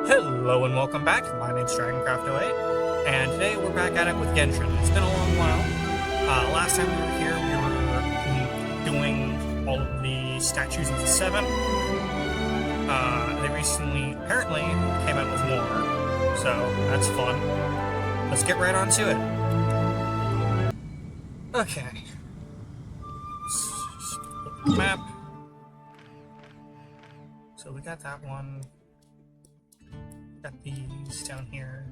Hello and welcome back. My name's DragonCraft08, and today we're back at it with Genshin. It's been a long while. Last time we were here, we were doing all of the statues of the Seven. They recently, apparently, came out with more, so that's fun. Let's get right on to it. Okay. Let's look at the map. So we got that one. Got these down here.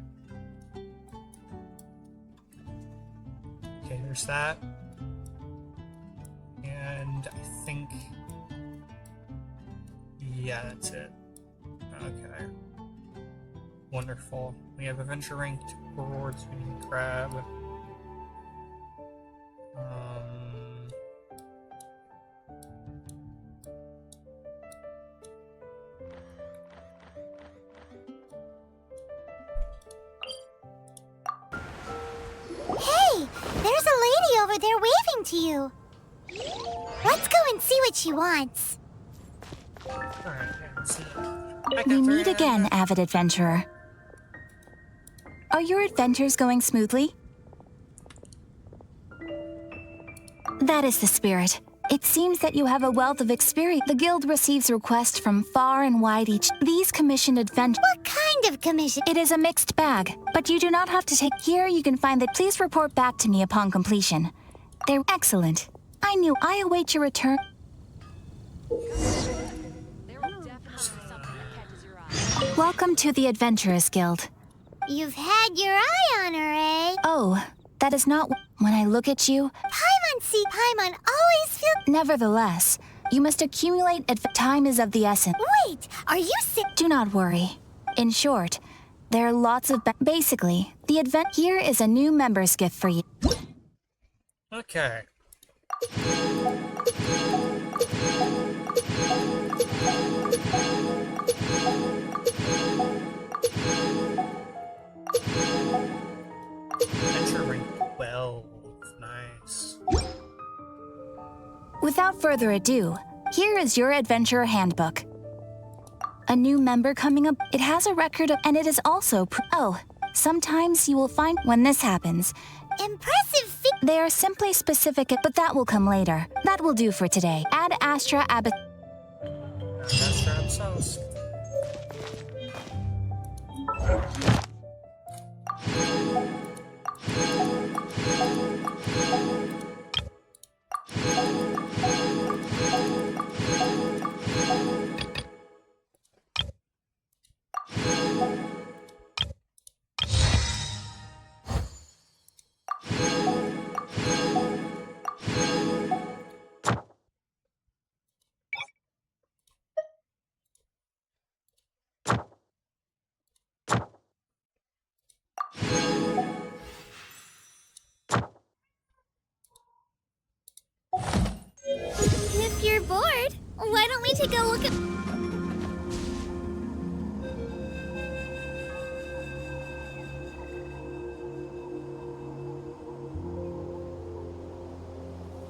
Okay, there's that. And I think... yeah, that's it. Okay. Wonderful. We have adventure ranked rewards we can grab. Hey, there's a lady over there waving to you. Let's go and see what she wants. Alright, let's see. We meet again, avid adventurer. Are your adventures going smoothly? That is the spirit. It seems that you have a wealth of experience. The guild receives requests from far and wide each. These commissioned adventures. What kind of commission? It is a mixed bag, but you do not have to take. Here you can find that. Please report back to me upon completion. They're excellent. I await your return. Welcome to the Adventurers Guild. You've had your eye on her, eh? Oh, that is not. When I look at you. Paimon always feel. Nevertheless, you must accumulate. Time is of the essence. Wait, are you sick? Do not worry. In short, there are lots of. Basically, the event here is a new member's gift for you. Okay. Adventure rank 12. Nice. Without further ado, here is your adventurer handbook. A new member coming up. It has a record of, and it is also. Oh, sometimes you will find when this happens. Impressive They are simply specific, but that will come later. That will do for today. Add Astra Abbot. Astra Absos. If you're bored, why don't we take a look at...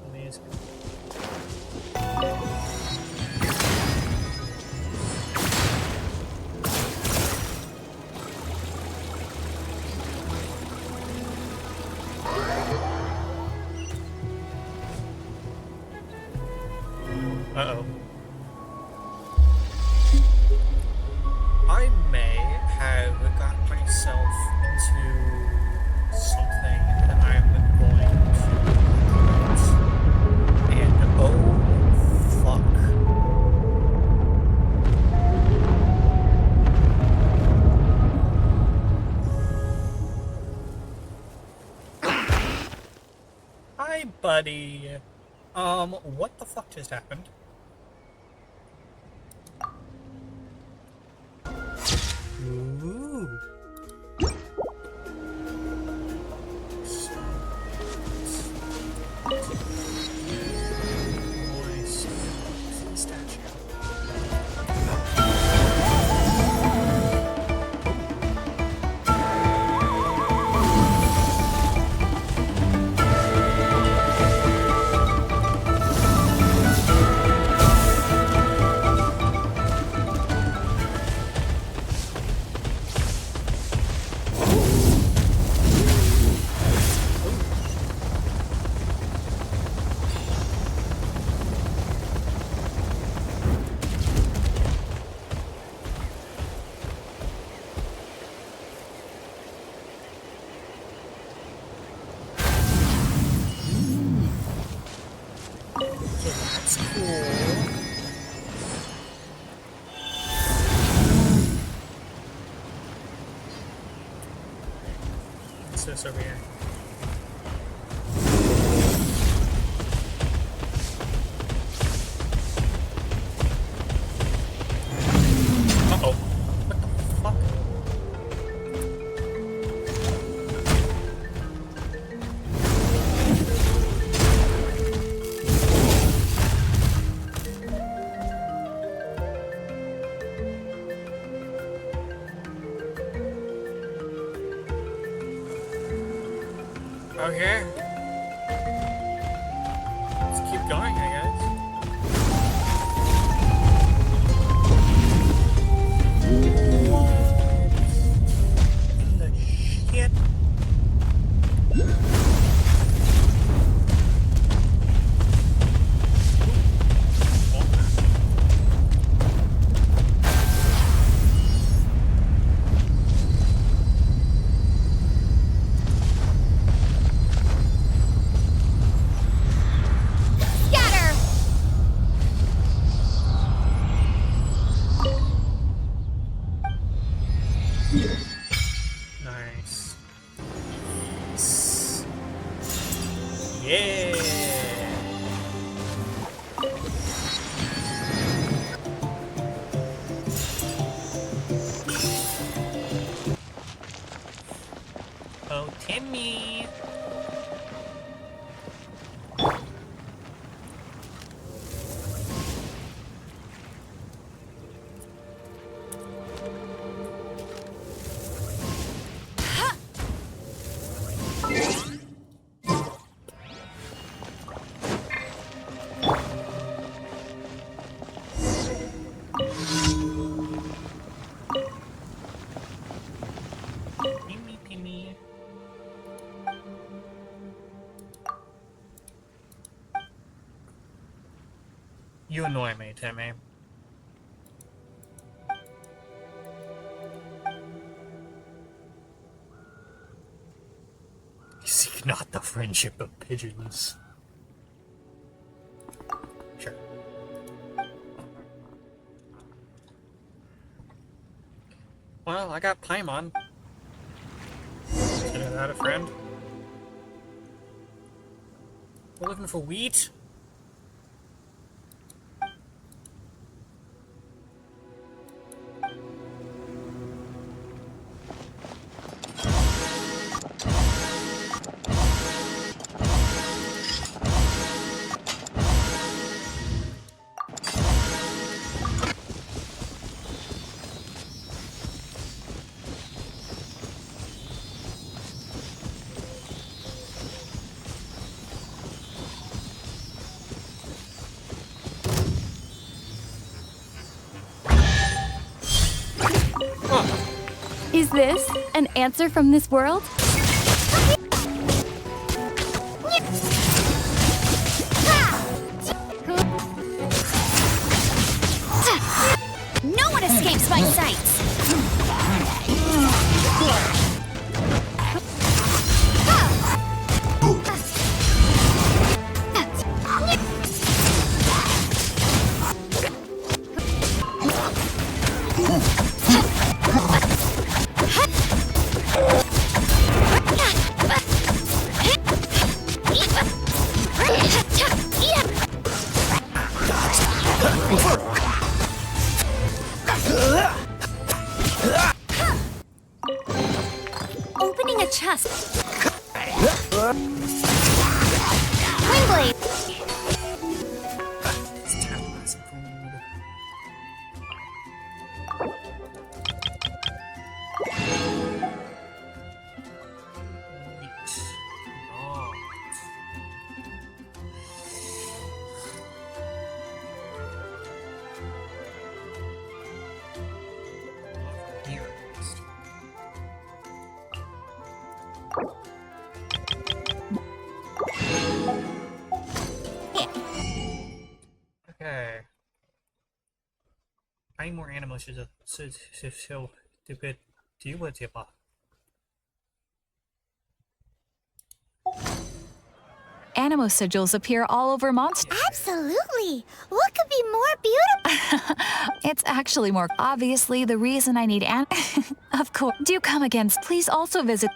Amazing. Uh-oh. I may have got myself into something that I'm going to regret. And oh, fuck. Hi, buddy. What the fuck just happened? Ooh. Nice. Statue. What's this over here? Uh-oh. What the fuck? Okay. Let's keep going, I guess. In the shit. Scatter! Nice. Yeah. Oh, Timmy. Timmy, Timmy. You annoy me, Timmy. Seek not the friendship of pigeons. Sure. Well, I got Paimon. Consider that a friend. We're looking for wheat. Is this an answer from this world? No one escapes my sights! Opening a chest. Windblade! It's time to buy some food. Wheat. Oh. Here at least. Okay. I need more animals so to get deal with it. Animo sigils appear all over monsters. Absolutely! What could be more beautiful? It's actually more obviously the reason I need Of course. Do come again. Please also visit.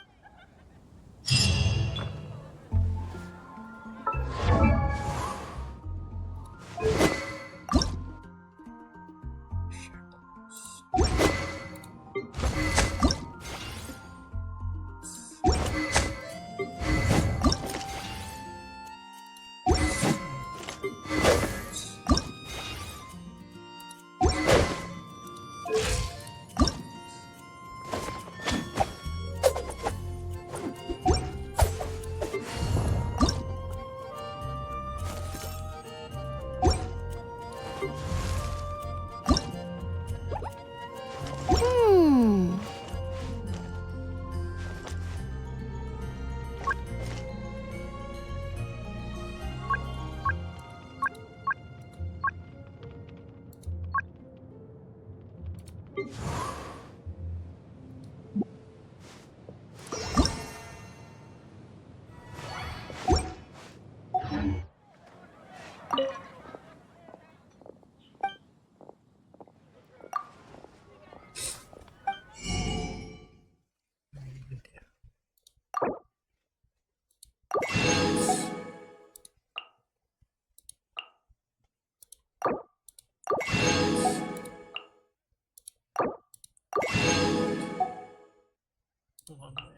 Along with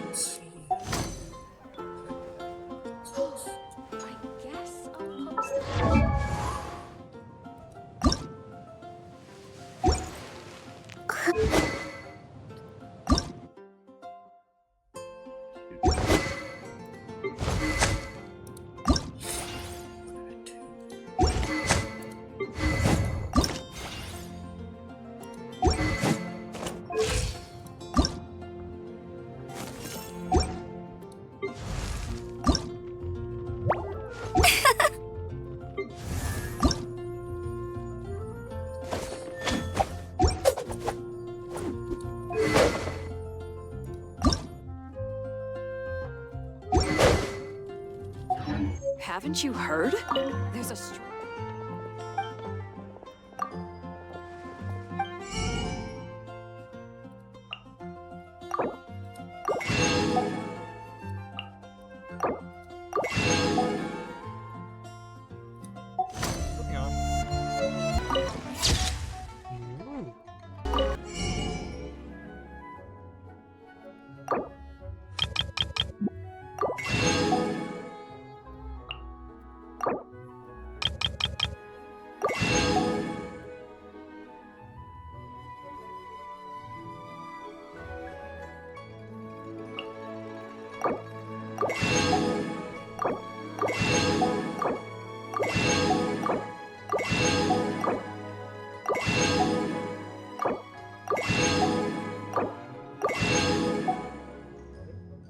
let's see. I guess I'll post that. Haven't you heard? There's a Moving on.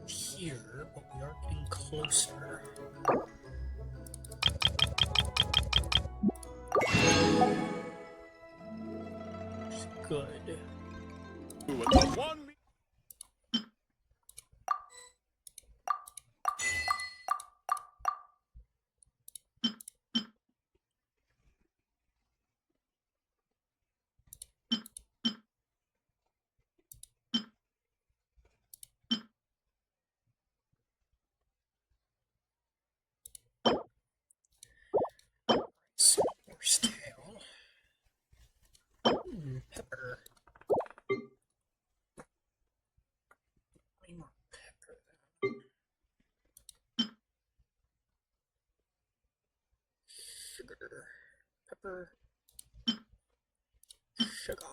Here, but we are getting closer. Which is good. Horse tail. Pepper. Way more pepper than sugar. Pepper. Sugar.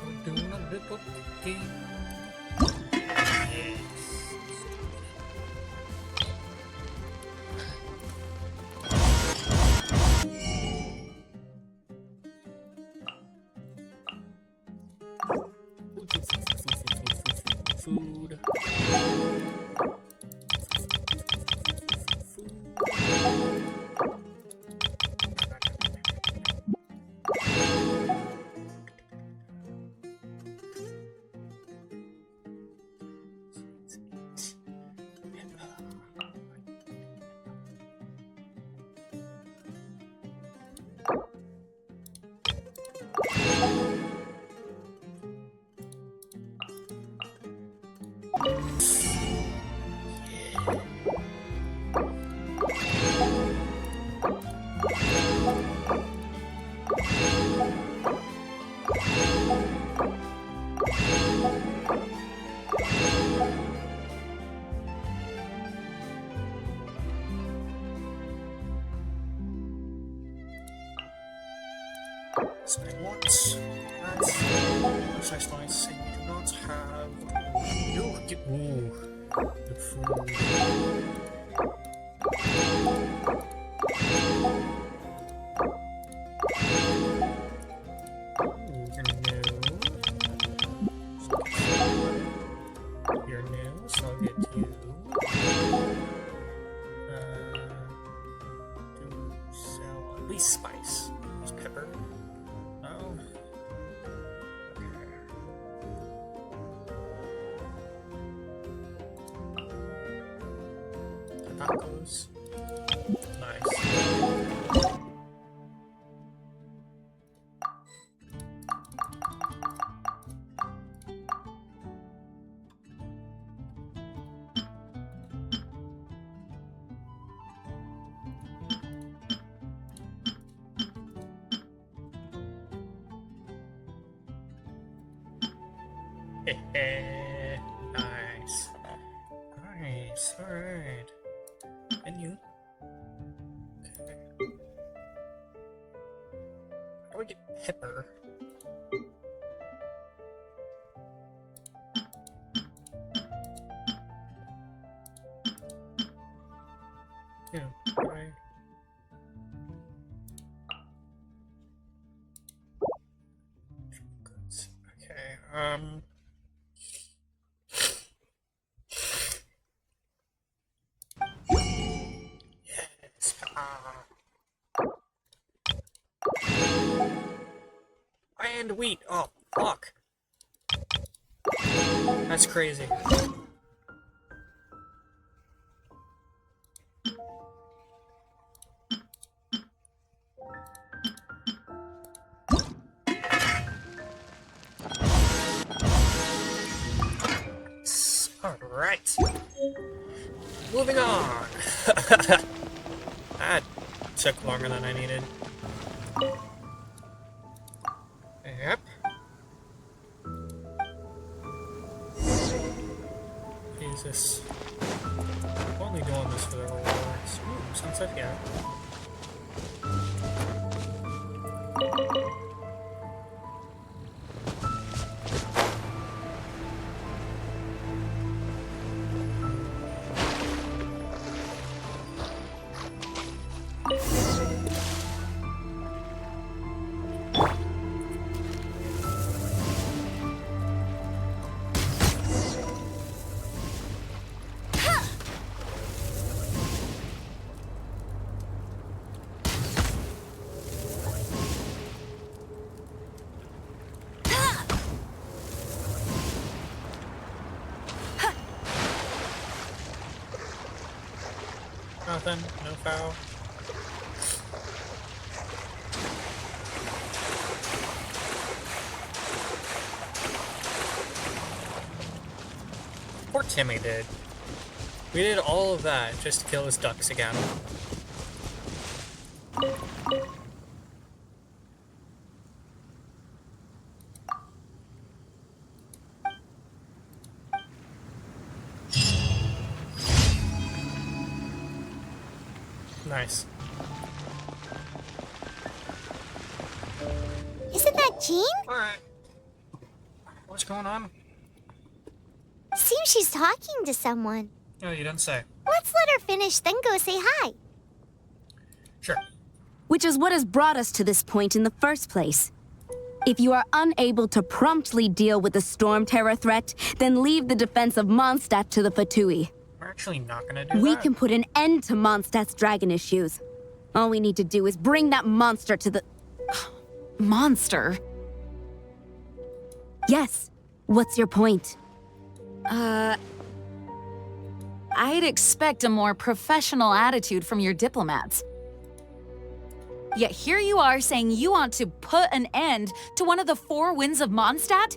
We're doing a little cooking. Yes. Food. Spinning once. That's nice, nice. And you do not have. You get. Ooh. The food. At least spice. At least pepper. No. Okay. Tacos. Nice. Nice. Nice. Alright. And you? Okay. How do we get pepper? Yeah, right. Goods. Okay, yes. And wheat. Oh, fuck. That's crazy. Alright. Moving on. That took longer than I needed. Yep. Jesus. I'm only doing this for the rewards. Ooh, sunset, yeah. Nothing, no foul. Poor Timmy did. We did all of that just to kill his ducks again. Nice. Isn't that Jean? Alright. What's going on? Seems she's talking to someone. Oh, you didn't say. Let's let her finish, then go say hi. Sure. Which is what has brought us to this point in the first place. If you are unable to promptly deal with the Storm Terror threat, then leave the defense of Mondstadt to the Fatui. We're actually not gonna do We that. can put an end to Mondstadt's dragon issues. All we need to do is bring that monster to the... Monster? Yes. What's your point? I'd expect a more professional attitude from your diplomats. Yet here you are saying you want to put an end to one of the four winds of Mondstadt?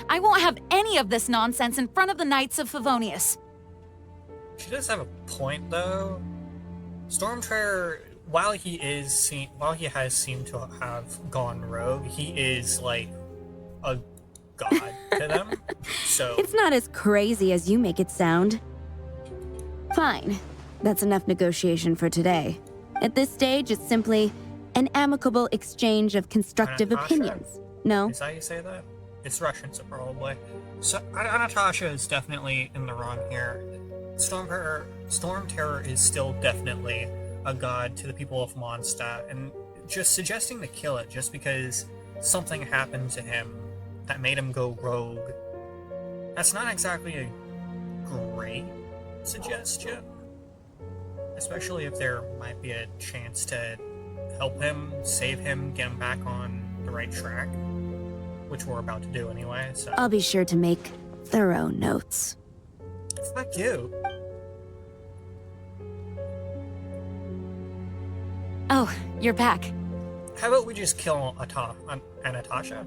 I won't have any of this nonsense in front of the Knights of Favonius. She does have a point, though. Stormtraitor, while he has seemed to have gone rogue, he is like a god to them. So It's not as crazy as you make it sound. Fine. That's enough negotiation for today. At this stage, it's simply an amicable exchange of constructive Natasha? opinions. No? Is that how you say that? It's Russian, so probably. So Natasha is definitely in the wrong here. Storm Terror is still definitely a god to the people of Mondstadt, and just suggesting to kill it just because something happened to him that made him go rogue, that's not exactly a great suggestion. Especially if there might be a chance to help him, save him, get him back on the right track, which we're about to do anyway, so... I'll be sure to make thorough notes. Fuck you. Oh, you're back. How about we just kill Natasha?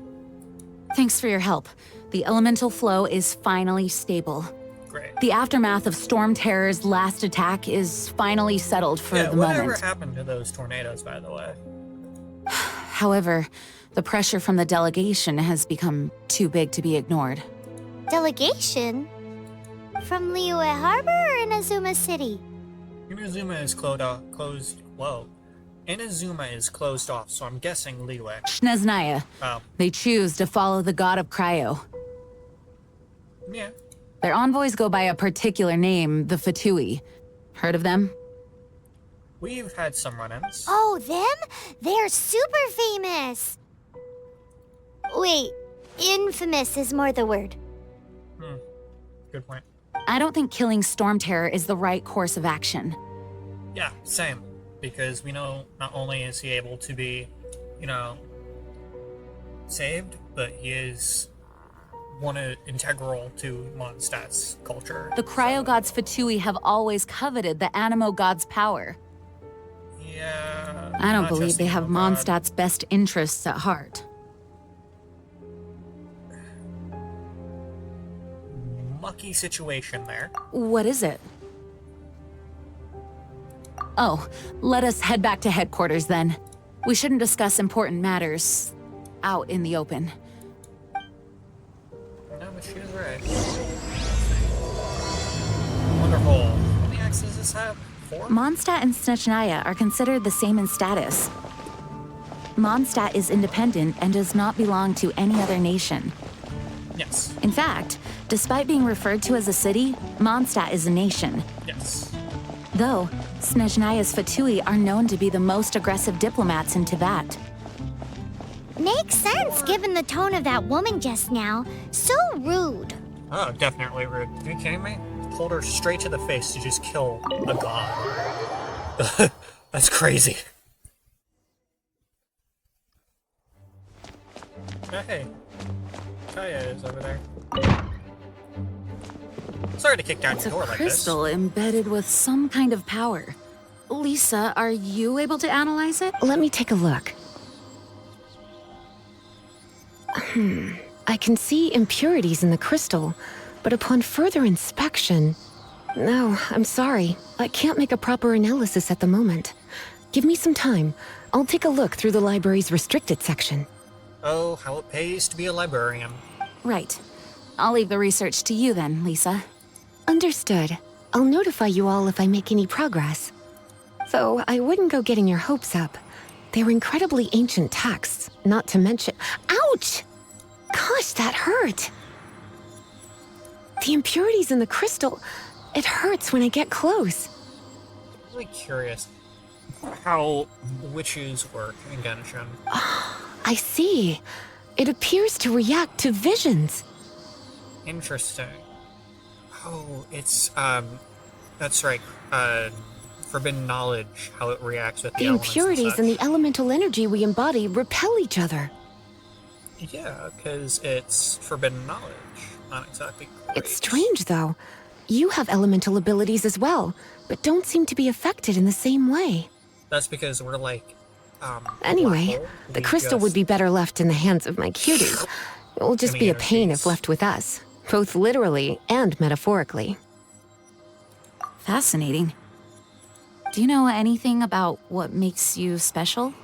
Thanks for your help. The elemental flow is finally stable. Great. The aftermath of Storm Terror's last attack is finally settled for the whatever moment. happened to those tornadoes, by the way? However, the pressure from the delegation has become too big to be ignored. Delegation? From Liyue Harbor or Inazuma City? Inazuma is closed. Whoa. Inazuma is closed off, so I'm guessing Liyue. Shneznaya. Oh. They choose to follow the god of cryo. Yeah. Their envoys go by a particular name, the Fatui. Heard of them? We've had some run-ins. Oh, them? They're super famous! Wait, infamous is more the word. Good point. I don't think killing Storm Terror is the right course of action. Yeah, same. Because we know not only is he able to be, saved, but he is integral to Mondstadt's culture. The cryo gods Fatui have always coveted the Animo god's power. Yeah. I don't not believe just they have Animo God. Mondstadt's best interests at heart. Mucky situation there. What is it? Oh, let us head back to headquarters then. We shouldn't discuss important matters out in the open. No, but she was right. Wonderful. How many axes does this have? 4? Mondstadt and Snezhnaya are considered the same in status. Mondstadt is independent and does not belong to any other nation. Yes. In fact, despite being referred to as a city, Mondstadt is a nation. Yes. Though, Snezhnaya's Fatui are known to be the most aggressive diplomats in Teyvat. Makes sense given the tone of that woman just now. So rude. Oh, definitely rude. Are you kidding me? Pulled her straight to the face to just kill a god. That's crazy. Hey. Kaya is over there. Sorry to kick down It's your a door like this. crystal embedded with some kind of power. Lisa, are you able to analyze it? Let me take a look. I can see impurities in the crystal, but upon further inspection... No, I'm sorry. I can't make a proper analysis at the moment. Give me some time. I'll take a look through the library's restricted section. Oh, how it pays to be a librarian. Right. I'll leave the research to you then, Lisa. Understood. I'll notify you all if I make any progress. Though I wouldn't go getting your hopes up. They're incredibly ancient texts, not to mention... Ouch! Gosh, that hurt! The impurities in the crystal... It hurts when I get close. I'm really curious how witches work in Genshin. I see. It appears to react to visions. Interesting. Oh, it's, that's right, forbidden knowledge, how it reacts with the The elements impurities and such. the elemental energy we embody repel each other. Yeah, because it's forbidden knowledge. Not exactly great. It's strange, though. You have elemental abilities as well, but don't seem to be affected in the same way. That's because we're like, Anyway, black hole. the We crystal just- would be better left in the hands of my cuties. It will just be a pain if left with us, both literally and metaphorically. Fascinating. Do you know anything about what makes you special?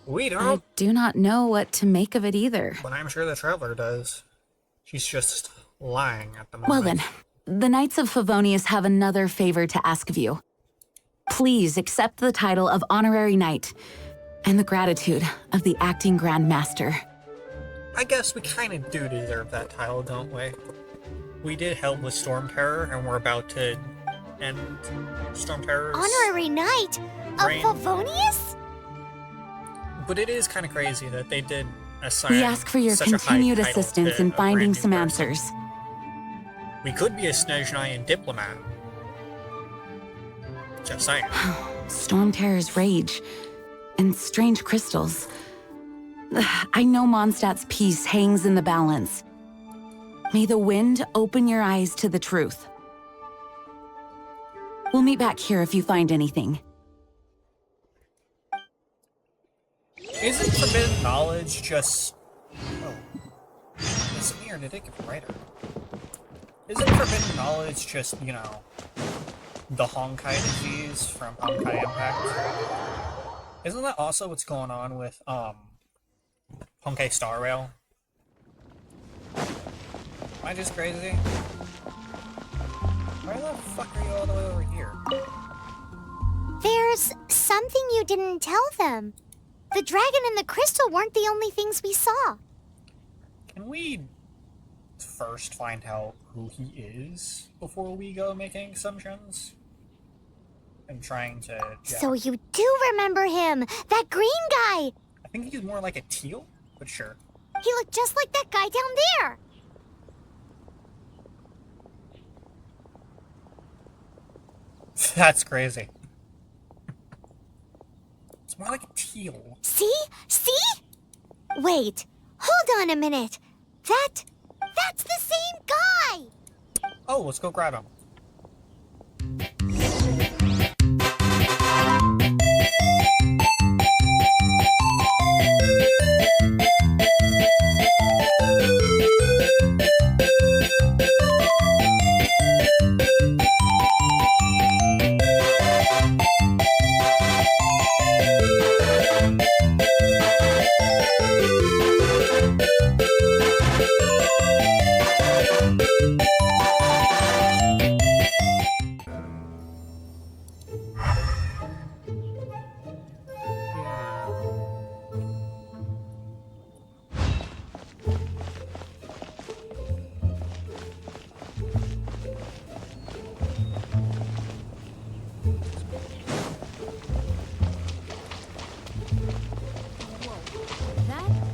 We I don't, do not know what to make of it either. but I'm sure the Traveler does. She's just lying at the moment. Well then, the Knights of Favonius have another favor to ask of you. Please accept the title of Honorary Knight and the gratitude of the Acting Grand Master. I guess we kind of do deserve that title, don't we? We did help with Storm Terror, and we're about to end Storm Terror's Honorary Knight of reign. Favonius? But it is kind of crazy that they did assign We ask for your such a high continued title assistance to in a finding brand new some person. answers. We could be a Snezhnayan diplomat. Just saying. Storm Terror's rage. and strange crystals. I know Mondstadt's peace hangs in the balance. May the wind open your eyes to the truth. We'll meet back here if you find anything. Isn't forbidden knowledge just... Oh. Is it me or did it get brighter? Isn't forbidden knowledge just, you know, the Honkai disease from Honkai Impact? Isn't that also what's going on with, Honkai Star Rail? Am I just crazy? Why the fuck are you all the way over here? There's something you didn't tell them. The dragon and the crystal weren't the only things we saw. Can we first find out who he is before we go making assumptions? I'm trying to... Yeah. So you do remember him! That green guy! I think he's more like a teal, but sure. He looked just like that guy down there! That's crazy. It's more like a teal. See? See? Wait, hold on a minute. That's the same guy! Oh, let's go grab him.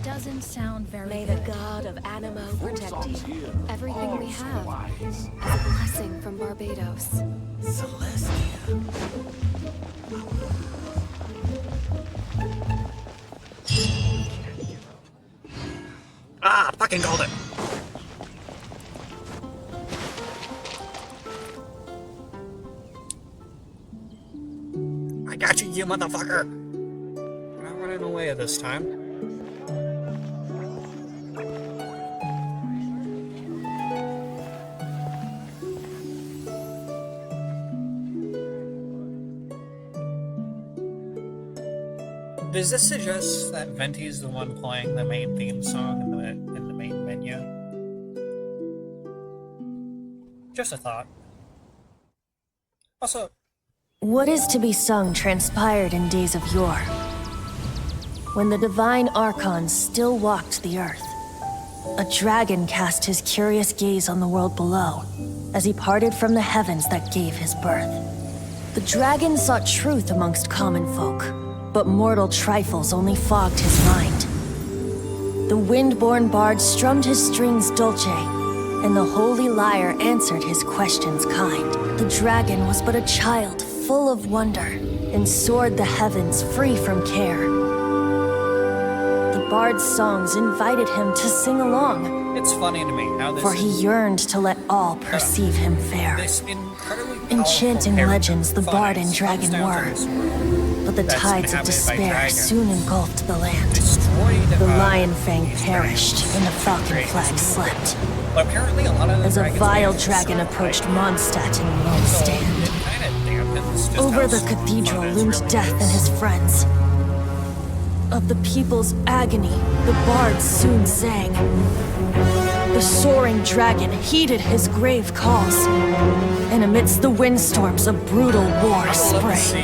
Doesn't sound very May good. the god of Animo protect you. Everything we have is a blessing from Barbados. Celestia. Ah, fucking called it. I got you, you motherfucker. You're not running away this time. Does this suggest that Venti's the one playing the main theme song in the main menu? Just a thought. Also, What is to be sung transpired in days of yore, when the divine archons still walked the earth. A dragon cast his curious gaze on the world below, as he parted from the heavens that gave his birth. The dragon sought truth amongst common folk, but mortal trifles only fogged his mind. The wind-born bard strummed his strings dulce, and the holy lyre answered his questions kind. The dragon was but a child full of wonder, and soared the heavens free from care. The bard's songs invited him to sing along, it's funny to me how this, for he yearned to let all perceive him fair. this incredibly powerful Enchanting character legends the bard and comes dragon down to were, this world, but the that's tides of inhabited by despair dragons. soon engulfed the land. destroyed The uh, lion fang these perished, dragons. and the falcon Dragons. flag slept, But apparently a lot of the as a dragons vile managed to dragon survive. approached Mondstadt in lone So stand. it kind of dampens just Over how the fun cathedral it loomed really death is. and his friends. Of the people's agony, the bard soon sang. The soaring dragon heeded his grave calls, and amidst the windstorms a brutal war I would love to sprang. see,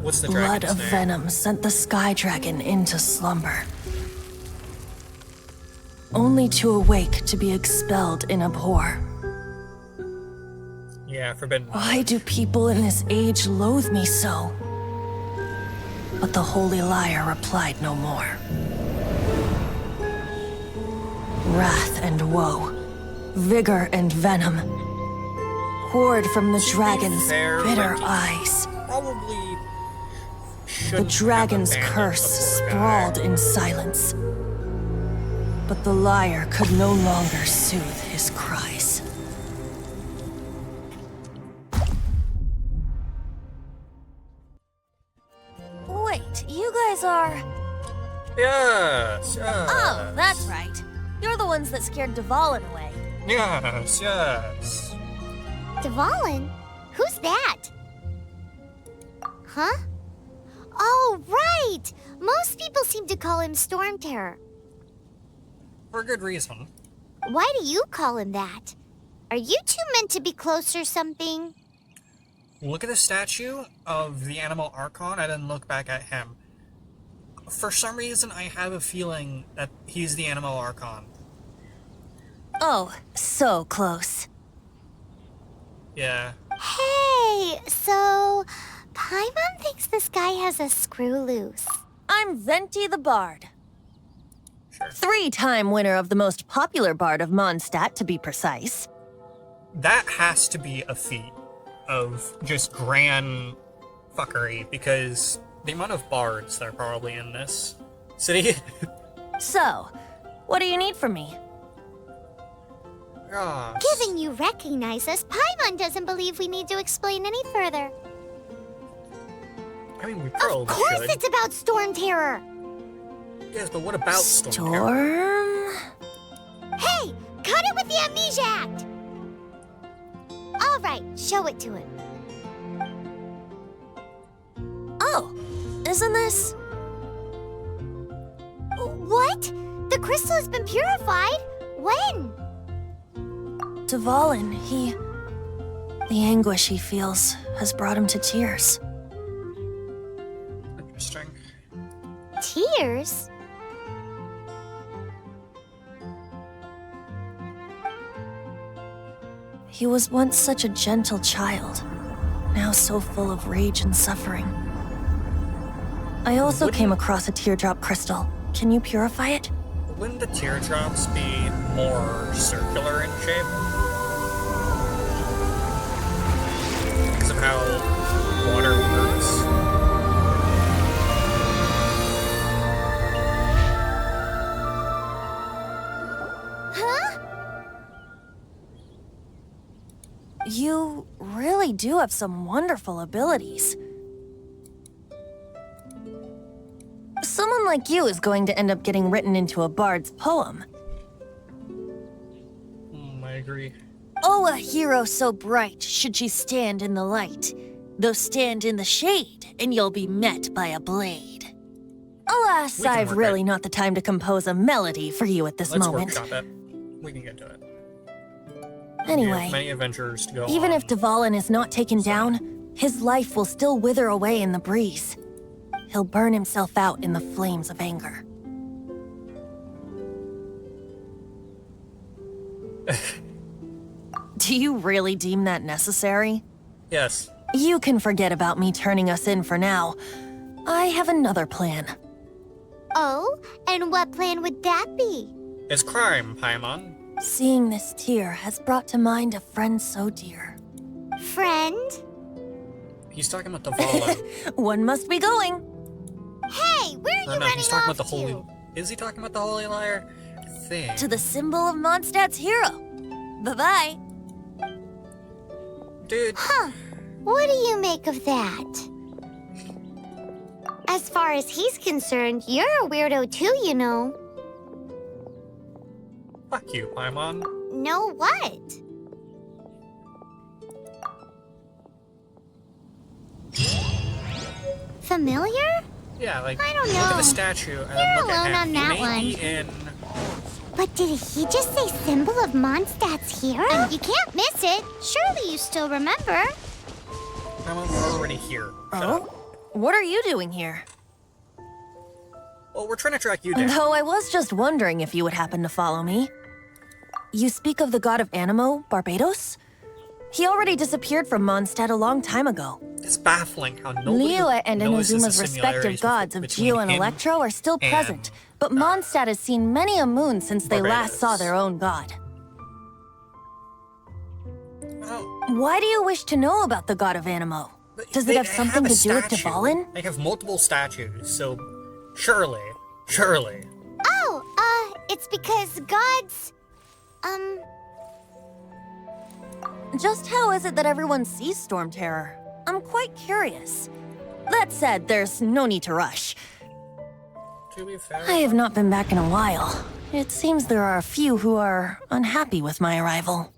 what's the Blood dragon's of name? venom sent the sky dragon into slumber, only to awake to be expelled in abhor. Yeah, forbidden. Why do people in this age loathe me so? But the holy lyre replied no more. Wrath and woe, vigor and venom. poured from the To be dragon's fair, bitter Renty eyes. Probably The shouldn't have dragon's abandoned curse the poor guy. sprawled in silence. But the liar could no longer soothe his cries. Wait, you guys are... Yes, yes. Oh, that's right. You're the ones that scared Dvalin away. Yes, yes. Dvalin? Who's that? Huh? Oh, right! Most people seem to call him Storm Terror. For good reason. Why do you call him that? Are you two meant to be close or something? Look at the statue of the animal Archon and then look back at him. For some reason, I have a feeling that he's the animal Archon. Oh, so close. Yeah. Hey, so... Paimon thinks this guy has a screw loose. I'm Venti the Bard. Sure. 3-time winner of the most popular bard of Mondstadt, to be precise. That has to be a feat of just grand fuckery, because the amount of bards that are probably in this city. So, what do you need from me? Gosh. Given you recognize us, Paimon doesn't believe we need to explain any further. I mean, we probably Of course should. it's about Storm Terror! Yes, but what about Storm Terror? Hey! Cut it with the Amnesia Act! Alright, show it to him. Oh, isn't this... What? The crystal has been purified? When? Dvalin, the anguish he feels has brought him to tears. Interesting. Tears? He was once such a gentle child, now so full of rage and suffering. I also came across a teardrop crystal. Can you purify it? Wouldn't the teardrops be more circular in shape? Because of how water works? Huh? You really do have some wonderful abilities. Someone like you is going to end up getting written into a bard's poem. I agree. Oh, a hero so bright should she stand in the light, though stand in the shade, and you'll be met by a blade. Alas, We can I've work really it. not the time to compose a melody for you at this Let's moment. workshop it. We can get to it. We Anyway, have many adventures to go even on. if Dvalin is not taken down, his life will still wither away in the breeze. He'll burn himself out in the flames of anger. Do you really deem that necessary? Yes. You can forget about me turning us in for now. I have another plan. Oh, and what plan would that be? It's crime, Paimon. Seeing this tear has brought to mind a friend so dear. Friend? He's talking about the Dvalin. One must be going. Hey, where are you Or no, running he's talking off about the to? holy... Is he talking about the Holy Liar? Thing. To the symbol of Mondstadt's hero. Bye-bye. Dude, Huh. What do you make of that? As far as he's concerned, you're a weirdo too, you know. fuck you, Paimon. Know what? Familiar? Yeah, like, I don't look at know. the statue and You're then look alone at him. on that he may one. be in... But did he just say symbol of Mondstadt's hero? You can't miss it. Surely you still remember. Paimon, we're already here. Shut Oh? up. What are you doing here? Well, we're trying to track you down. Though I was just wondering if you would happen to follow me. You speak of the god of Animo, Barbados? He already disappeared from Mondstadt a long time ago. It's baffling how nobody Liyue and notices Inazuma's the respective similarities gods of between Geo and him Electro are still and, present, but Mondstadt has seen many a moon since they last Barbados. saw their own god. Oh, Why do you wish to know about the god of Anemo? Does it they have something a to do with statue. Dvalin? They have multiple statues, so surely. Oh, it's because gods... Just how is it that everyone sees Storm Terror? I'm quite curious. That said, there's no need to rush. To be fair. I have not been back in a while. It seems there are a few who are unhappy with my arrival.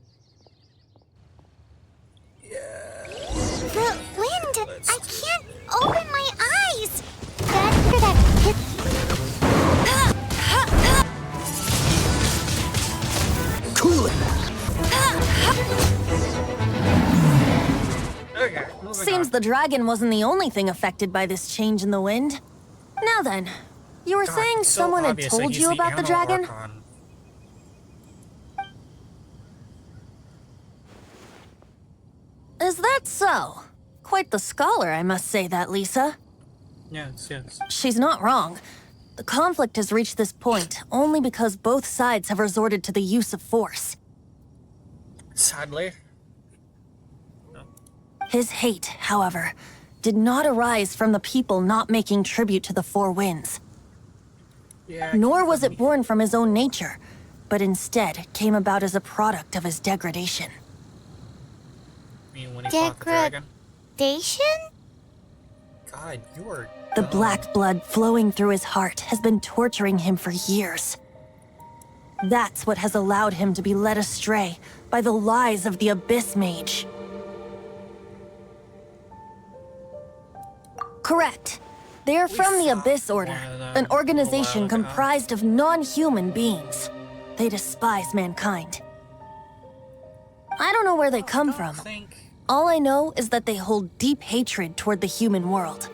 The wind! I can't open my eyes! That Cool it. Okay, moving Seems on. the dragon wasn't the only thing affected by this change in the wind. Now then, you were God, saying it's so someone had obvious that told he's you the about the Anno dragon? Archon. Is that so? Quite the scholar, I must say that, Lisa. Yes. She's not wrong. The conflict has reached this point only because both sides have resorted to the use of force. Sadly. His hate, however, did not arise from the people not making tribute to the Four Winds. Yeah. Nor was it born from his own nature, but instead came about as a product of his degradation. I mean, when he fought the dragon. Degradation? God, you are. The dumb. black blood flowing through his heart has been torturing him for years. That's what has allowed him to be led astray by the lies of the Abyss Mage. Correct. They are from the Abyss Order, one of them an a organization while ago. comprised of non-human beings. They despise mankind. I don't know where they come from. All I know is that they hold deep hatred toward the human world.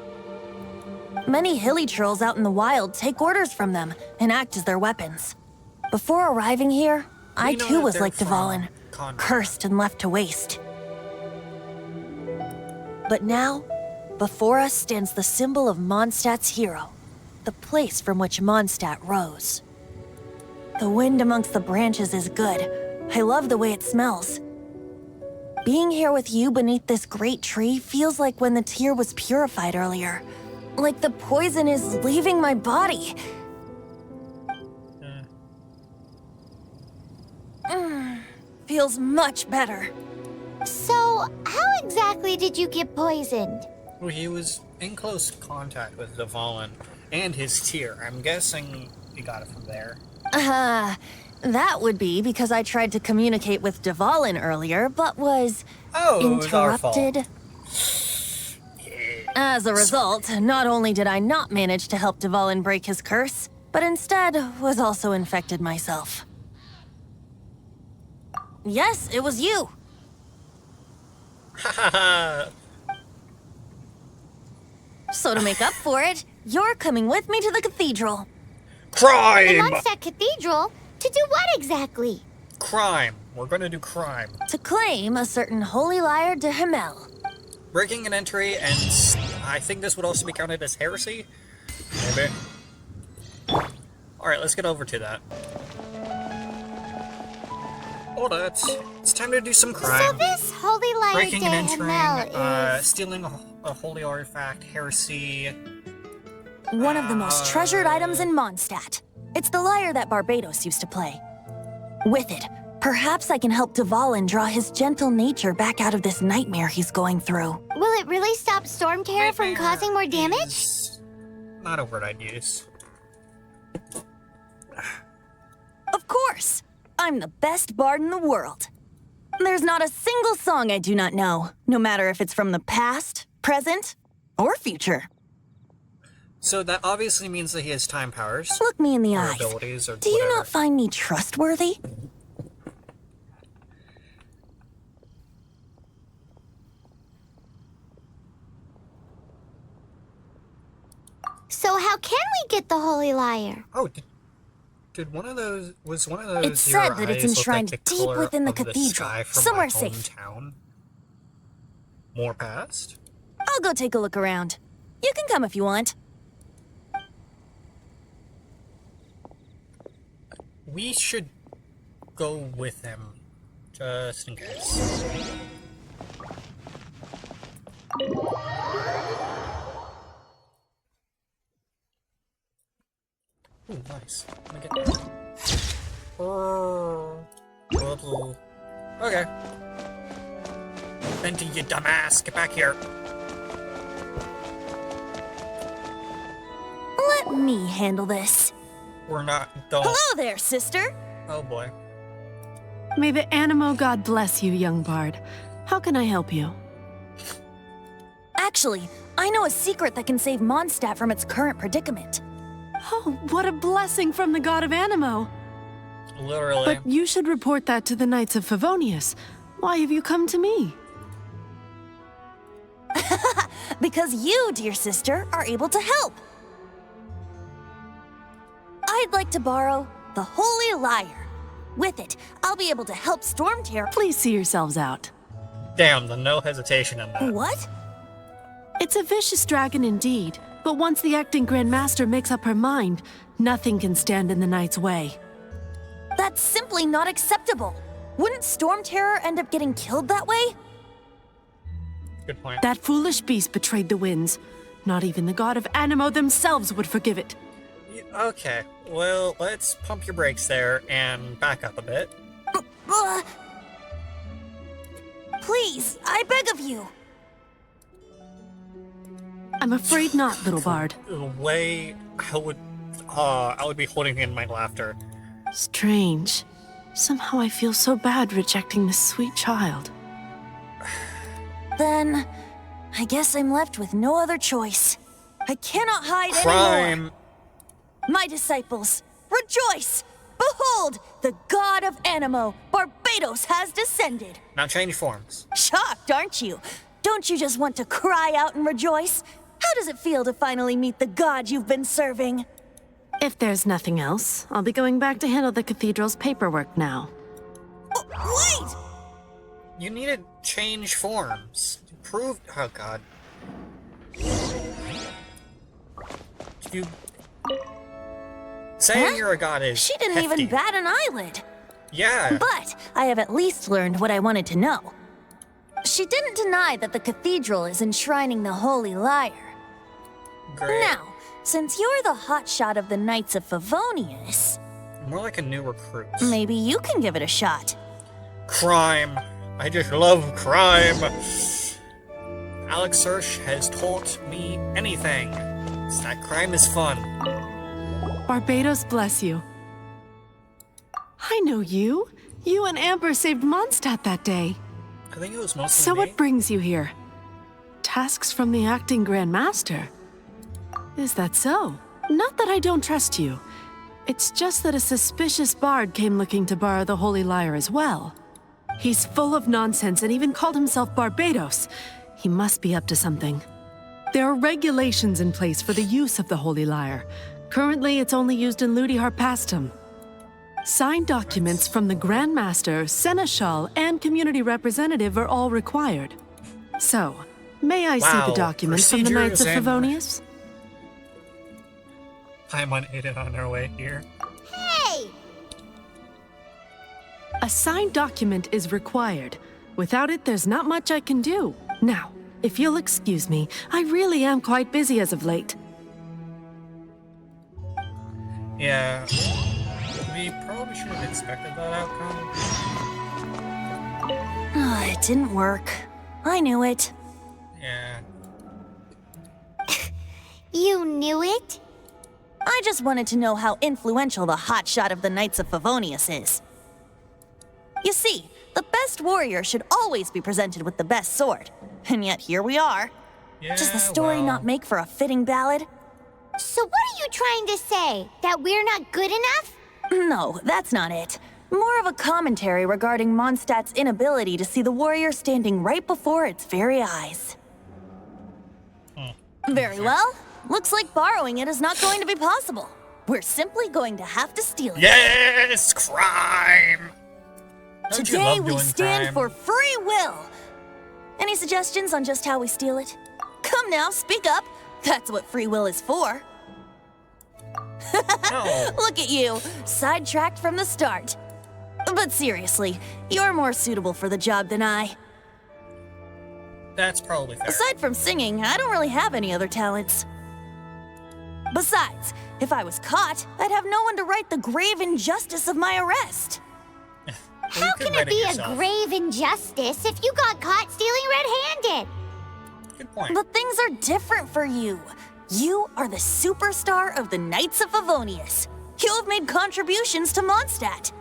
Many hilly trolls out in the wild take orders from them and act as their weapons. Before arriving here, I know too that was they're like from Dvalin, Conrad. cursed and left to waste. But now, before us stands the symbol of Mondstadt's hero, the place from which Mondstadt rose. The wind amongst the branches is good. I love the way it smells. Being here with you beneath this great tree feels like when the tear was purified earlier. Like the poison is leaving my body. Feels much better. So, how exactly did you get poisoned? Well, he was in close contact with Dvalin and his tear. I'm guessing he got it from there. That would be because I tried to communicate with Dvalin earlier, but was Oh, it was our fault. interrupted. As a result, not only did I not manage to help Dvalin break his curse, but instead was also infected myself. Yes, it was you. So to make up for it, you're coming with me to the cathedral. The Crime! Mondstadt Cathedral? To do what exactly? Crime. We're gonna do crime. To claim a certain holy liar de Himmel. Breaking an entry, and I think this would also be counted as heresy? Maybe. Alright, let's get over to that. Hold on, it's time to do some So crime. this holy liar Breaking and de entering, Himmel is... stealing a holy artifact, heresy. One of the most treasured items in Mondstadt. It's the lyre that Barbados used to play. With it, perhaps I can help Dvalin draw his gentle nature back out of this nightmare he's going through. Will it really stop Storm Terror from Nightmare causing more damage? is not a word I'd use. Of course! I'm the best bard in the world. There's not a single song I do not know, no matter if it's from the past, present, or future. So that obviously means that he has time powers. Look me in the Or eyes. abilities, or Do you whatever. not find me trustworthy? So how can we get the holy liar? Oh, did one of those, was one of those It's your said that it's eyes look enshrined like the deep color within the of cathedral, sky from somewhere my safe. hometown? More past? I'll go take a look around. You can come if you want. We should go with him, just in case. Ooh, nice. Let me get that. Okay. Venti, you dumbass! Get back here! Let me handle this. We're not. Don't. Hello there, sister. Oh boy. May the Animo God bless you, young bard. How can I help you? Actually, I know a secret that can save Mondstadt from its current predicament. Oh, what a blessing from the God of Animo. Literally. But you should report that to the Knights of Favonius. Why have you come to me? Because you, dear sister, are able to help. I'd like to borrow the Holy Lyre. With it, I'll be able to help Stormterror. Please see yourselves out. Damn, the no hesitation in that. What? It's a vicious dragon indeed, but once the acting Grand Master makes up her mind, nothing can stand in the Knight's way. That's simply not acceptable. Wouldn't Stormterror end up getting killed that way? Good point. That foolish beast betrayed the winds. Not even the God of Animo themselves would forgive it. Okay, well, let's pump your brakes there and back up a bit. Please, I beg of you. I'm afraid not, little bard. The way I would be holding in my laughter. Strange. Somehow I feel so bad rejecting this sweet child. Then, I guess I'm left with no other choice. I cannot hide Crime! anymore. My disciples, rejoice! Behold, the God of Animo, Barbados, has descended. Now change forms. Shocked, aren't you? Don't you just want to cry out and rejoice? How does it feel to finally meet the God you've been serving? If there's nothing else, I'll be going back to handle the cathedral's paperwork now. Wait! You need to change forms. Prove. Oh god. You. Saying you're a god is. She didn't hefty. even bat an eyelid. Yeah. But I have at least learned what I wanted to know. She didn't deny that the cathedral is enshrining the Holy Lyre. Great. Now, since you're the hotshot of the Knights of Favonius, More like a new recruit. maybe you can give it a shot. Crime. I just love crime. Alex Sersh has taught me anything. It's that crime is fun. Barbados bless you. I know you. You and Amber saved Mondstadt that day. I think it was mostly So me. what brings you here? Tasks from the acting Grand Master. Is that so? Not that I don't trust you. It's just that a suspicious bard came looking to borrow the Holy Lyre as well. He's full of nonsense and even called himself Barbados. He must be up to something. There are regulations in place for the use of the Holy Lyre. Currently, it's only used in Ludi Harpastum. Signed documents from the Grand Master, Seneschal, and community representative are all required. So, may I see the documents from the Knights of Favonius? I'm unaided on our way here. Hey! A signed document is required. Without it, there's not much I can do. Now, if you'll excuse me, I really am quite busy as of late. Yeah. We probably should have expected that outcome. It didn't work. I knew it. Yeah. You knew it? I just wanted to know how influential the hotshot of the Knights of Favonius is. You see, the best warrior should always be presented with the best sword. And yet here we are. Yeah, Does the story well. not make for a fitting ballad? So what are you trying to say? That we're not good enough? No, that's not it. More of a commentary regarding Mondstadt's inability to see the warrior standing right before its very eyes. Very well. Looks like borrowing it is not going to be possible. We're simply going to have to steal it. Yes! Crime! Don't you Today love we doing stand crime? for free will. Any suggestions on just how we steal it? Come now, speak up. That's what free will is for. No. Look at you, sidetracked from the start. But seriously, you're more suitable for the job than I. That's probably fair. Aside from singing, I don't really have any other talents. Besides, if I was caught, I'd have no one to right the grave injustice of my arrest. How can it be a grave injustice if you got caught stealing red-handed? Good point. But things are different for you. You are the superstar of the Knights of Favonius. You have made contributions to Mondstadt.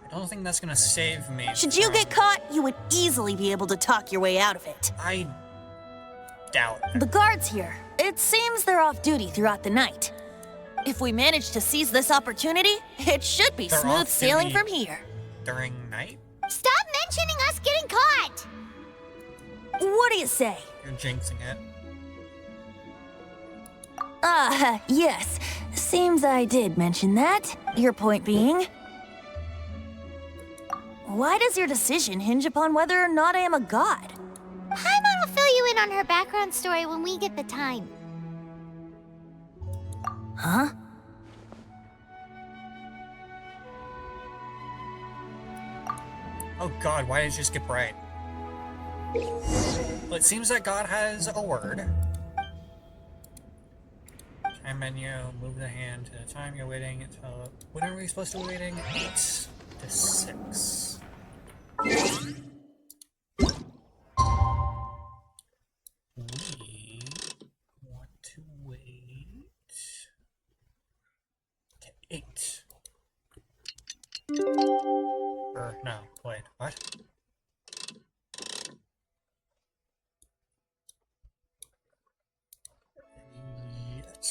I don't think that's gonna save me. Should you get caught, you would easily be able to talk your way out of it. I doubt it. The guards here, it seems they're off duty throughout the night. If we manage to seize this opportunity, it should be They're smooth off sailing duty from here. During night? Stop mentioning us getting caught! What do you say? You're jinxing it. Yes. Seems I did mention that. Your point being? Why does your decision hinge upon whether or not I am a god? Paimon will fill you in on her background story when we get the time. Huh? Oh god, why did it just get bright? Well, it seems that God has a word. Time menu, move the hand to the time you're waiting until... When are we supposed to be waiting? 8 to 6. We want to wait to 8. Or, no, wait, what? Yes.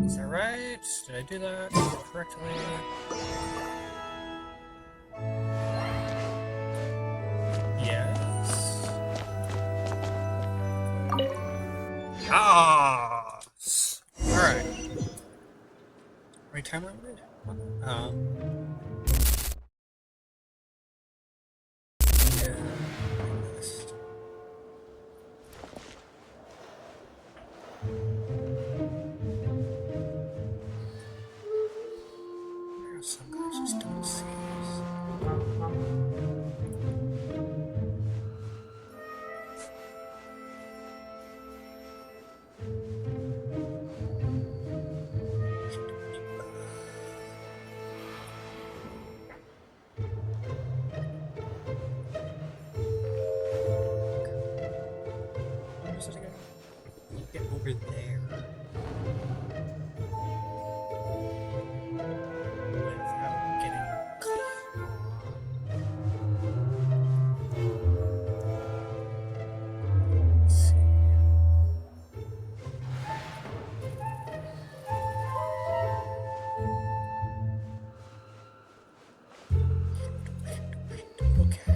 Is that right? Did I do that correctly? Yes. Ah! Alright. Are we time limited? Yeah. Some guys just don't see us. Where is it again? Get over there. Without getting Let's see. Okay.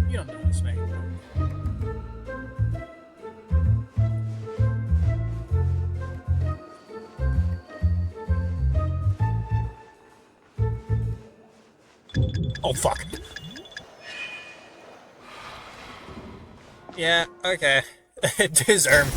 You don't notice me. Oh, fuck. Yeah, okay. Deserved.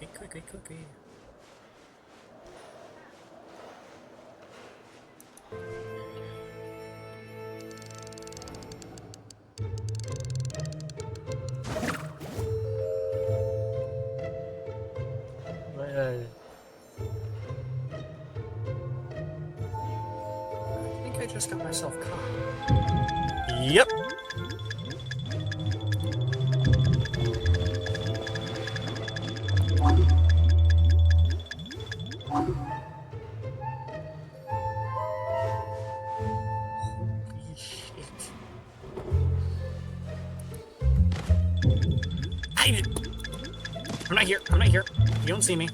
Cookie. I think I just got myself caught. Yep. Holy shit. I'm not here. I'm not here. You don't see me.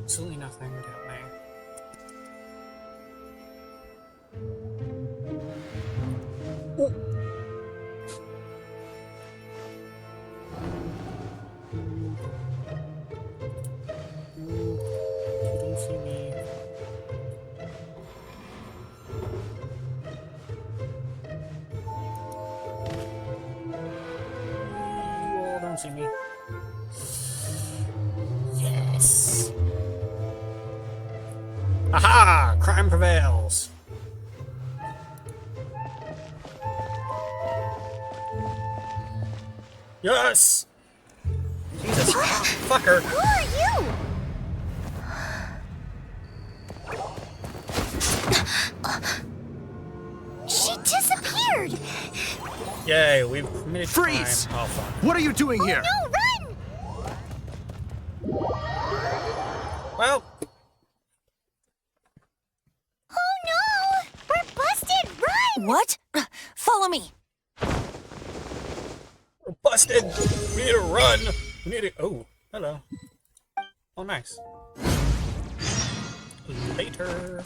Absolutely nothing down there. Oh. You don't see me. You all don't see me. Yes. Aha! Crime prevails. Yes! Jesus, fucker. Who are you? She disappeared. Yay, we've committed Freeze! crime. Oh, fuck. What are you doing here? No, run! Well, Oh no! We're busted! Run! What? Follow me. we're busted. We need to run. We need to... Oh, hello. Oh, nice. Later.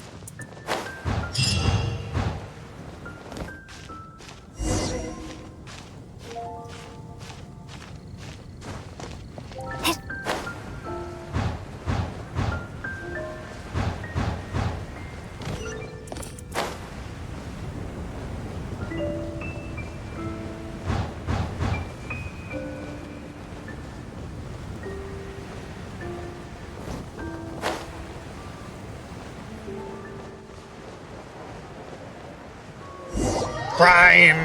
Crime!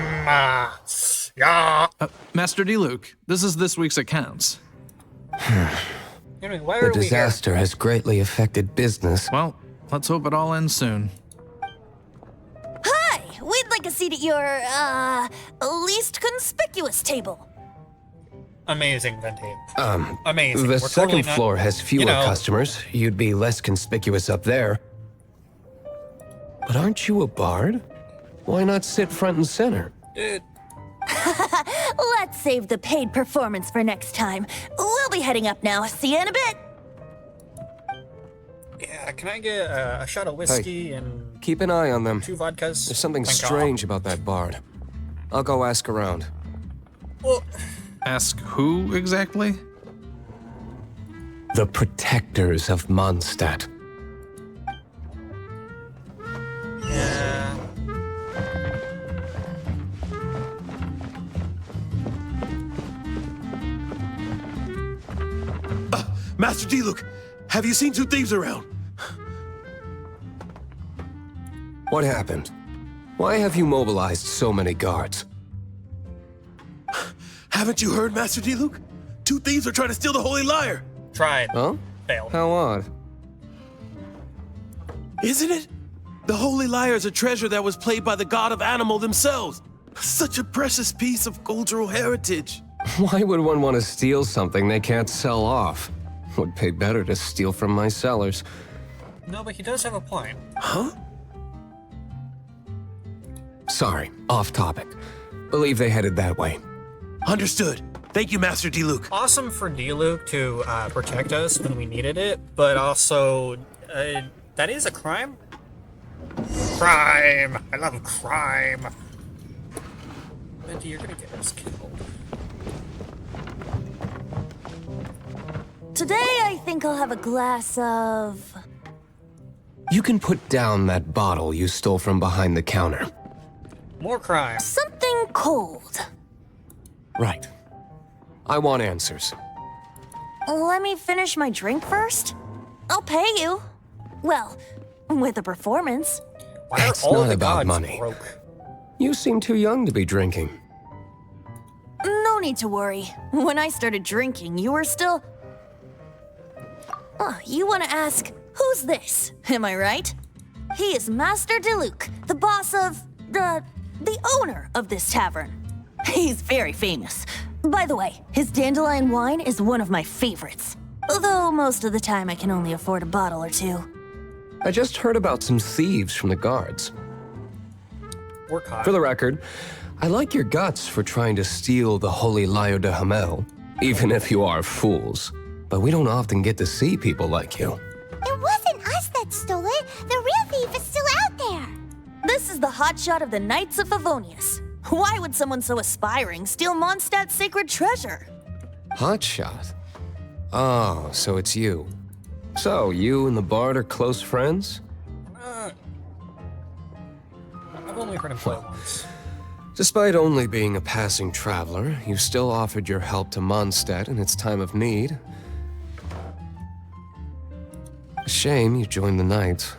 Yeah! Master D. Luke, this is this week's accounts. Anyway, why The are we here? disaster has greatly affected business. Well, let's hope it all ends soon. Hi! We'd like a seat at your, least conspicuous table. Amazing, Venti. Amazing. The We're second totally not- floor has fewer you know- customers. You'd be less conspicuous up there. But aren't you a bard? Why not sit front and center? Dude, Let's save the paid performance for next time. We'll be heading up now. See you in a bit. yeah, can I get a shot of whiskey and Keep an eye on them. 2 vodkas? There's something Thank God. strange about that bard. I'll go ask around. Well, Ask who exactly? The protectors of Mondstadt. yeah. Master D. Luke, have you seen 2 thieves around? What happened? Why have you mobilized so many guards? Haven't you heard, Master D. Luke? 2 thieves are trying to steal the Holy Lyre! Tried. Huh? Failed. How odd. Isn't it? The Holy Lyre is a treasure that was played by the god of animal themselves. Such a precious piece of cultural heritage. Why would one want to steal something they can't sell off? Would pay better to steal from my sellers. No, but he does have a point. Huh? Sorry, off topic. Believe they headed that way. Understood. Thank you, Master D-Luke. Awesome for D-Luke to protect us when we needed it, but also, that is a crime? Crime! I love crime! Mindy, you're gonna get us killed. Today, I think I'll have a glass of... You can put down that bottle you stole from behind the counter. More crime. something cold. Right. I want answers. Let me finish my drink first. I'll pay you. Well, with a performance. Why It's are all not the about gods money. broke? You seem too young to be drinking. No need to worry. When I started drinking, you were still... Oh, you want to ask, who's this? Am I right? He is Master DeLuke, the boss of... the owner of this tavern. He's very famous. By the way, his dandelion wine is one of my favorites. Although most of the time I can only afford a bottle or two. I just heard about some thieves from the guards. We're caught. For the record, I like your guts for trying to steal the Holy Lyre de Hamel, even if you are fools. But we don't often get to see people like you. It wasn't us that stole it. The real thief is still out there. This is the hotshot of the Knights of Favonius. Why would someone so aspiring steal Mondstadt's sacred treasure? Hotshot? Oh, so it's you. So, you and the Bard are close friends? I've only heard him play once. Despite only being a passing traveler, you still offered your help to Mondstadt in its time of need. A shame you joined the Knights.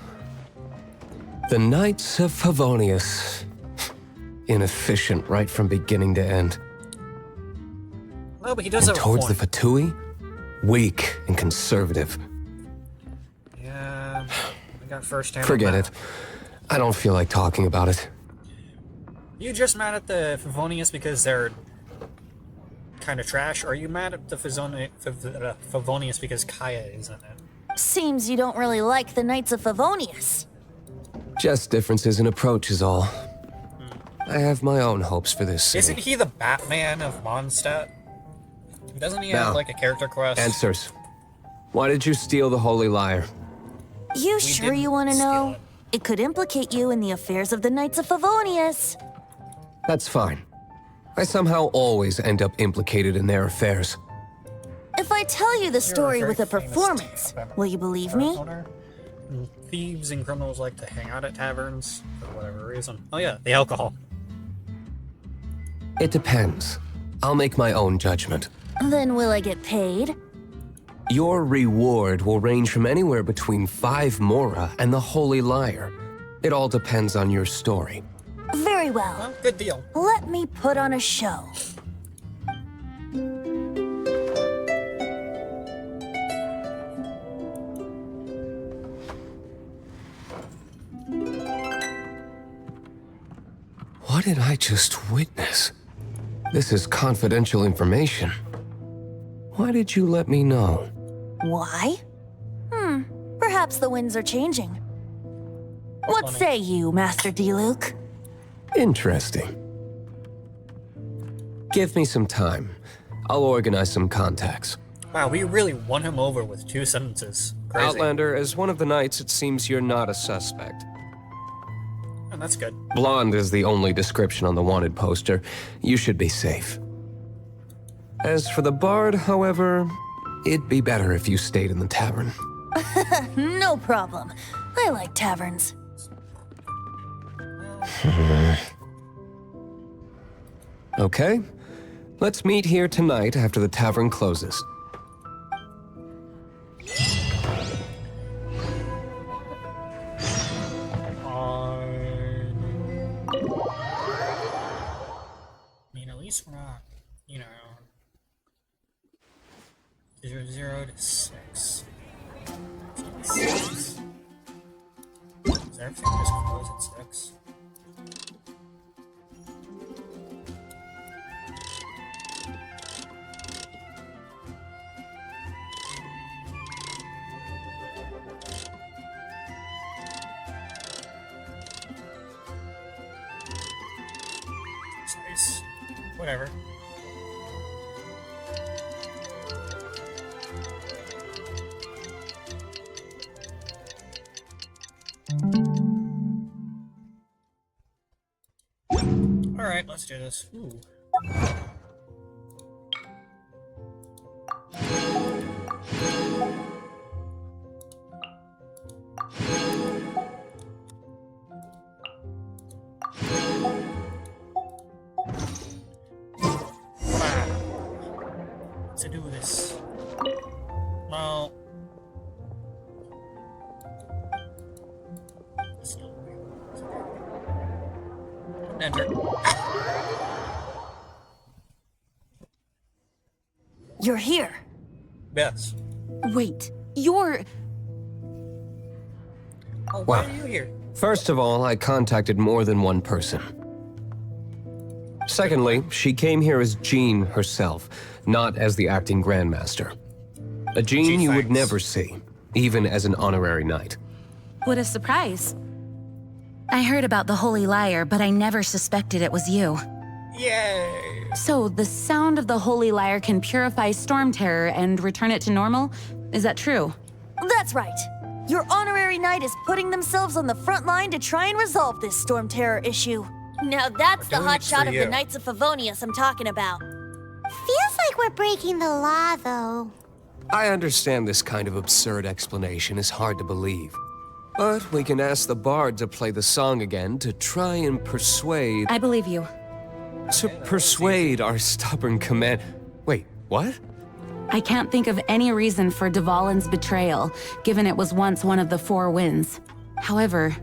The Knights of Favonius. Inefficient right from beginning to end. No, but he does And have towards a the point. Fatui, weak and conservative. Yeah, I got first hand. Forget it. I don't feel like talking about it. You just mad at the Favonius because they're kind of trash? Or are you mad at the Favonius because Kaya is in it? Seems you don't really like the Knights of Favonius. Just differences in approach is all. I have my own hopes for this city. Isn't he the Batman of Mondstadt? Doesn't he Now, have like a character quest? Answers. Why did you steal the Holy Lyre? You sure didn't you want to steal know? It could implicate you in the affairs of the Knights of Favonius. That's fine. I somehow always end up implicated in their affairs. If I tell you the story very with a famous performance, tavern will you believe me? owner. Thieves and criminals like to hang out at taverns for whatever reason. Oh yeah, the alcohol. It depends. I'll make my own judgment. Then will I get paid? Your reward will range from anywhere between 5 Mora and the Holy Lyre. It all depends on your story. Very well. Well, good deal. Let me put on a show. What did I just witness? This is confidential information. Why did you let me know? Why? Perhaps the winds are changing. What say you, Master D-Luke? Interesting. Give me some time. I'll organize some contacts. Wow, we really won him over with 2 sentences. Crazy. Outlander, as one of the knights, it seems you're not a suspect. Oh, that's good. Blonde is the only description on the wanted poster. You should be safe. As for the Bard, however, it'd be better if you stayed in the tavern. No problem. I like taverns. Okay, let's meet here tonight after the tavern closes. I mean, at least we're not, you know, 0 to 6. 6. Is everything just close at 6? Nice. Whatever. Alright, let's do this. Ooh. To do this. Well, enter. You're here. Yes. Wait, you're... Oh, why Wow. are you here? First of all, I contacted more than one person. Secondly, she came here as Jean herself, not as the acting Grandmaster. A Jean you would never see, even as an honorary knight. What a surprise. I heard about the Holy Liar, but I never suspected it was you. Yay! So, the sound of the Holy Liar can purify Storm Terror and return it to normal? Is that true? That's right. Your honorary knight is putting themselves on the front line to try and resolve this Storm Terror issue. Now that's the doing hot it shot for of you. the Knights of Favonius I'm talking about. Feels like we're breaking the law, though. I understand this kind of absurd explanation is hard to believe. But we can ask the bard to play the song again to try and persuade... I believe you. To persuade our stubborn command... Wait, what? I can't think of any reason for Dvalin's betrayal, given it was once one of the Four Winds. However,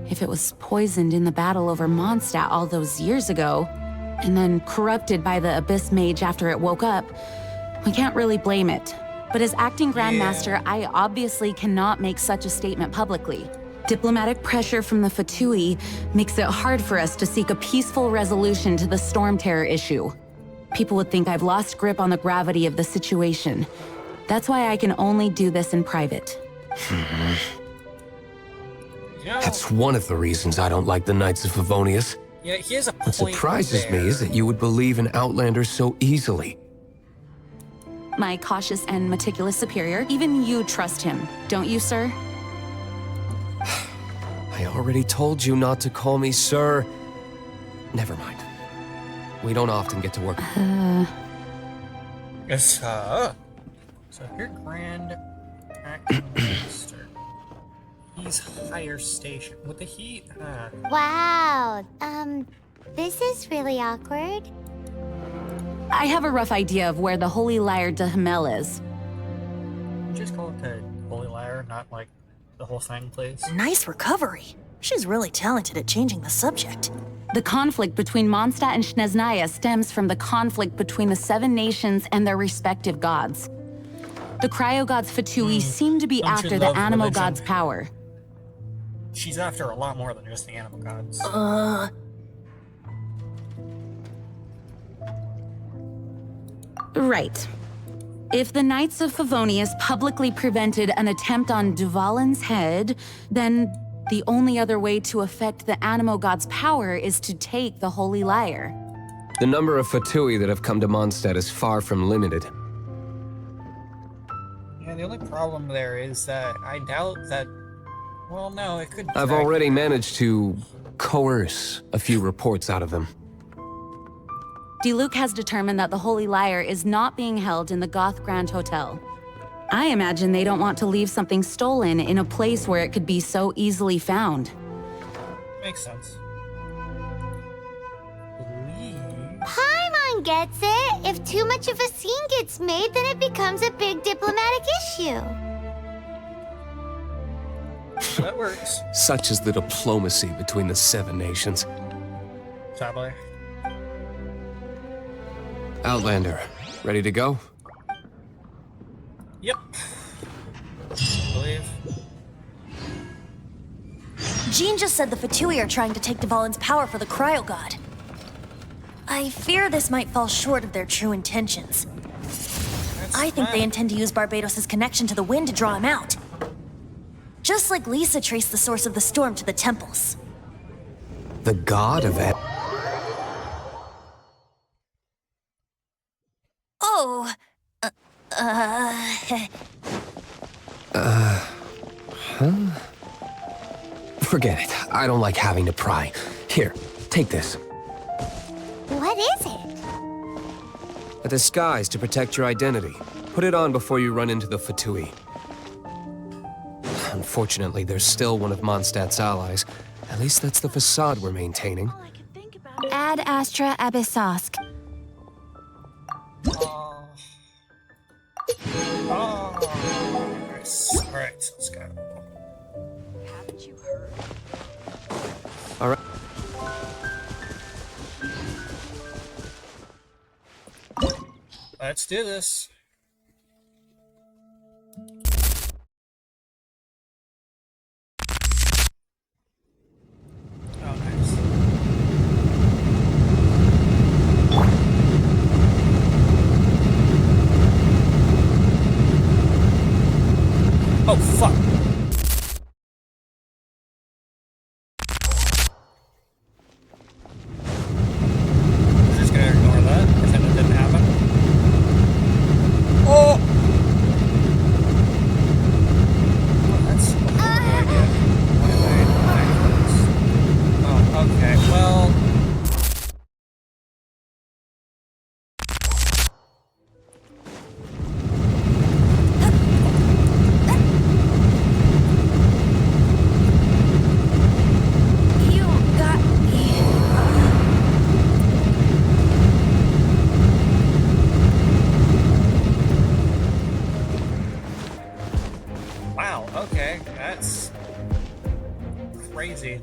if it was poisoned in the battle over Mondstadt all those years ago, and then corrupted by the Abyss Mage after it woke up, we can't really blame it. But as acting Grandmaster, I obviously cannot make such a statement publicly. Diplomatic pressure from the Fatui makes it hard for us to seek a peaceful resolution to the Storm Terror issue. People would think I've lost grip on the gravity of the situation. That's why I can only do this in private. You know, That's one of the reasons I don't like the Knights of Favonius. yeah, he has a point. What surprises me is that you would believe in Outlanders so easily. My cautious and meticulous superior, even you trust him, don't you, sir? I already told you not to call me sir. Never mind. We don't often get to work. Yes, so your Grand Acting Master. He's higher station. With the heat? Wow. This is really awkward. I have a rough idea of where the Holy Liar de Hamel is. Just call it the Holy Liar, not like the whole thing, please. Nice recovery. She's really talented at changing the subject. The conflict between Mondstadt and Snezhnaya stems from the conflict between the Seven Nations and their respective gods. The cryo-gods Fatui seem to be Don't you after the love animal religion? god's power. She's after a lot more than just the animal gods. Right. If the Knights of Favonius publicly prevented an attempt on Dvalin's head, then the only other way to affect the animal god's power is to take the Holy Liar. The number of Fatui that have come to Mondstadt is far from limited. Yeah, the only problem there is that I doubt that... Well, no, it could... I've already managed to coerce a few reports out of them. Diluc has determined that the Holy Liar is not being held in the Goth Grand Hotel. I imagine they don't want to leave something stolen in a place where it could be so easily found. Makes sense. Paimon gets it. If too much of a scene gets made, then it becomes a big diplomatic issue. That works. Such is the diplomacy between the Seven Nations. Sadly. Outlander, ready to go? Jean just said the Fatui are trying to take Dvalin's power for the Cryo God. I fear this might fall short of their true intentions. I think they intend to use Barbados' connection to the wind to draw him out. Just like Lisa traced the source of the storm to the temples. The god of it. Oh, Forget it. I don't like having to pry. Here, take this. What is it? A disguise to protect your identity. Put it on before you run into the Fatui. Unfortunately, there's still one of Mondstadt's allies. At least that's the facade we're maintaining. Ad Astra Abyssosk. Nice. Alright, let's go. Haven't you heard? All right. Let's do this. Oh, nice. Oh, fuck. We're just gonna ignore that, pretend it didn't happen. Oh! Oh, that's a horrible idea. Oh, okay, well... you got me. Wow, okay, that's... crazy.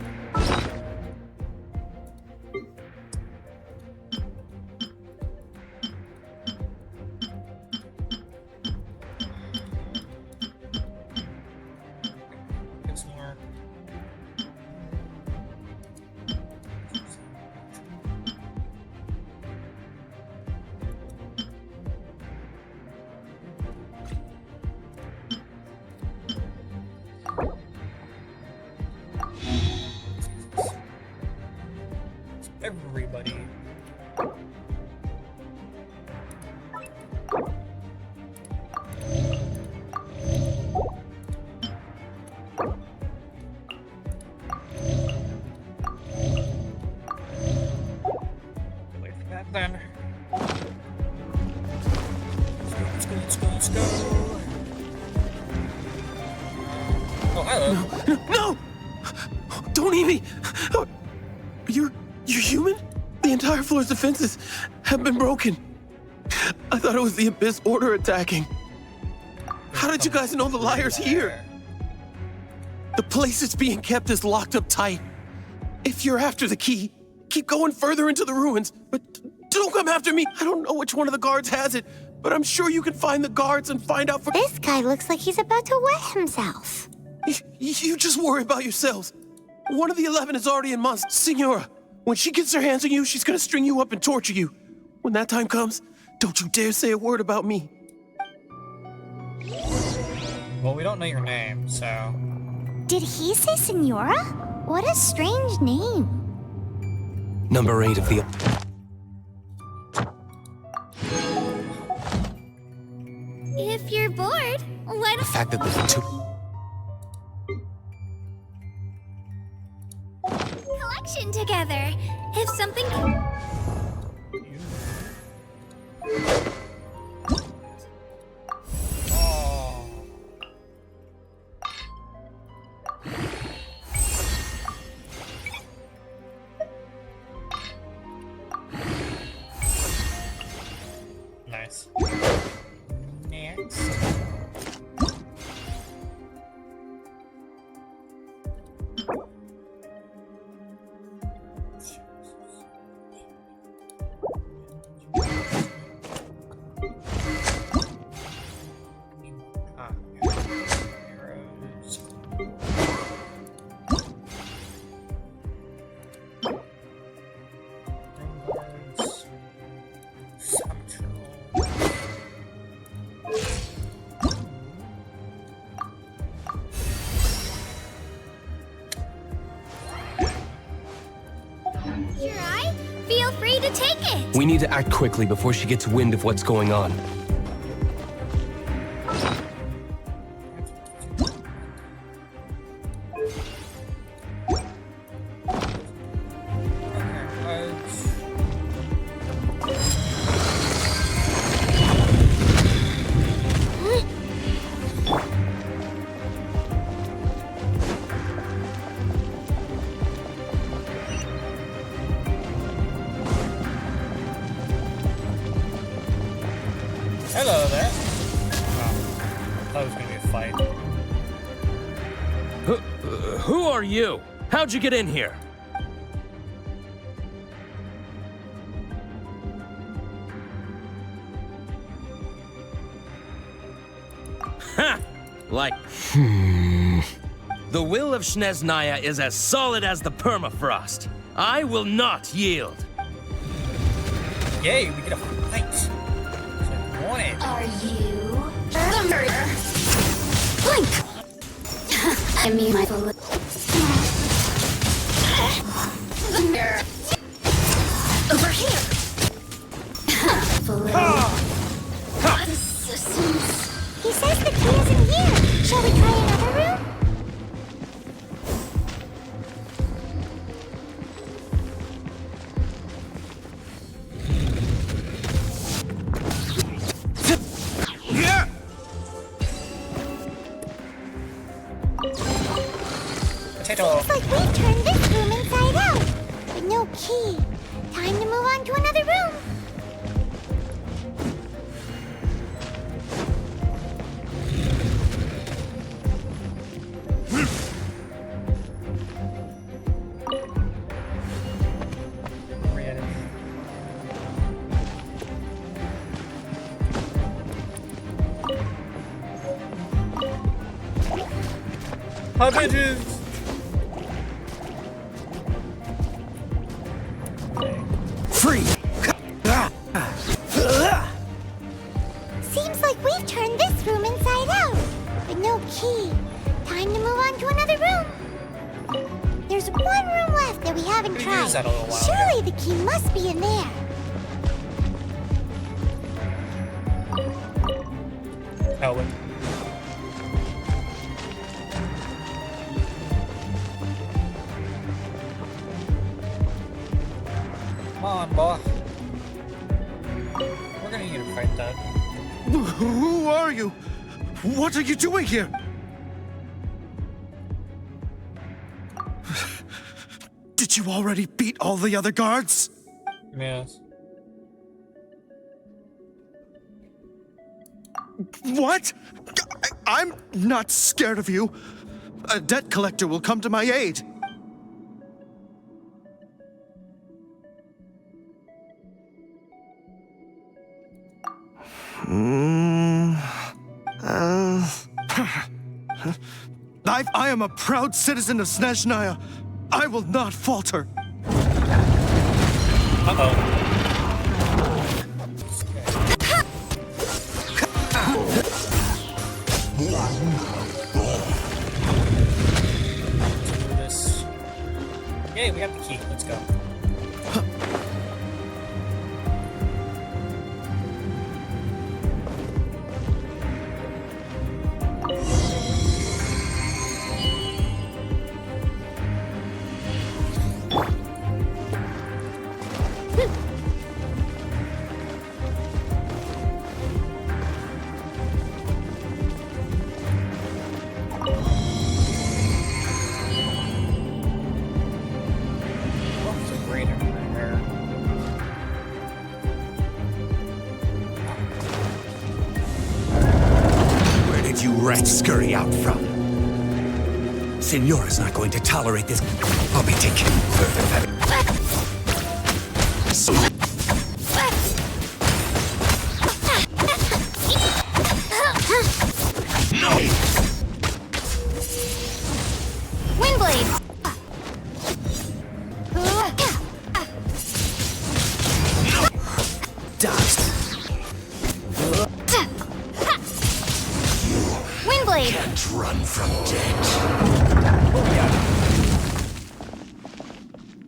Get some more. Everybody. Wait for that then. Let's go, let's go, let's go, let's go. Oh, hello. No! Don't eat me! You're human? The entire floor's defenses have been broken. I thought it was the Abyss Order attacking. How did you guys know the liar's here? The place it's being kept is locked up tight. If you're after the key, keep going further into the ruins, but don't come after me. I don't know which one of the guards has it, but I'm sure you can find the guards and find out for— This guy looks like he's about to wet himself. You just worry about yourselves. One of the 11 is already in Mons. Signora, when she gets her hands on you, she's gonna string you up and torture you. When that time comes, don't you dare say a word about me. Well, we don't know your name, so... Did he say Senora? What a strange name. Number 8 of the... If you're bored, why The fact that there's two... collection together? If something... Oh. Nice. Next. to take it! We need to act quickly before she gets wind of what's going on. Hello there. Oh, that was gonna be a fight. Who are you? How'd you get in here? Ha! Like... The will of Snezhnaya is as solid as the permafrost. I will not yield. Yay, we get a fight. So I want it. Are you the murderer? Blink! I mean, my bullet. Over here! Assistance. He says the key is in here. Shall we try another room? Potato. Seems like we've turned this room inside out, but no key. Time to move on to another room. Hostages! Free! Seems like we've turned this room inside out, but no key. Time to move on to another room. There's one room left that we haven't We tried. used that a little while Surely the key must be in there. Elwood. Come on, boy. We're gonna need to fight that. Who are you? What are you doing here? Did you already beat all the other guards? Yes. What? I'm not scared of you. A debt collector will come to my aid. I am a proud citizen of Snezhnaya. I will not falter. Uh-oh. Do this. Yay, we have the key. Let's go. What's a great there? Where did you rats scurry out from? Senora's not going to tolerate this. I'll be taking further than... So... No! Windblade! Dust! Windblade! Can't run from death. Oh, yeah.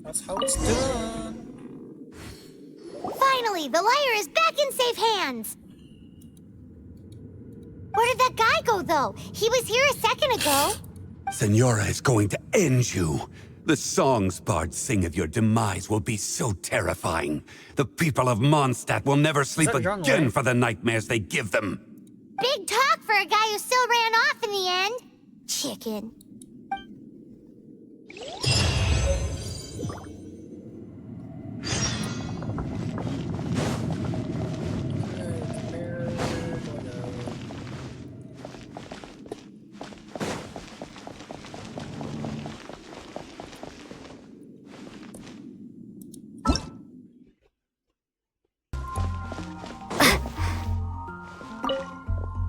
That's how it's done. Finally, the lyre is back in safe hands! Where did that guy go, though? He was here a second ago. Senora is going to end you. The songs bards sing of your demise will be so terrifying. The people of Mondstadt will never sleep again for the nightmares they give them. Big talk for a guy who still ran off in the end. Chicken.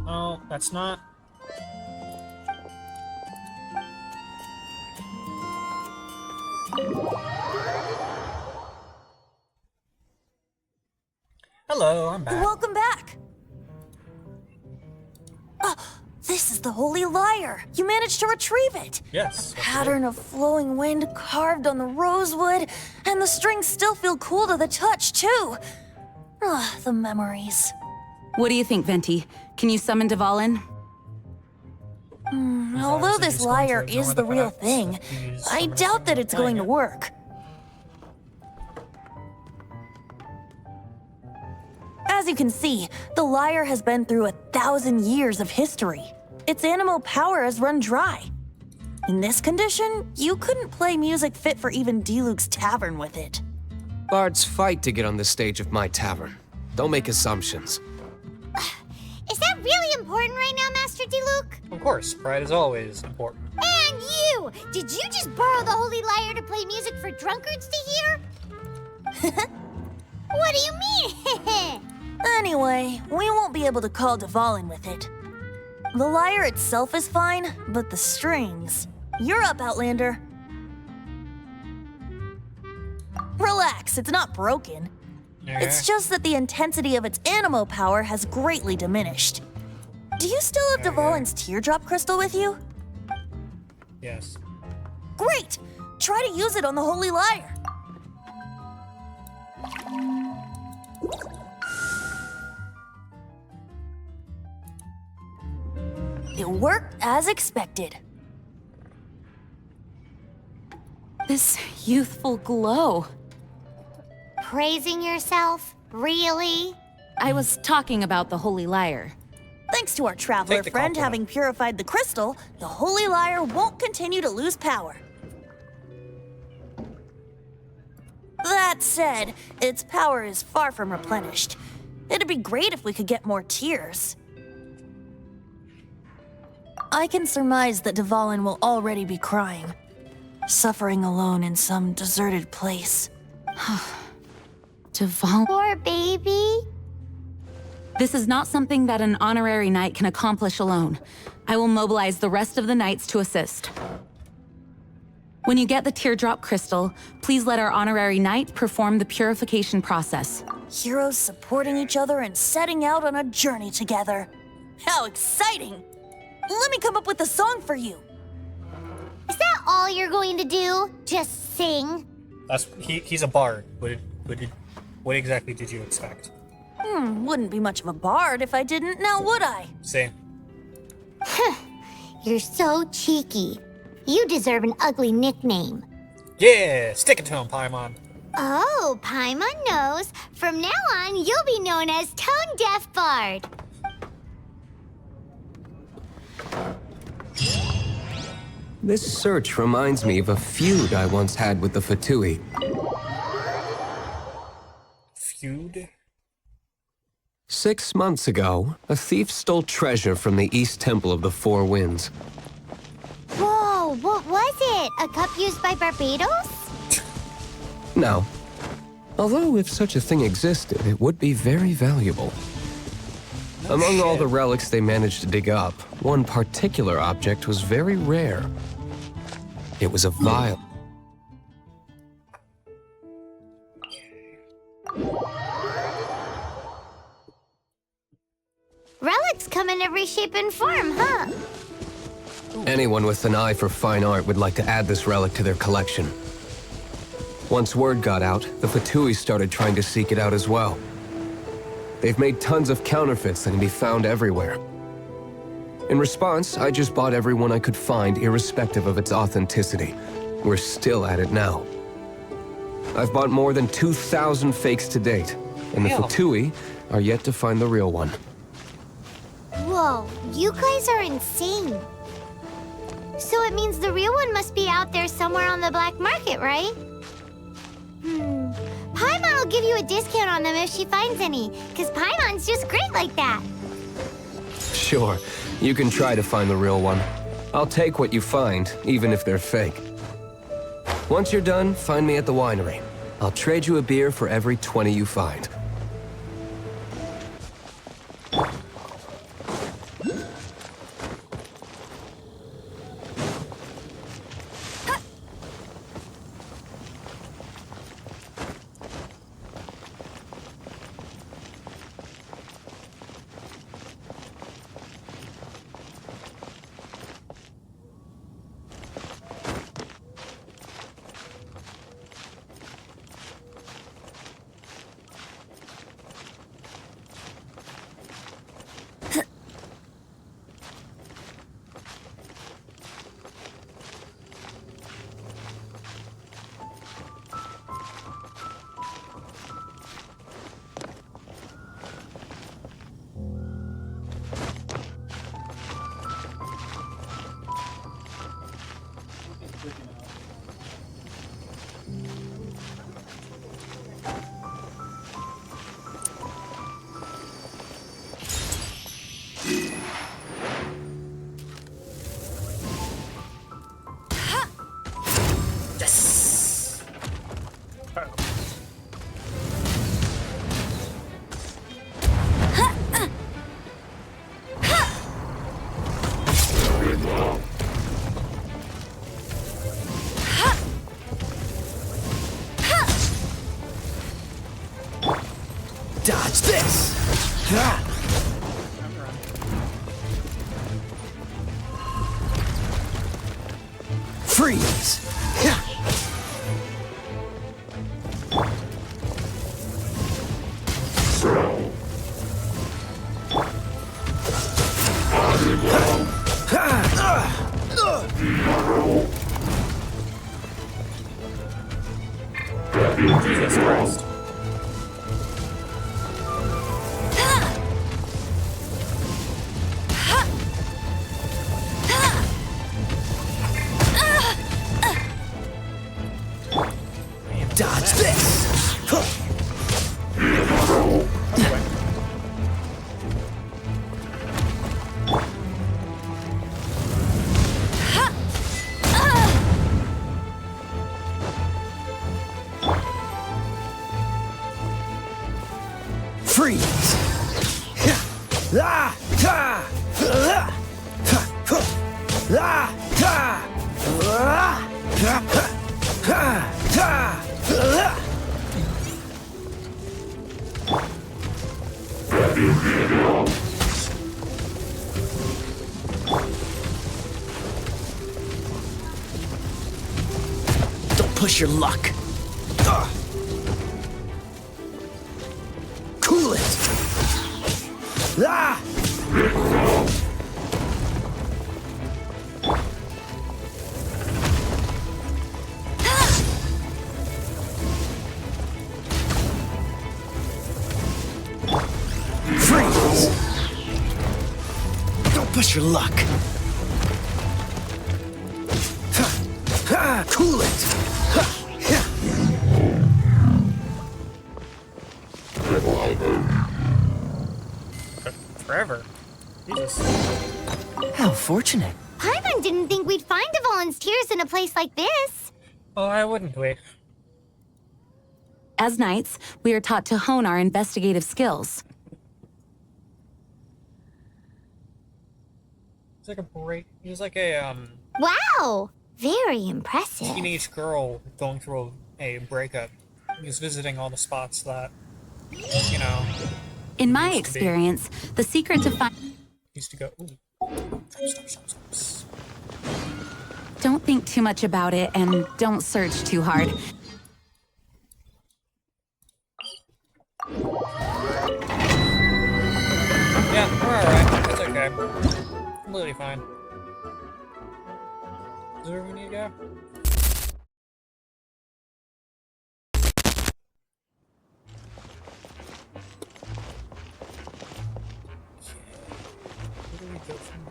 Oh, that's not. Hello, I'm back. Welcome back. This is the Holy Lyre. You managed to retrieve it. Yes. A pattern of flowing wind carved on the rosewood, and the strings still feel cool to the touch, too. The memories. What do you think, Venti? Can you summon Dvalin? Although this lyre is the real thing, I doubt that it's going to work. As you can see, the lyre has been through 1,000 years of history. Its animo power has run dry. In this condition, you couldn't play music fit for even Diluc's tavern with it. Bards fight to get on the stage of my tavern. Don't make assumptions. Is that really important right now, Master Diluc? Of course, pride is always important. And you! Did you just borrow the Holy Lyre to play music for drunkards to hear? What do you mean? Anyway, we won't be able to call Dvalin with it. The lyre itself is fine, but the strings... You're up, Outlander. Relax, it's not broken. It's just that the intensity of its animo power has greatly diminished. Do you still have Dvalin's teardrop crystal with you? Yes. Great! Try to use it on the Holy Lyre. It worked as expected. This youthful glow. Praising yourself? Really? I was talking about the Holy Lyre. Thanks to our traveler friend having purified the crystal, the Holy Lyre won't continue to lose power. That said, its power is far from replenished. It'd be great if we could get more tears. I can surmise that Dvalin will already be crying, suffering alone in some deserted place. Dvalin. Poor baby. This is not something that an honorary knight can accomplish alone. I will mobilize the rest of the knights to assist. When you get the teardrop crystal, please let our honorary knight perform the purification process. Heroes supporting each other and setting out on a journey together. How exciting! Let me come up with a song for you. Is that all you're going to do? Just sing? He's a bard. What exactly did you expect? Wouldn't be much of a bard if I didn't, now would I? See? You're so cheeky. You deserve an ugly nickname. Yeah, stick it to him, Paimon. Oh, Paimon knows. From now on, you'll be known as Tone Deaf Bard. This search reminds me of a feud I once had with the Fatui. Feud? 6 months ago, a thief stole treasure from the East Temple of the Four Winds. Whoa, what was it? A cup used by Barbados? No. Although if such a thing existed, it would be very valuable. Among all the relics they managed to dig up, one particular object was very rare. It was a vial. Relics come in every shape and form, huh? Anyone with an eye for fine art would like to add this relic to their collection. Once word got out, the Fatui started trying to seek it out as well. They've made tons of counterfeits that can be found everywhere. In response, I just bought everyone I could find, irrespective of its authenticity. We're still at it now. I've bought more than 2,000 fakes to date, and the Fatui are yet to find the real one. Whoa, you guys are insane. So it means the real one must be out there somewhere on the black market, right? Paimon will give you a discount on them if she finds any, because Paimon's just great like that. Sure, you can try to find the real one. I'll take what you find, even if they're fake. Once you're done, find me at the winery. I'll trade you a beer for every 20 you find. Dodge this! Freeze! Jesus Christ. Dodge this! Freeze! Don't push your luck. Cool it. Freeze. Don't push your luck. Cool it. Forever. Jesus. How fortunate. Paimon didn't think we'd find Dvalin's tears in a place like this. Oh, why wouldn't we? As knights, we are taught to hone our investigative skills. It's like a break. He's like a Wow! Very impressive. teenage girl going through a breakup. He's visiting all the spots that, you know. In my experience, the secret to find... Used to go. Ooh. Don't think too much about it and don't search too hard. completely fine. Is there where we need to go? Where do we go from here?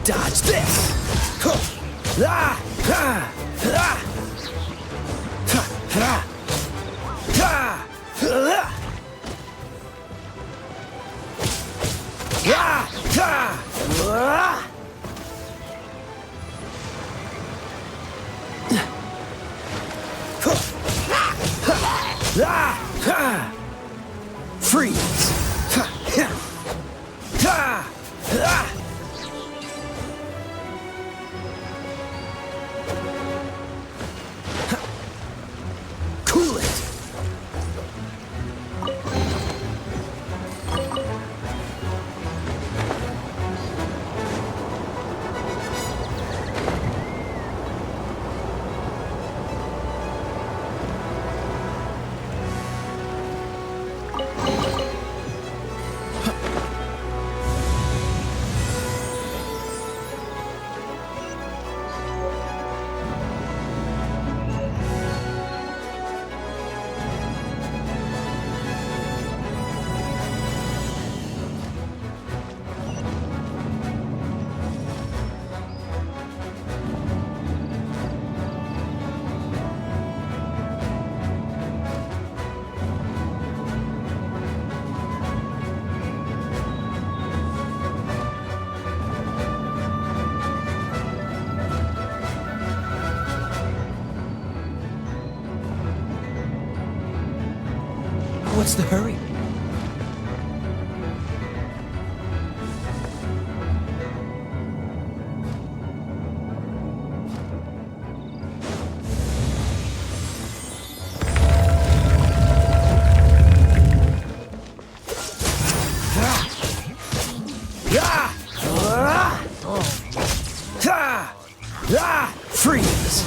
Dodge this! Freeze! Cool it! What's the hurry? Freeze!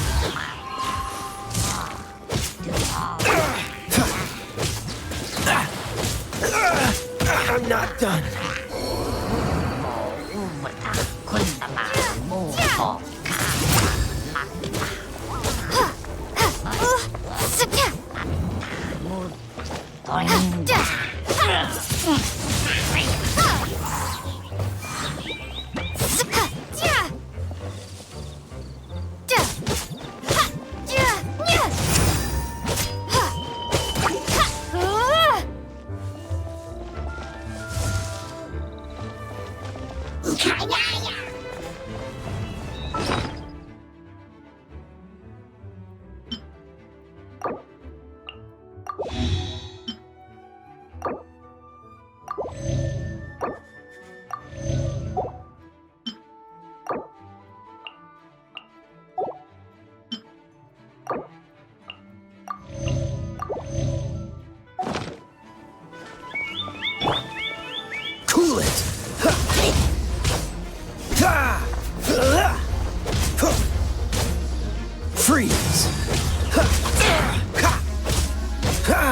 I'm not done. Freeze! Ha! Ha! Ha!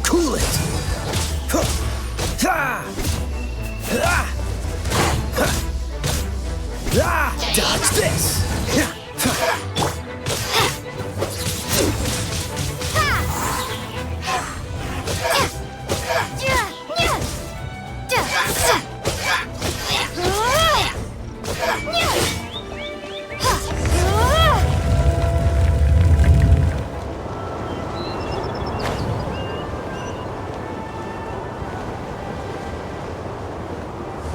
Cool it! Dodge this!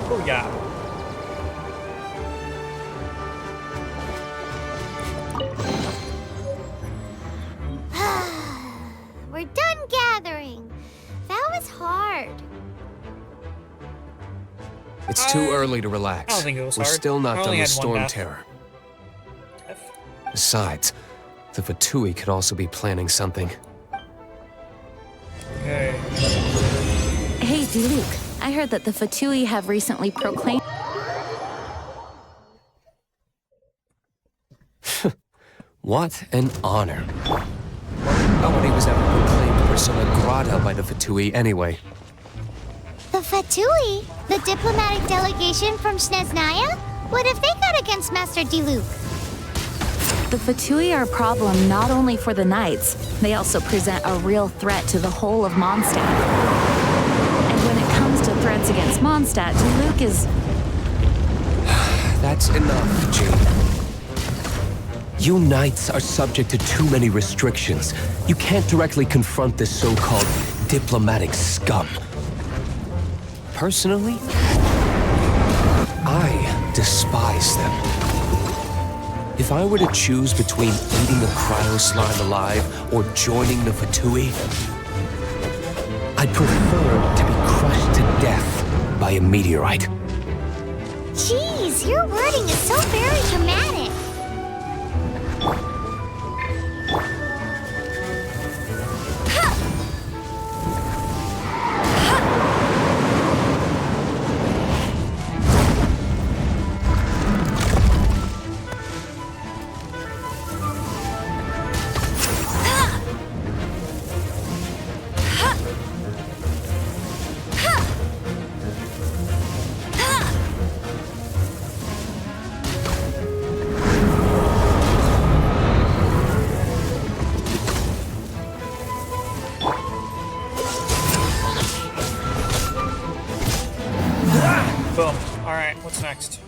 Oh yeah. We're done gathering. That was hard. It's too early to relax. I don't think it was We're hard. still I not only done had with one Storm death. Terror. Besides, the Fatui could also be planning something. Okay. Hey, Diluc, I heard that the Fatui have recently proclaimed... What an honor. Nobody was ever proclaimed persona grata by the Fatui anyway. The Fatui? The diplomatic delegation from Snezhnaya? What have they got against Master Diluc? The Fatui are a problem not only for the Knights, they also present a real threat to the whole of Mondstadt. And when it comes to threats against Mondstadt, Diluc is... That's enough, Jane. You Knights are subject to too many restrictions. You can't directly confront this so-called diplomatic scum. Personally, I despise them. If I were to choose between eating a cryo slime alive or joining the Fatui, I'd prefer to be crushed to death by a meteorite. Jeez, your wording is so very dramatic. Boom. Alright, what's next?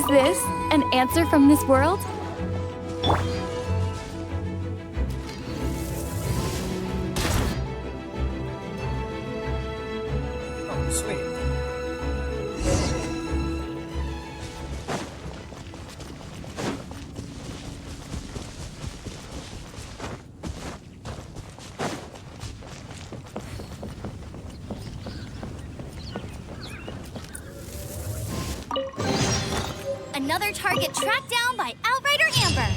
this an answer from this world? Oh, sweet. Another target tracked down by Outrider Amber.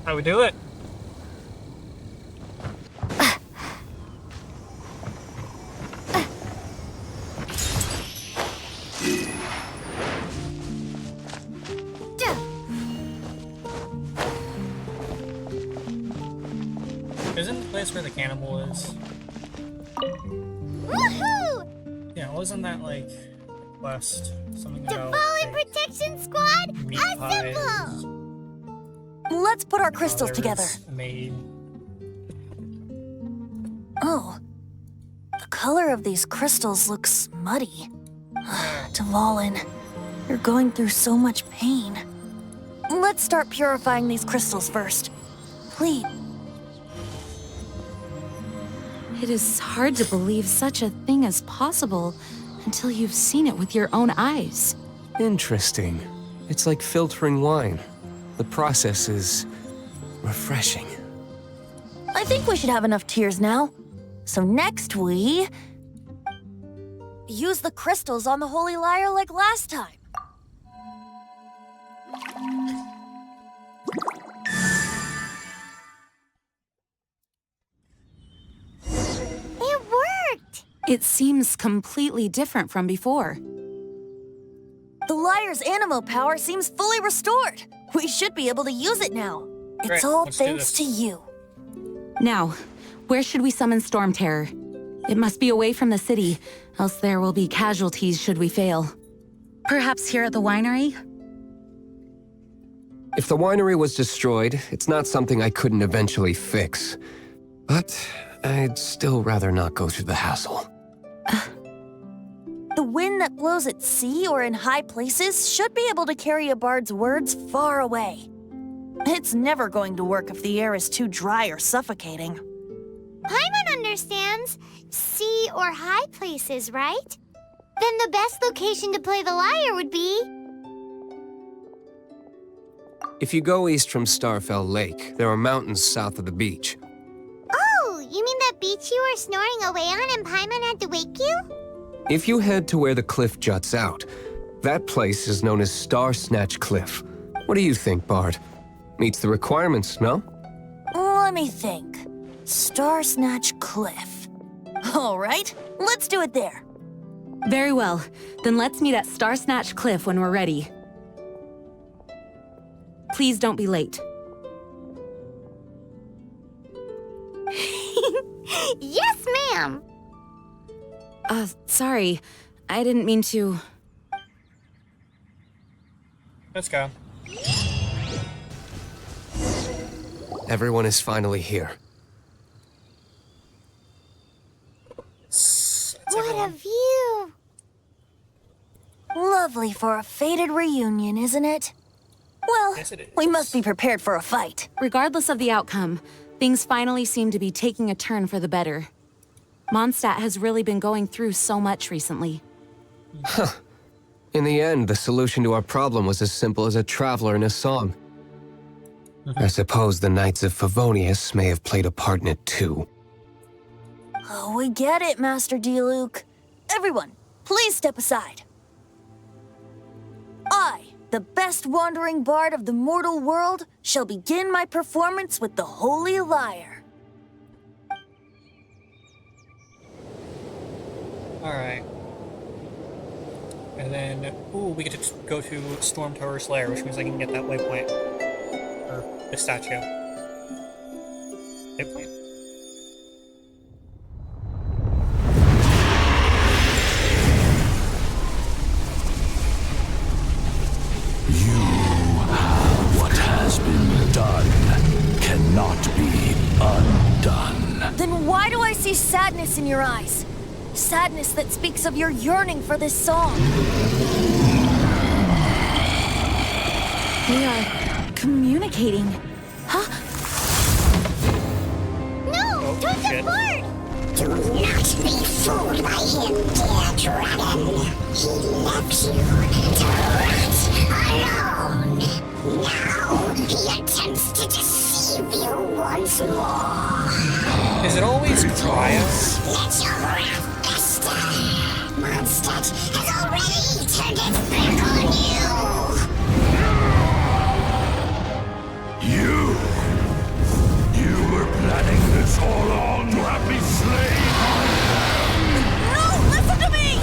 How we do it? Isn't the place where the cannibal is? Woohoo! Yeah, wasn't that like quest? Something about Dvalin Protection Squad, meat assemble! Let's put our crystals together. Made. Oh. The color of these crystals looks muddy. Dvalin, you're going through so much pain. Let's start purifying these crystals first. Please. It is hard to believe such a thing is possible until you've seen it with your own eyes. Interesting. It's like filtering wine. The process is refreshing. I think we should have enough tears now. So next we... use the crystals on the Holy Lyre like last time. It worked! It seems completely different from before. The Lyre's animo power seems fully restored. We should be able to use it now. It's Great, all let's do thanks this. to you. Now, where should we summon Storm Terror? It must be away from the city, else there will be casualties should we fail. Perhaps here at the winery? If the winery was destroyed, it's not something I couldn't eventually fix. But I'd still rather not go through the hassle. The wind that blows at sea or in high places should be able to carry a bard's words far away. It's never going to work if the air is too dry or suffocating. Paimon understands. Sea or high places, right? Then the best location to play the lyre would be... If you go east from Starfell Lake, there are mountains south of the beach. Oh, you mean that beach you were snoring away on and Paimon had to wake you? If you head to where the cliff juts out, that place is known as Star Snatch Cliff. What do you think, Bard? Meets the requirements, no? Let me think. Star Snatch Cliff. All right, let's do it there. Very well. Then let's meet at Star Snatch Cliff when we're ready. Please don't be late. Yes, ma'am! Sorry. I didn't mean to... Let's go. Everyone is finally here. What a view! Lovely for a fated reunion, isn't it? Well, Yes, it is. we must be prepared for a fight. Regardless of the outcome, things finally seem to be taking a turn for the better. Mondstadt has really been going through so much recently. In the end, the solution to our problem was as simple as a traveler in a song. I suppose the Knights of Favonius may have played a part in it too. Oh, we get it, Master Diluc. Everyone, please step aside. I, the best wandering bard of the mortal world, shall begin my performance with the Holy Lyre. Alright. And then, ooh, we get to go to Storm Tower's lair, which means I can get that waypoint. Or the statue. Waypoint? What has been done cannot be undone. Then why do I see sadness in your eyes? Sadness that speaks of your yearning for this song. We are communicating. Huh? No! Don't depart! Do not be fooled by him, dear dragon. He left you to rot alone. Now he attempts to deceive you once more. Is it always Gaia? Let your wrath fester. Mondstadt has already turned its back on You were planning this all along to have me slain. No! Listen to me!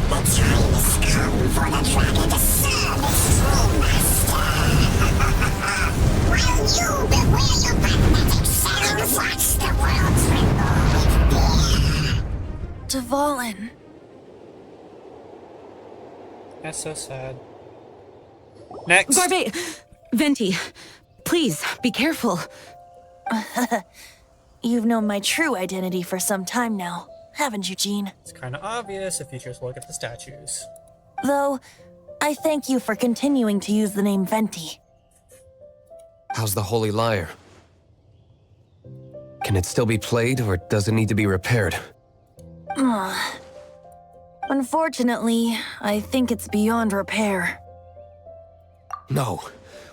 The time has come for the dragon to serve its true master. While you beware your magnetic shadows, watch the world tremble with fear. Dvalin. That's so sad. Next. Garbe! Venti, please, be careful. You've known my true identity for some time now, haven't you, Jean? It's kind of obvious if you just look at the statues. Though, I thank you for continuing to use the name Venti. How's the Holy Lyre? Can it still be played, or does it need to be repaired? Unfortunately, I think it's beyond repair. No.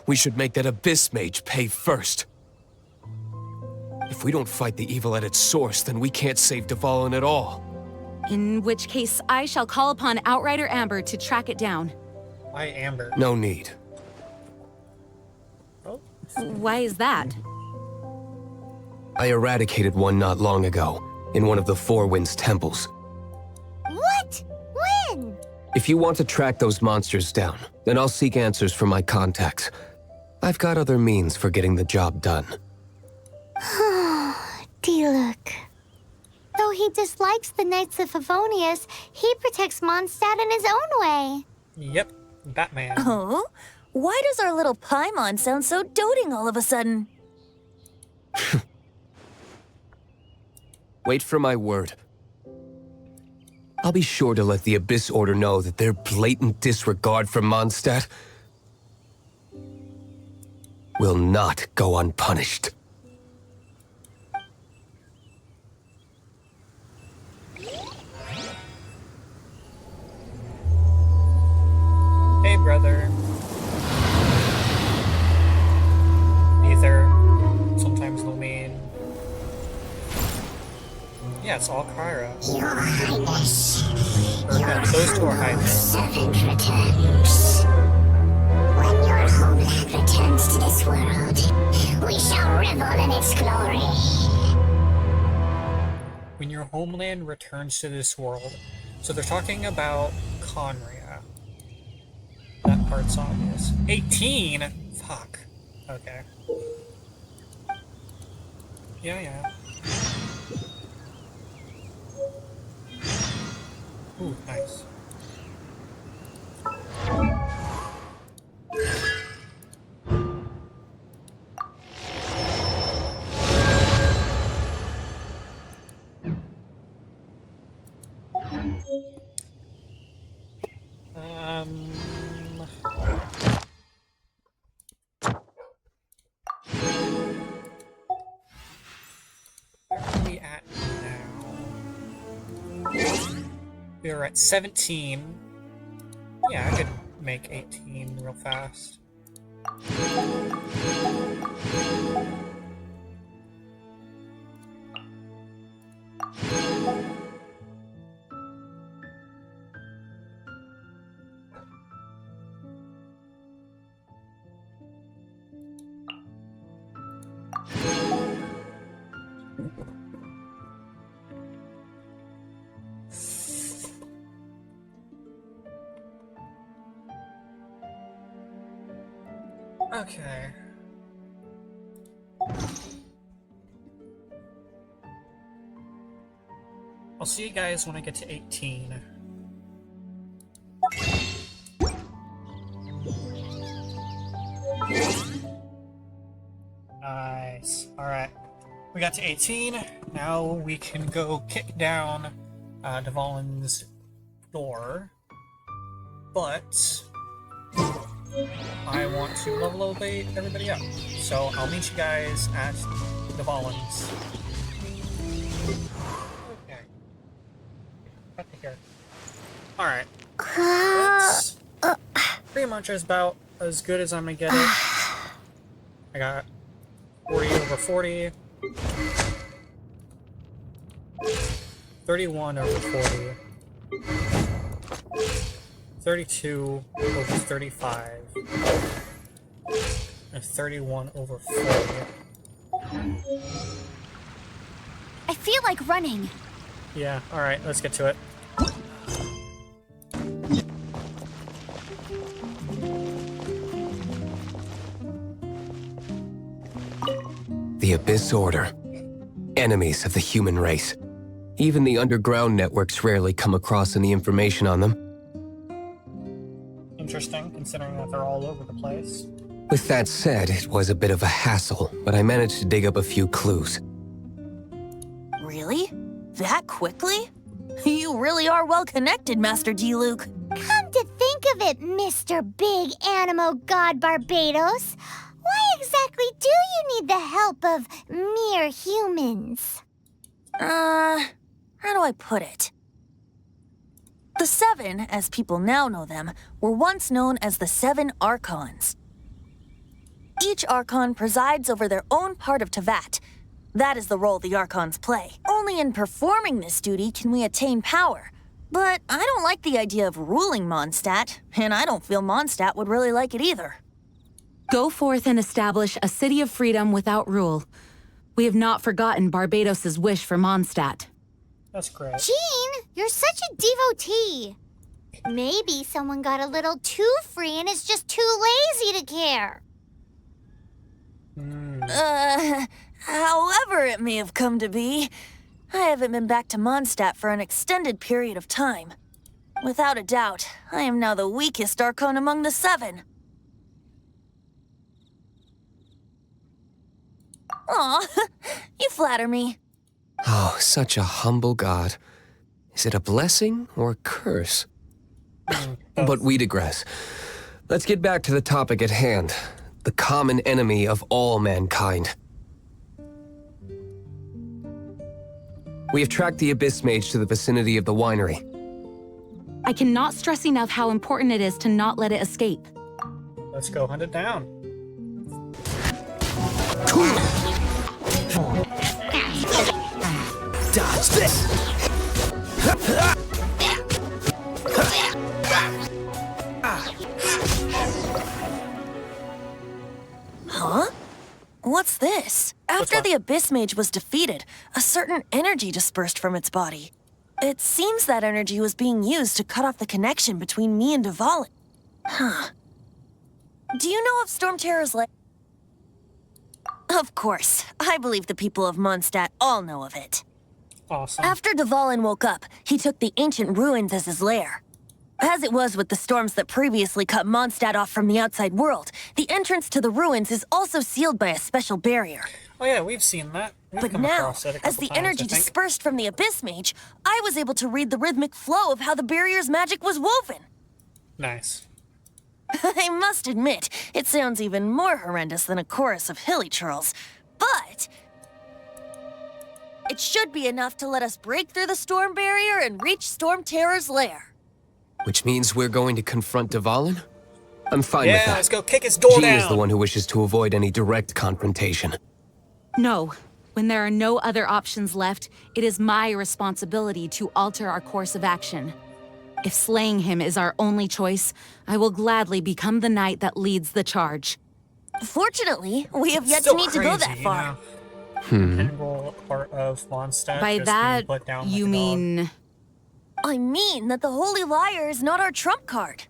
We should make that Abyss Mage pay first. If we don't fight the evil at its source, then we can't save Dvalin at all. In which case, I shall call upon Outrider Amber to track it down. Why Amber? No need. Oh. Why is that? I eradicated one not long ago, in one of the Four Winds temples. What? When? If you want to track those monsters down, then I'll seek answers from my contacts. I've got other means for getting the job done. Diluc. Though he dislikes the Knights of Favonius, he protects Mondstadt in his own way. Yep, Batman. Oh? Why does our little Paimon sound so doting all of a sudden? Wait for my word. I'll be sure to let the Abyss Order know that their blatant disregard for Mondstadt will not go unpunished. Hey, brother. Neither. Sometimes no mean. Yeah, it's all Kyra. Your Highness. Or no, those two are Highness. Servant returns. When your homeland returns to this world, we shall revel in its glory. When your homeland returns to this world. So they're talking about Conria. That part's obvious. 18? Fuck. Okay. Yeah. Ooh, nice. Where are we at now? We are at 17. Yeah, I could make 18 real fast. Okay. I'll see you guys when I get to 18. Nice. Alright. We got to 18. Now we can go kick down Dvalin's door. But I want to level elevate everybody up. So I'll meet you guys at Dvalin's. Okay. Cut to here. Alright. That's pretty much about as good as I'm gonna get it. I got 40 over 40. 31 over 40. 32 over 35. And 31 over 40. I feel like running. Yeah, alright, let's get to it. The Abyss Order. Enemies of the human race. Even the underground networks rarely come across any information on them. Interesting, considering that they're all over the place. With that said, it was a bit of a hassle, but I managed to dig up a few clues. Really? That quickly? You really are well connected, Master Diluc. Come to think of it, Mr. Big Animo God Barbados, why exactly do you need the help of mere humans? How do I put it? The Seven, as people now know them, were once known as the Seven Archons. Each Archon presides over their own part of Teyvat. That is the role the Archons play. Only in performing this duty can we attain power. But I don't like the idea of ruling Mondstadt, and I don't feel Mondstadt would really like it either. Go forth and establish a city of freedom without rule. We have not forgotten Barbados' wish for Mondstadt. That's great. Jean, you're such a devotee. Maybe someone got a little too free and is just too lazy to care. However it may have come to be, I haven't been back to Mondstadt for an extended period of time. Without a doubt, I am now the weakest Archon among the Seven. Aw, you flatter me. Oh, such a humble god. Is it a blessing or a curse? But we digress. Let's get back to the topic at hand. The common enemy of all mankind. We have tracked the Abyss Mage to the vicinity of the winery. I cannot stress enough how important it is to not let it escape. Let's go hunt it down. Dodge this! Huh? What's this? After the Abyss Mage was defeated, a certain energy dispersed from its body. It seems that energy was being used to cut off the connection between me and Dvalin. Huh. Do you know of Storm Terror's Lake? Of course. I believe the people of Mondstadt all know of it. Awesome. After Dvalin woke up, he took the ancient ruins as his lair. As it was with the storms that previously cut Mondstadt off from the outside world, the entrance to the ruins is also sealed by a special barrier. Oh yeah, we've seen that. But now, as the energy dispersed from the Abyss Mage, I was able to read the rhythmic flow of how the barrier's magic was woven. Nice. I must admit, it sounds even more horrendous than a chorus of hilly churls, but it should be enough to let us break through the storm barrier and reach Storm Terror's lair. Which means we're going to confront Dvalin? I'm fine with that. Yeah, let's go kick his door Jean down. is the one who wishes to avoid any direct confrontation. No. When there are no other options left, it is my responsibility to alter our course of action. If slaying him is our only choice, I will gladly become the knight that leads the charge. Fortunately, we have yet to need to go that far. Integral part of Mondstadt. By that, you mean... I mean that the Holy Liar is not our trump card.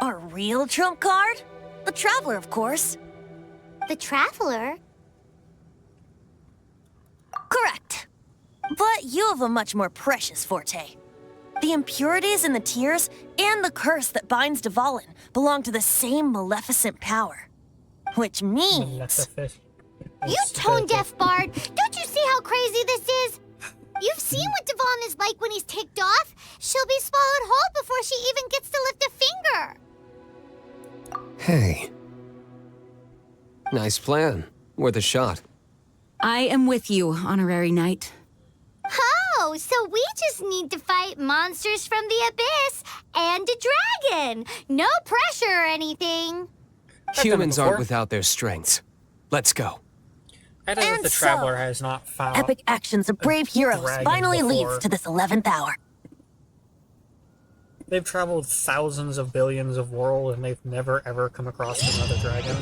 Our real trump card? The Traveler, of course. The Traveler? Correct. But you have a much more precious forte. The impurities in the tears and the curse that binds Dvalin belong to the same maleficent power. Which means... You tone-deaf bard! Don't you see how crazy this is? You've seen what Dvalin is like when he's ticked off. She'll be swallowed whole before she even gets to lift a finger. Hey. Nice plan. Worth a shot. I am with you, Honorary Knight. Oh, so we just need to fight monsters from the abyss and a dragon. No pressure or anything. Humans aren't without their strengths. Let's go. I don't know if the Traveler has not found epic actions of brave heroes dragon finally before. leads to this 11th hour. They've traveled thousands of billions of worlds and they've never ever come across another dragon.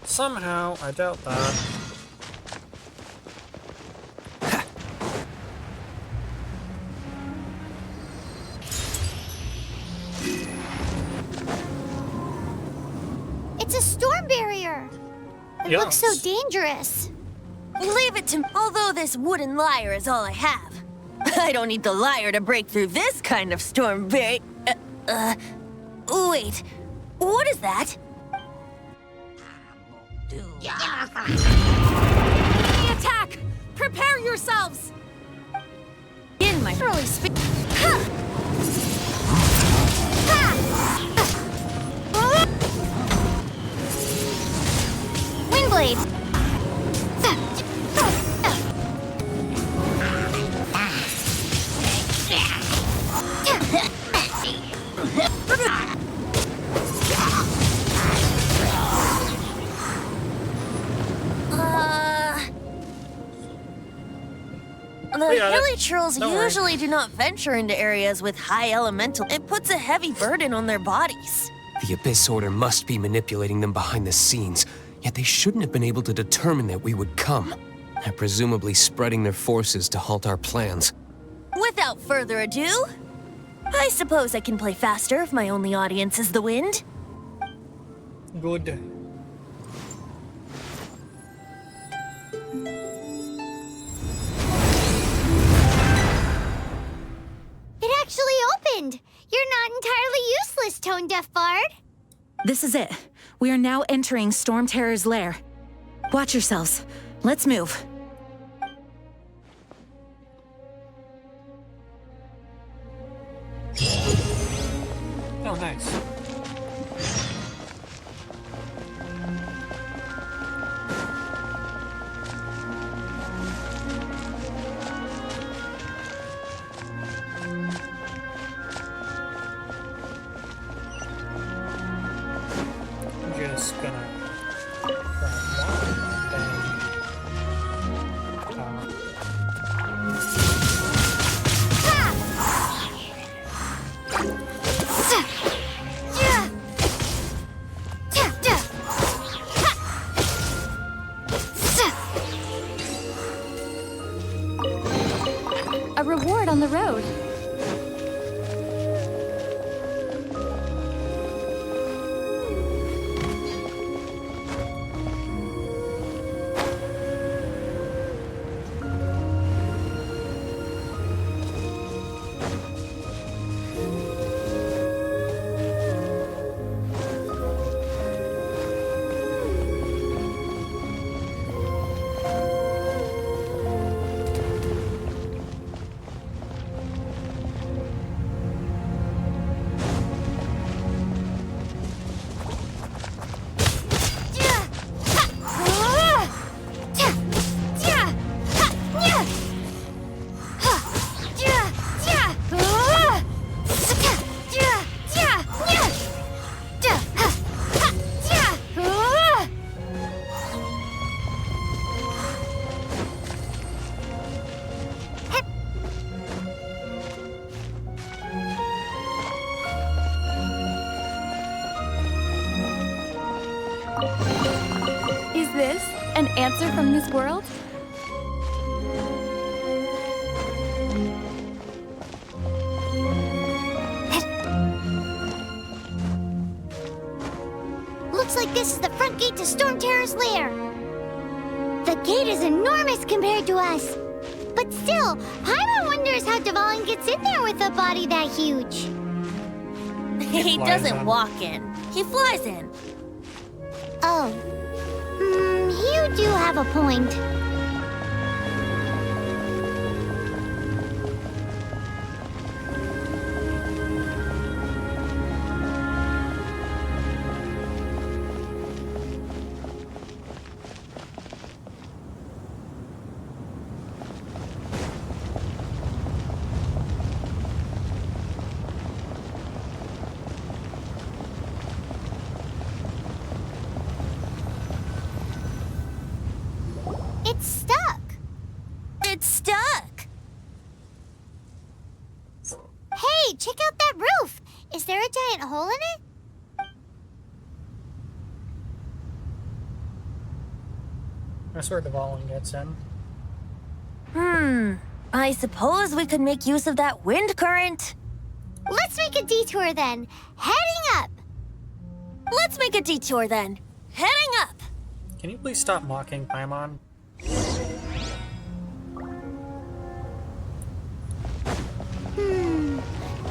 Somehow, I doubt that. It's a storm barrier. It looks so dangerous. Leave it to me. Although this wooden lyre is all I have. I don't need the lyre to break through this kind of storm barrier. Wait. What is that? Attack! Prepare yourselves! In my early speed. Windblade. The hilly trolls usually do not venture into areas with high elemental. It puts a heavy burden on their bodies. The Abyss Order must be manipulating them behind the scenes, yet they shouldn't have been able to determine that we would come. They're presumably spreading their forces to halt our plans. Without further ado, I suppose I can play faster if my only audience is the wind. Good. It actually opened. You're not entirely useless, tone-deaf bard. This is it. We are now entering Storm Terror's lair. Watch yourselves. Let's move. Oh, nice. Just gonna grab A reward on the road. Is this an answer from this world? Looks like this is the front massive gate to Storm Terror's lair. The gate is enormous compared to us. But still, Paimon wonders how Dvalin gets in there with a body that huge. He doesn't walk in. He flies in. Oh. You do have a point. It's stuck. It's stuck. Hey, check out that roof. Is there a giant hole in it? That's where Dvalin gets in. I suppose we could make use of that wind current. Let's make a detour then. Heading up. Let's make a detour then. Heading up. Can you please stop mocking Paimon?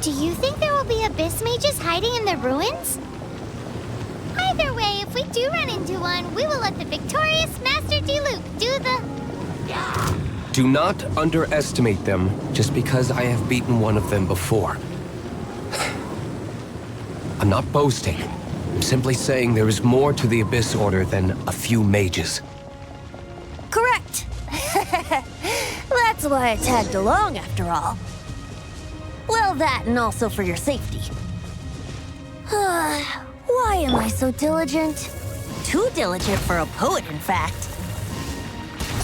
Do you think there will be abyss mages hiding in the ruins? Either way, if we do run into one, we will let the victorious Master Diluc do the... Do not underestimate them just because I have beaten one of them before. I'm not boasting. I'm simply saying there is more to the Abyss Order than a few mages. Correct. That's why I tagged along after all. Well, that and also for your safety. Why am I so diligent? Too diligent for a poet, in fact.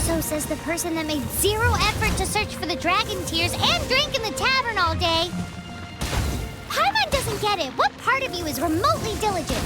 So says the person that made zero effort to search for the dragon tears and drink in the tavern all day. Paimon doesn't get it. What part of you is remotely diligent?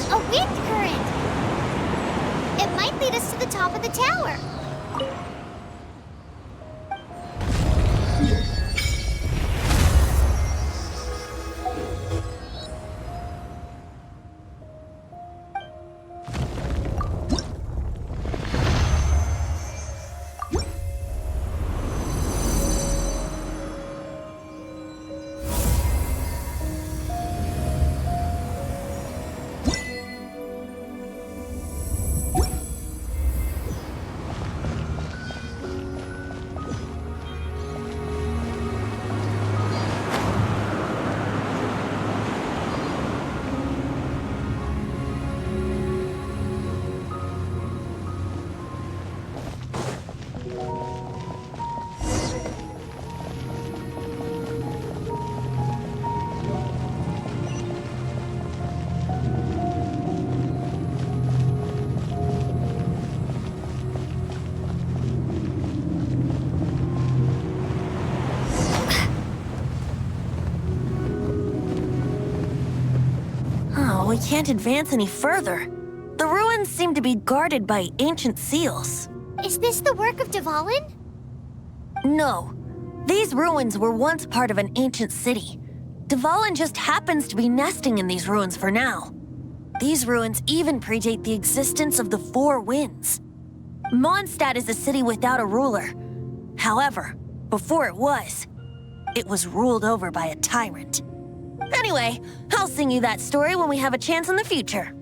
A wind current! It might lead us to the top of the tower. Oh, we can't advance any further. The ruins seem to be guarded by ancient seals. Is this the work of Dvalin? No. These ruins were once part of an ancient city. Dvalin just happens to be nesting in these ruins for now. These ruins even predate the existence of the Four Winds. Mondstadt is a city without a ruler. However, before it was ruled over by a tyrant. Anyway, I'll sing you that story when we have a chance in the future.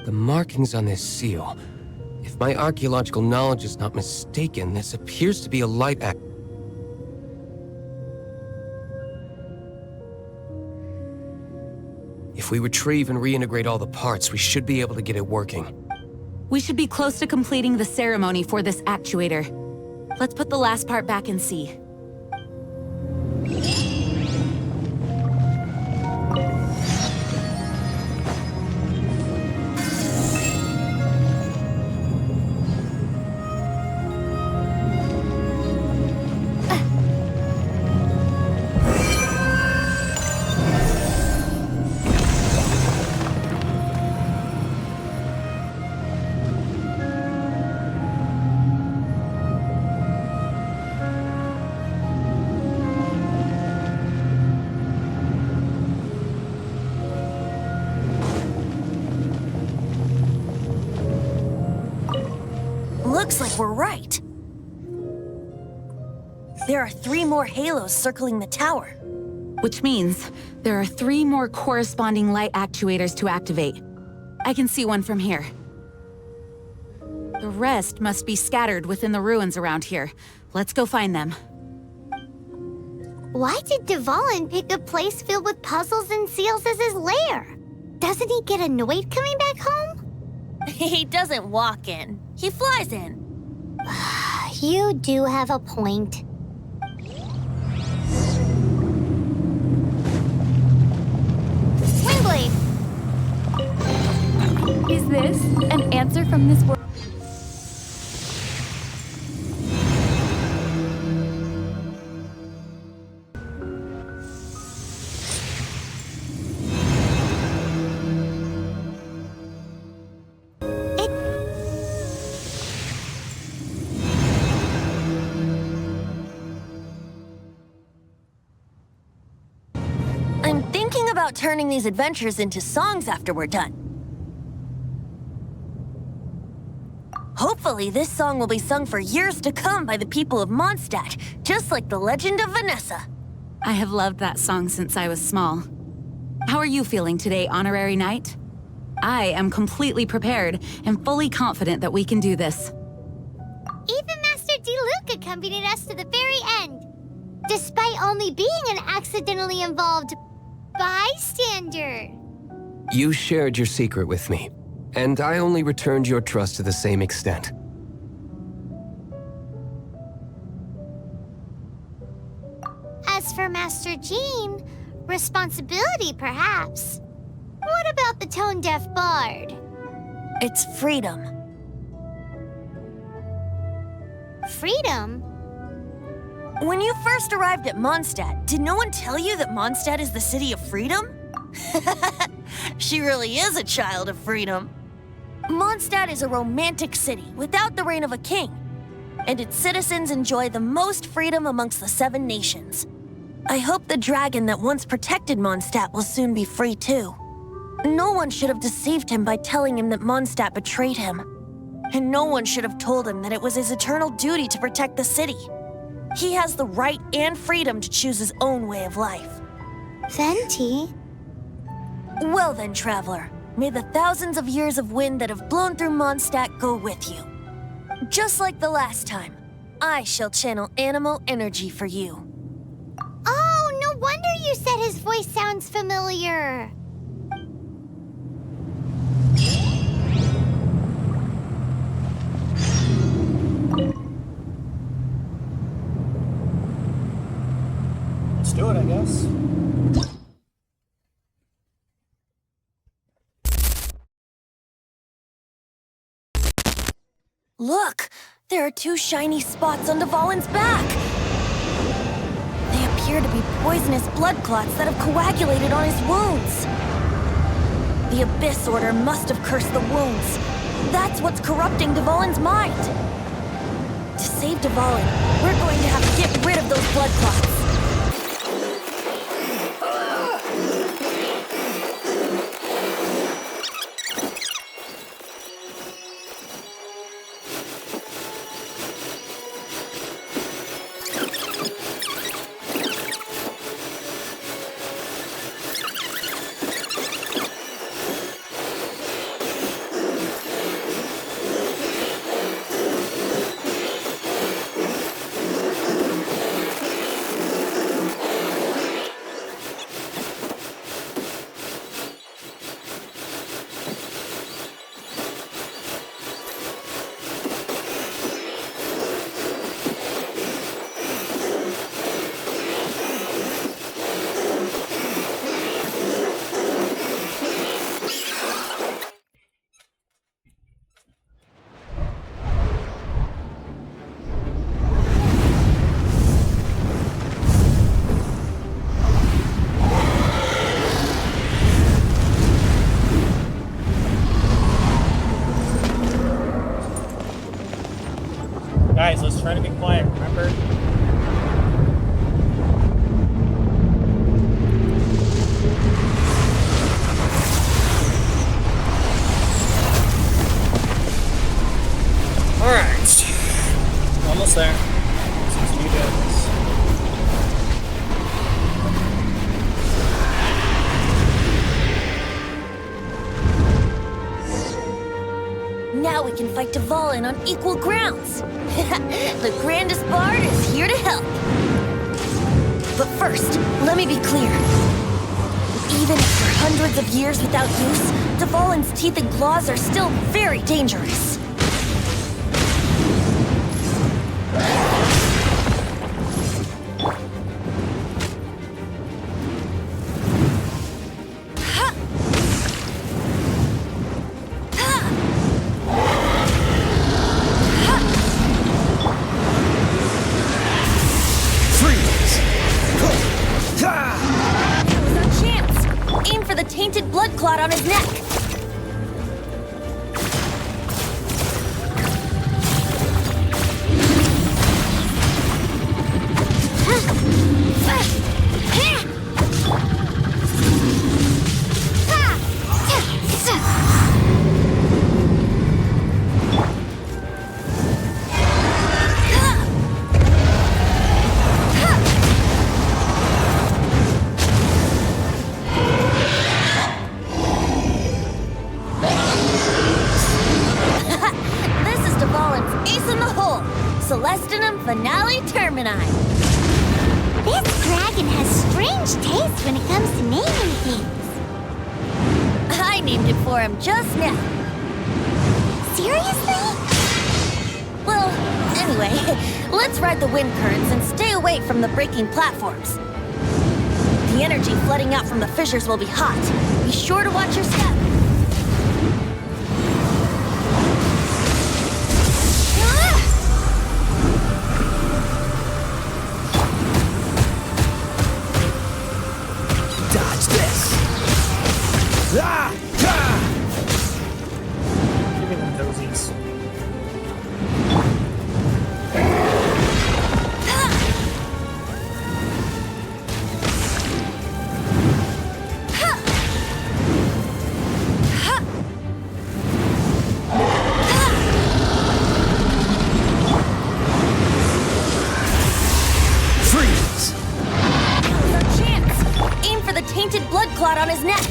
The markings on this seal. If my archaeological knowledge is not mistaken, this appears to be a light act. If we retrieve and reintegrate all the parts, we should be able to get it working. We should be close to completing the ceremony for this actuator. Let's put the last part back and see. Looks like we're right. There are 3 more halos circling the tower. Which means there are 3 more corresponding light actuators to activate. I can see one from here. The rest must be scattered within the ruins around here. Let's go find them. Why did Dvalin pick a place filled with puzzles and seals as his lair? Doesn't he get annoyed coming back home? He doesn't walk in. He flies in. You do have a point. Windblade! Is this an answer from this world? I'm thinking about turning these adventures into songs after we're done. Hopefully, this song will be sung for years to come by the people of Mondstadt, just like the legend of Vanessa. I have loved that song since I was small. How are you feeling today, Honorary Knight? I am completely prepared and fully confident that we can do this. Even Master Diluc accompanied us to the very end, despite only being an accidentally involved bystander. You shared your secret with me, and I only returned your trust to the same extent. As for Master Jean, responsibility perhaps. What about the tone-deaf bard? It's freedom. Freedom? When you first arrived at Mondstadt, did no one tell you that Mondstadt is the city of freedom? She really is a child of freedom. Mondstadt is a romantic city without the reign of a king, and its citizens enjoy the most freedom amongst the 7 nations. I hope the dragon that once protected Mondstadt will soon be free too. No one should have deceived him by telling him that Mondstadt betrayed him. And no one should have told him that it was his eternal duty to protect the city. He has the right and freedom to choose his own way of life. Venti? Well then, traveler, may the thousands of years of wind that have blown through Mondstadt go with you. Just like the last time, I shall channel animal energy for you. Oh, no wonder you said his voice sounds familiar. Let's do it, I guess. Look! There are 2 shiny spots on Dvalin's back! They appear to be poisonous blood clots that have coagulated on his wounds. The Abyss Order must have cursed the wounds. That's what's corrupting Dvalin's mind. To save Dvalin, we're going to have to get rid of those blood clots. Guys, let's try to be quiet, remember? Alright. Almost there. Seems to be good. Now we can fight Dvalin on equal grounds. The grandest bard is here to help. But first, let me be clear. Even after hundreds of years without use, Dvalin's teeth and claws are still very dangerous. Tainted blood clot on his neck. Finale Termini. This dragon has strange taste when it comes to naming things. I named it for him just now. Seriously? Well, anyway, let's ride the wind currents and stay away from the breaking platforms. The energy flooding out from the fissures will be hot. Be sure to watch your step. Dodge this! Ah! Ah! Give me them dozies. Tainted blood clot on his neck.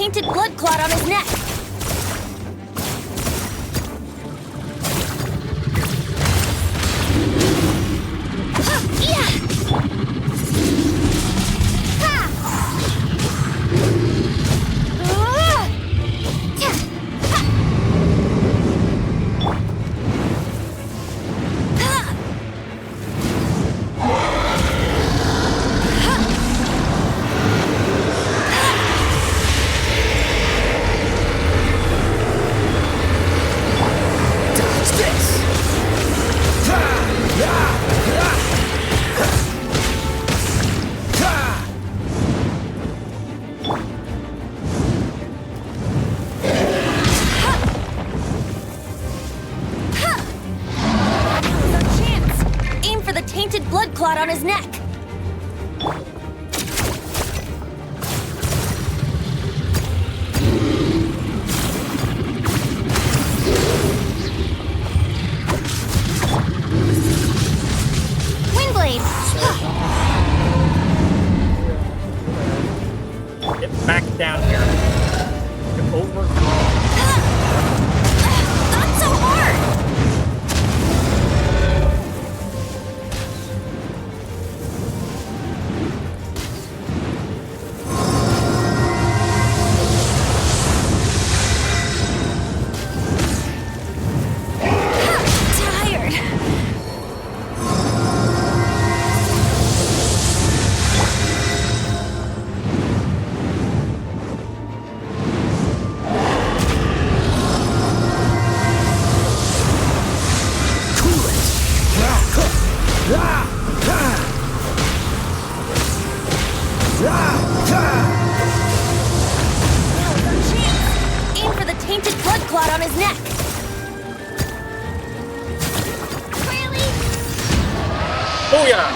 tainted blood clot on his neck. Blood clot on his neck. Windblade. Get back down here. Get over. Not so hard. Aim for the tainted blood clot on his neck. Really? Oh yeah.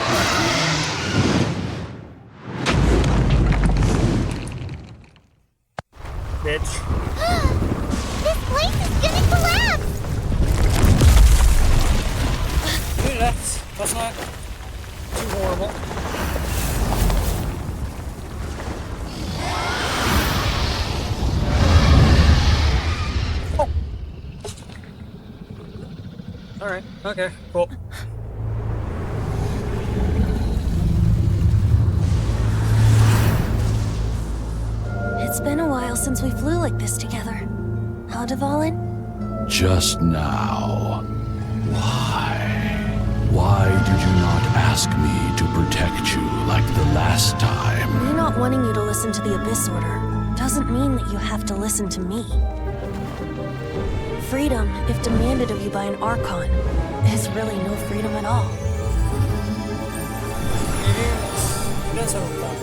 Bitch. This place is gonna collapse! Dude, that's not too horrible. Oh. Alright, okay, cool. It's been a while since we flew like this together. Huh, Dvalin? Just now. Why did you not ask me to protect you like the last time? Me not wanting you to listen to the Abyss Order doesn't mean that you have to listen to me. Freedom, if demanded of you by an Archon, is really no freedom at all. That's okay.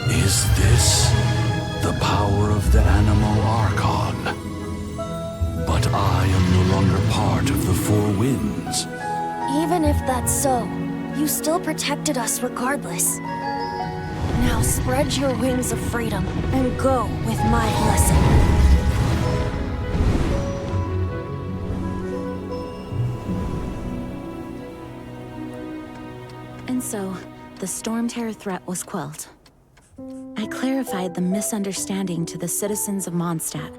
Is this the power of the Animo Archon? But I am no longer part of the Four Winds. Even if that's so, you still protected us regardless. Now spread your wings of freedom and go with my blessing. And so, the Storm Terror threat was quelled. I clarified the misunderstanding to the citizens of Mondstadt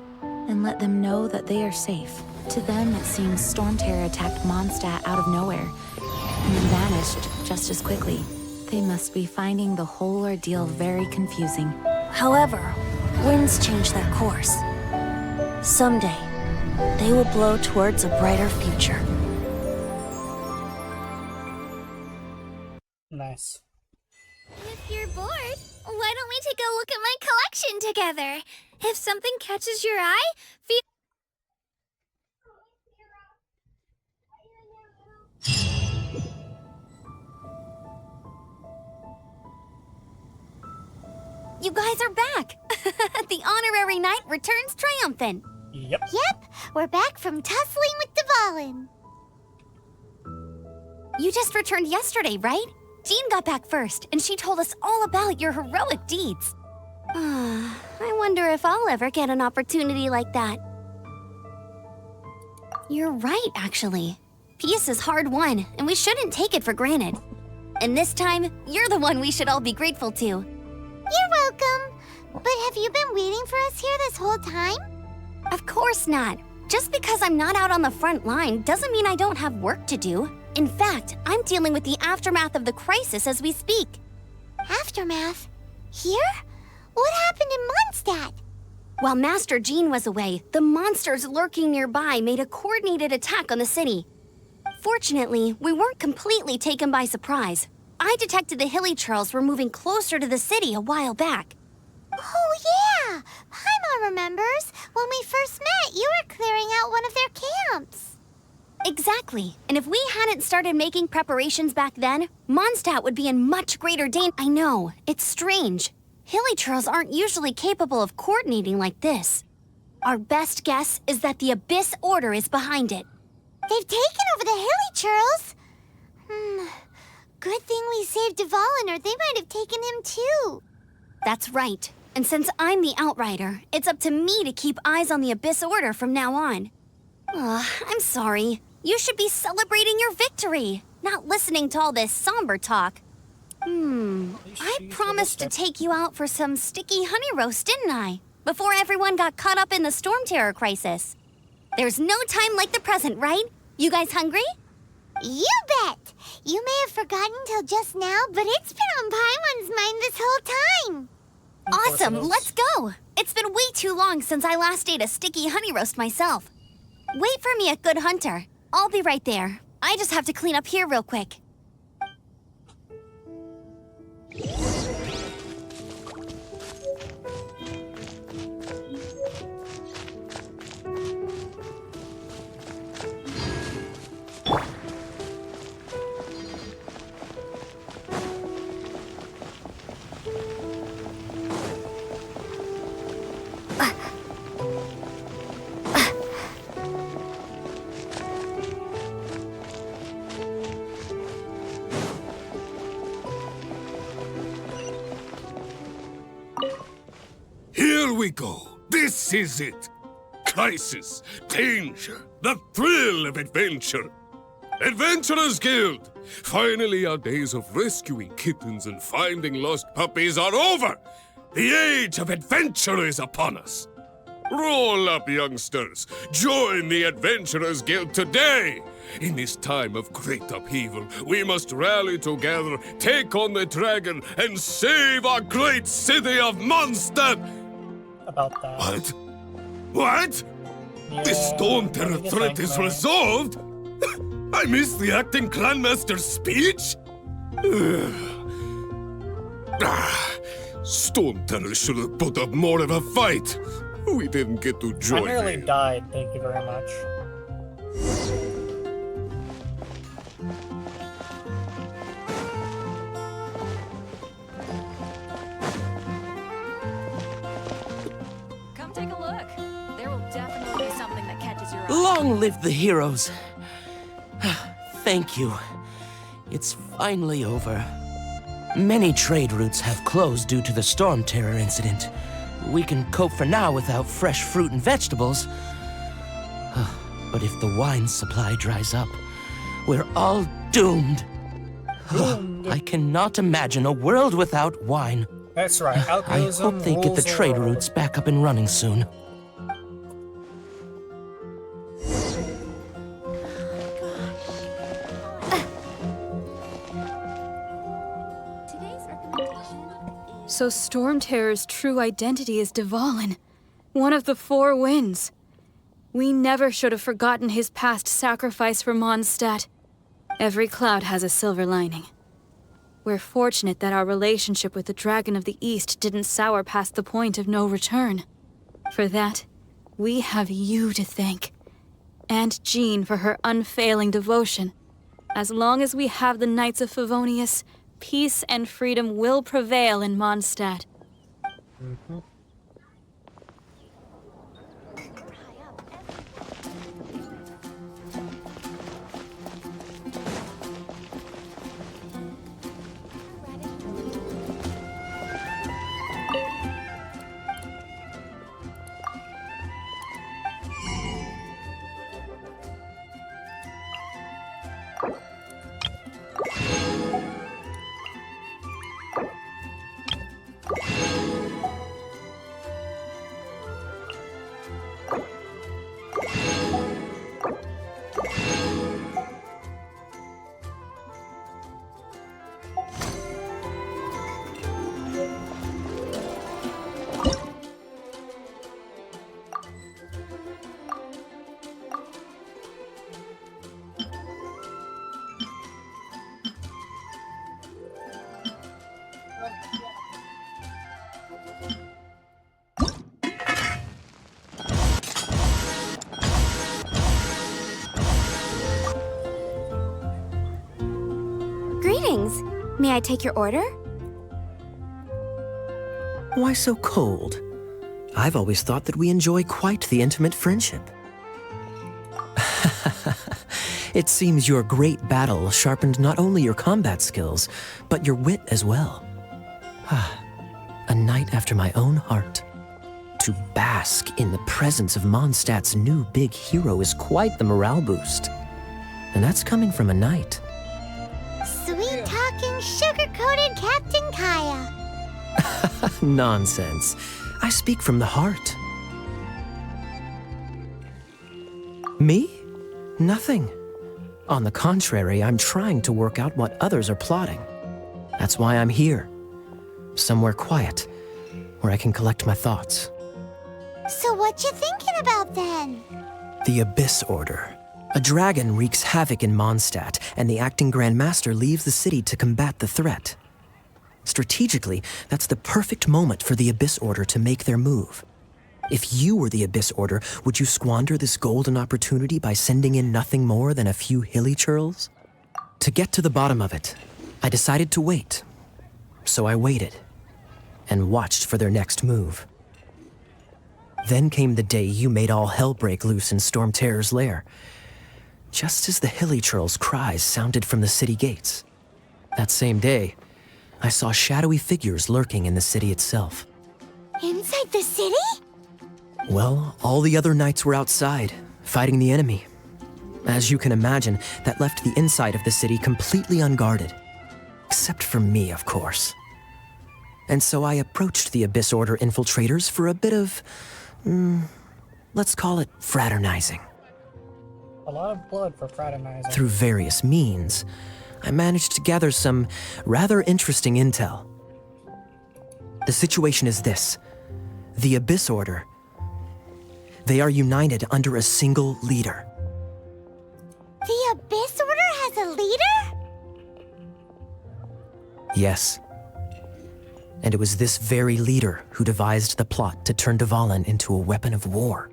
and let them know that they are safe. To them, it seems Storm Terror attacked Mondstadt out of nowhere and then vanished just as quickly. They must be finding the whole ordeal very confusing. However, winds change their course. Someday, they will blow towards a brighter future. Nice. If you're bored, why don't we take a look at my collection together? If something catches your eye, feel... You guys are back! The honorary knight returns triumphant. Yep. Yep, we're back from tussling with Dvalin. You just returned yesterday, right? Jean got back first, and she told us all about your heroic deeds. I wonder if I'll ever get an opportunity like that. You're right, actually. Peace is hard won, and we shouldn't take it for granted. And this time, you're the one we should all be grateful to. You're welcome. But have you been waiting for us here this whole time? Of course not. Just because I'm not out on the front line doesn't mean I don't have work to do. In fact, I'm dealing with the aftermath of the crisis as we speak. Aftermath? Here? What happened in Mondstadt? While Master Jean was away, the monsters lurking nearby made a coordinated attack on the city. Fortunately, we weren't completely taken by surprise. I detected the Hilly Churls were moving closer to the city a while back. Oh yeah! Paimon remembers. When we first met, you were clearing out one of their camps. Exactly. And if we hadn't started making preparations back then, Mondstadt would be in much greater danger. I know, it's strange. Hilly Churls aren't usually capable of coordinating like this. Our best guess is that the Abyss Order is behind it. They've taken over the Hilly Churls? Good thing we saved Dvalin, or they might have taken him too. That's right. And since I'm the Outrider, it's up to me to keep eyes on the Abyss Order from now on. I'm sorry. You should be celebrating your victory, not listening to all this somber talk. I promised to take you out for some sticky honey roast, didn't I? Before everyone got caught up in the storm terror crisis. There's no time like the present, right? You guys hungry? You bet! You may have forgotten till just now, but it's been on Paimon's mind this whole time. Awesome, let's go! It's been way too long since I last ate a sticky honey roast myself. Wait for me at Good Hunter. I'll be right there. I just have to clean up here real quick. Here we go. This is it. Crisis, danger, the thrill of adventure. Adventurers Guild! Finally, our days of rescuing kittens and finding lost puppies are over. The age of adventure is upon us. Roll up, youngsters. Join the Adventurers Guild today. In this time of great upheaval, we must rally together, take on the dragon, and save our great city of Mondstadt. About that. What? What? Yeah, the storm terror I threat think is so. resolved? I missed the acting clanmaster's speech? Storm terror should have put up more of a fight. We didn't get to I join nearly in. died, thank you very much. Come take a look. There will definitely be something that catches your eye. Long live the heroes. Thank you. It's finally over. Many trade routes have closed due to the storm terror incident. We can cope for now without fresh fruit and vegetables. But if the wine supply dries up, we're all doomed. I cannot imagine a world without wine. That's right, I alcoholism hope they get the rules trade world. routes back up and running soon. So Storm Terror's true identity is Dvalin, one of the Four Winds. We never should have forgotten his past sacrifice for Mondstadt. Every cloud has a silver lining. We're fortunate that our relationship with the Dragon of the East didn't sour past the point of no return. For that, we have you to thank. And Jean for her unfailing devotion. As long as we have the Knights of Favonius, peace and freedom will prevail in Mondstadt. Greetings. May I take your order? Why so cold? I've always thought that we enjoy quite the intimate friendship. It seems your great battle sharpened not only your combat skills, but your wit as well. A knight after my own heart. To bask in the presence of Mondstadt's new big hero is quite the morale boost. And that's coming from a knight. Sweet-talking, sugar-coated Captain Kaya. Nonsense. I speak from the heart. Me? Nothing. On the contrary, I'm trying to work out what others are plotting. That's why I'm here. Somewhere quiet, where I can collect my thoughts. So what you thinking about then? The Abyss Order. A dragon wreaks havoc in Mondstadt, and the acting Grand Master leaves the city to combat the threat. Strategically, that's the perfect moment for the Abyss Order to make their move. If you were the Abyss Order, would you squander this golden opportunity by sending in nothing more than a few hilly churls? To get to the bottom of it, I decided to wait. So I waited, and watched for their next move. Then came the day you made all hell break loose in Storm Terror's lair, just as the hilly churls' cries sounded from the city gates. That same day, I saw shadowy figures lurking in the city itself. Inside the city? Well, all the other knights were outside, fighting the enemy. As you can imagine, that left the inside of the city completely unguarded. Except for me, of course. And so I approached the Abyss Order infiltrators for a bit of, let's call it fraternizing. A lot of blood for fraternizing. Through various means, I managed to gather some rather interesting intel. The situation is this. The Abyss Order, they are united under a single leader. The Abyss Order has a leader? Yes. And it was this very leader who devised the plot to turn Dvalin into a weapon of war.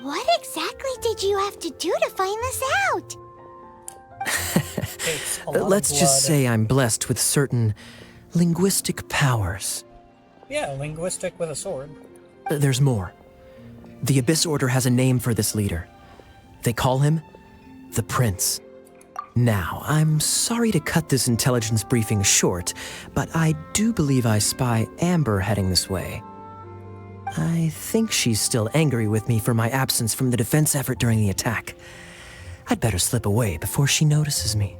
What exactly did you have to do to find this out? Let's just say I'm blessed with certain linguistic powers. Yeah, linguistic with a sword. There's more. The Abyss Order has a name for this leader. They call him the Prince. Now, I'm sorry to cut this intelligence briefing short, but I do believe I spy Amber heading this way. I think she's still angry with me for my absence from the defense effort during the attack. I'd better slip away before she notices me.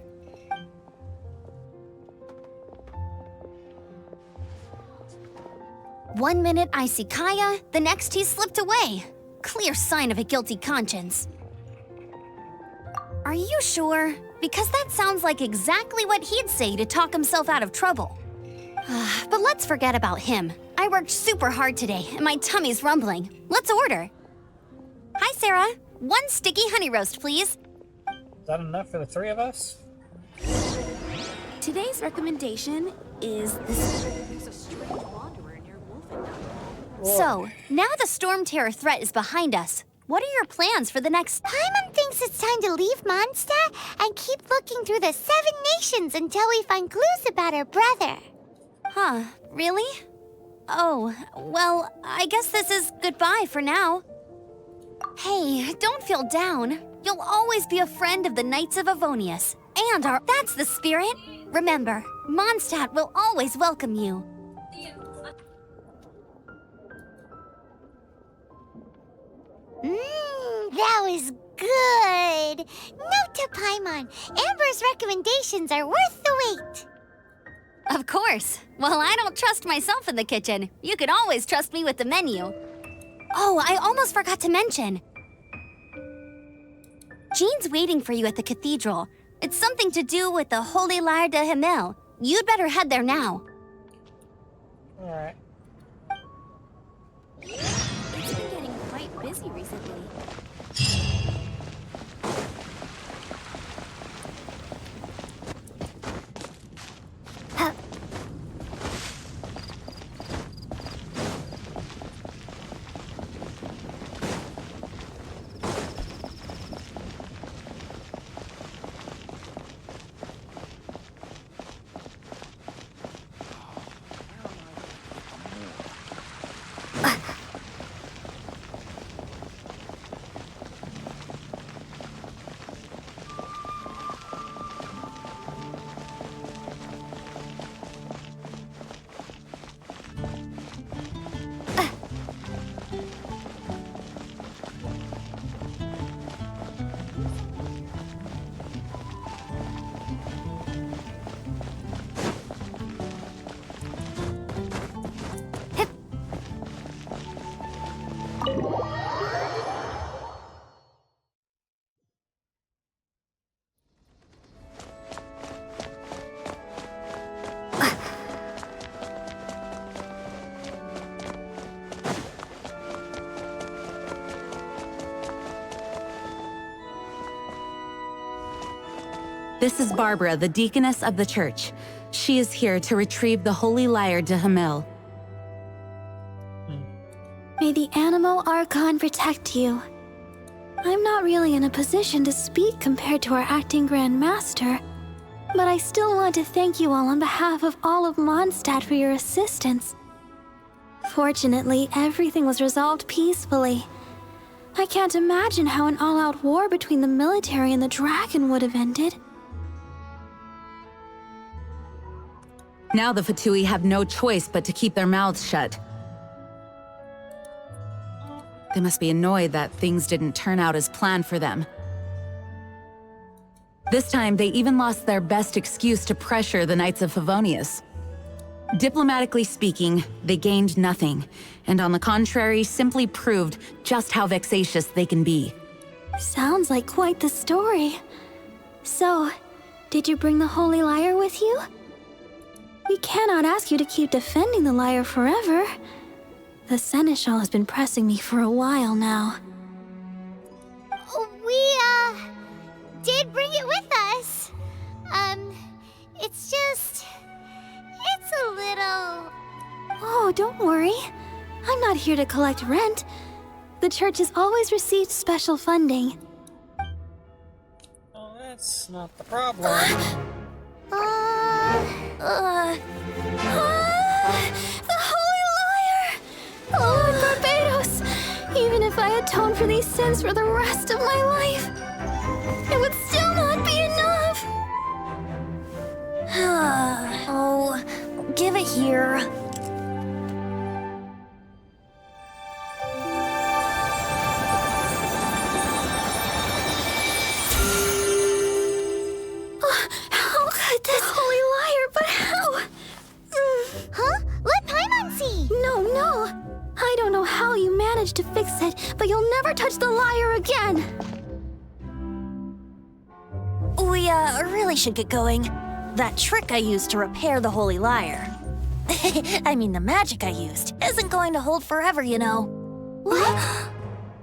One minute I see Kaya, the next he slipped away. Clear sign of a guilty conscience. Are you sure? Because that sounds like exactly what he'd say to talk himself out of trouble. But let's forget about him. I worked super hard today, and my tummy's rumbling. Let's order. Hi, Sarah. 1 sticky honey roast, please. Is that enough for the 3 of us? Today's recommendation is this. So, now the Storm Terror threat is behind us. What are your plans for the next... Paimon thinks it's time to leave Mondstadt and keep looking through the 7 nations until we find clues about her brother. Huh, really? Oh, well, I guess this is goodbye for now. Hey, don't feel down. You'll always be a friend of the Knights of Avonius. And our... That's the spirit! Remember, Mondstadt will always welcome you. That was good. Note to Paimon, Amber's recommendations are worth the wait. Of course. Well, I don't trust myself in the kitchen. You can always trust me with the menu. Oh, I almost forgot to mention. Jean's waiting for you at the cathedral. It's something to do with the Holy Lyre de Himmel. You'd better head there now. Alright. It's been getting quite busy recently. This is Barbara, the deaconess of the church. She is here to retrieve the holy lyre to Hamil. May the Animo Archon protect you. I'm not really in a position to speak compared to our acting Grand Master, but I still want to thank you all on behalf of all of Mondstadt for your assistance. Fortunately, everything was resolved peacefully. I can't imagine how an all-out war between the military and the dragon would have ended. Now the Fatui have no choice but to keep their mouths shut. They must be annoyed that things didn't turn out as planned for them. This time, they even lost their best excuse to pressure the Knights of Favonius. Diplomatically speaking, they gained nothing, and on the contrary, simply proved just how vexatious they can be. Sounds like quite the story. So, did you bring the Holy Lyre with you? We cannot ask you to keep defending the lyre forever. The Seneschal has been pressing me for a while now. We, did bring it with us. It's a little... Oh, don't worry. I'm not here to collect rent. The church has always received special funding. Oh, that's not the problem. The Holy Lyre! Lord Barbados! Even if I atoned for these sins for the rest of my life, it would still not be enough! Oh, give it here. How could this Holy Lyre, but how? Huh? Let Paimon see! No. I don't know how you managed to fix it, but you'll never touch the lyre again! We, really should get going. That trick I used to repair the Holy Lyre. I mean, the magic I used isn't going to hold forever, you know. What?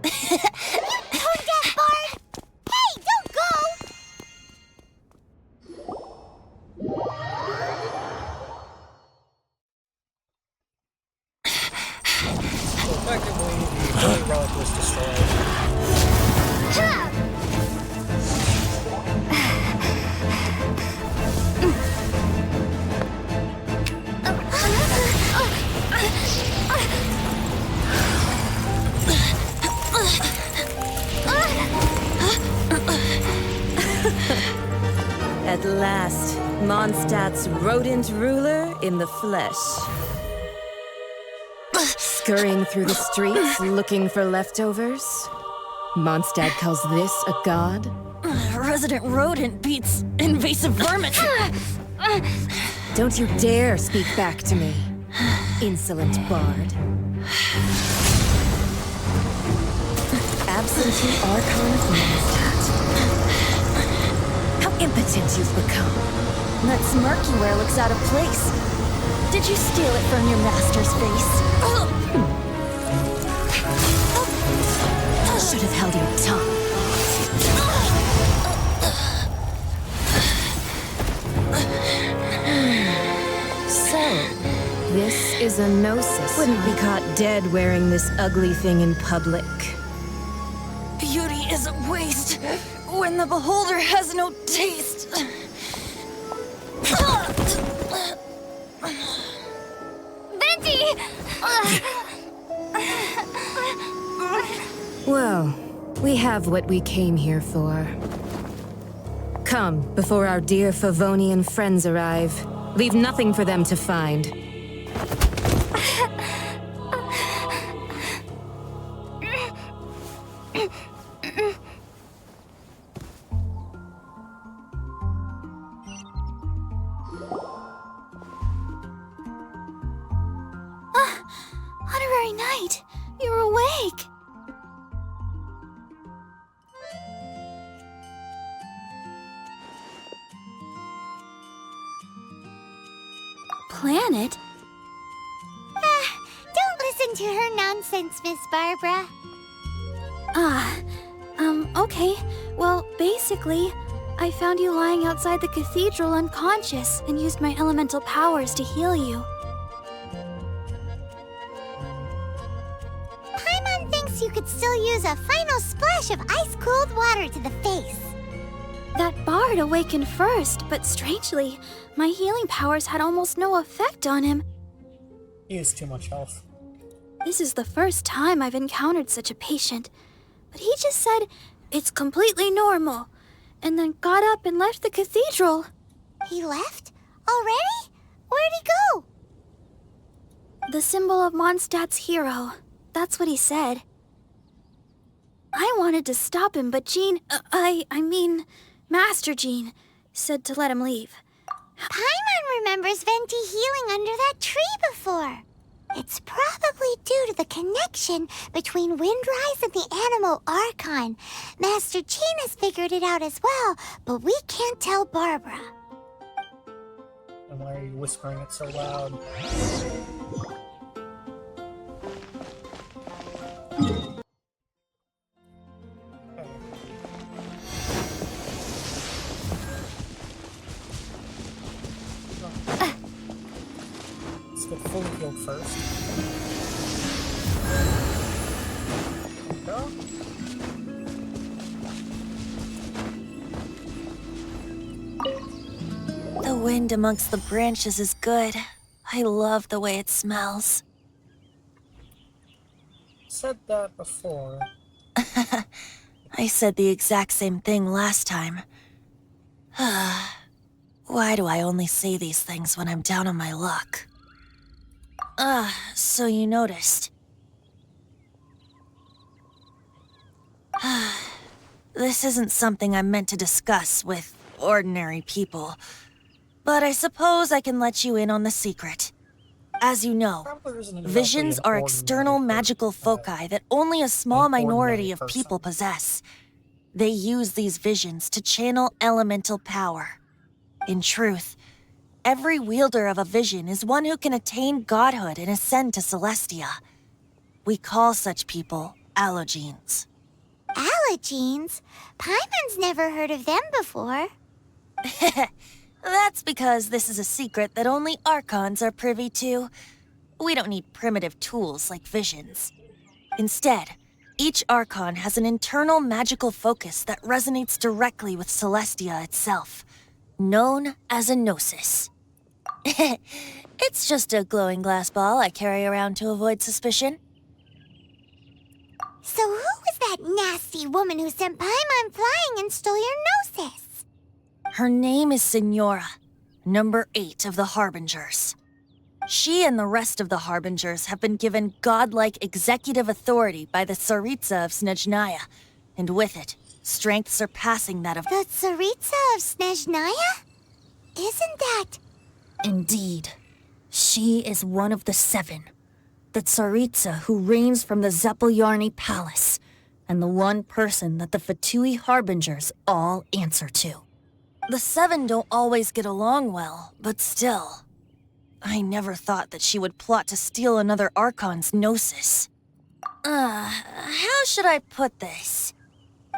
You tone deaf, Bard! Hey, don't go! So effectively, the holy relic was destroyed. At last, Mondstadt's rodent ruler in the flesh. Scurrying through the streets looking for leftovers? Mondstadt calls this a god? Resident rodent beats invasive vermin. Don't you dare speak back to me, insolent bard. Absentee Archon of Mondstadt. How impotent you've become. That smirky-ware looks out of place. Did you steal it from your master's face? Should have held your tongue. So, this is a gnosis. Wouldn't be caught dead wearing this ugly thing in public. Beauty is a waste when the beholder has no taste. Venti! Well, we have what we came here for. Come, before our dear Favonian friends arrive. Leave nothing for them to find. Honorary Knight, you're awake! Planet? Don't listen to her nonsense, Miss Barbara. Okay. Well, basically, I found you lying outside the cathedral unconscious and used my elemental powers to heal you. Paimon thinks you could still use a final splash of ice-cold water to the face. That bard awakened first, but strangely, my healing powers had almost no effect on him. He has too much health. This is the first time I've encountered such a patient, but he just said it's completely normal, and then got up and left the cathedral. He left? Already? Where'd he go? The symbol of Mondstadt's hero. That's what he said. I wanted to stop him, but Jean, I mean, Master Jean, said to let him leave. Paimon remembers Venti healing under that tree before. It's probably due to the connection between Windrise and the Animal Archon. Master Jean has figured it out as well, but we can't tell Barbara. And why are you whispering it so loud? Let's get fully healed first. There we go. The wind amongst the branches is good. I love the way it smells. Said that before. I said the exact same thing last time. Why do I only say these things when I'm down on my luck? So you noticed. This isn't something I'm meant to discuss with ordinary people, but I suppose I can let you in on the secret. As you know, visions are external magical foci that only a small minority of people possess. They use these visions to channel elemental power. In truth, every wielder of a vision is one who can attain godhood and ascend to Celestia. We call such people allogenes. Allogenes? Paimon's never heard of them before. That's because this is a secret that only Archons are privy to. We don't need primitive tools like visions. Instead, each Archon has an internal magical focus that resonates directly with Celestia itself, known as a gnosis. It's just a glowing glass ball I carry around to avoid suspicion. So who was that nasty woman who sent Paimon flying and stole your gnosis? Her name is Signora, number 8 of the Harbingers. She and the rest of the Harbingers have been given godlike executive authority by the Tsaritsa of Snezhnaya, and with it, strength surpassing that of the Tsaritsa of Snezhnaya? Isn't that... Indeed. She is one of the 7. The Tsaritsa who reigns from the Zeppeljärni Palace, and the one person that the Fatui Harbingers all answer to. The 7 don't always get along well, but still. I never thought that she would plot to steal another Archon's gnosis. How should I put this?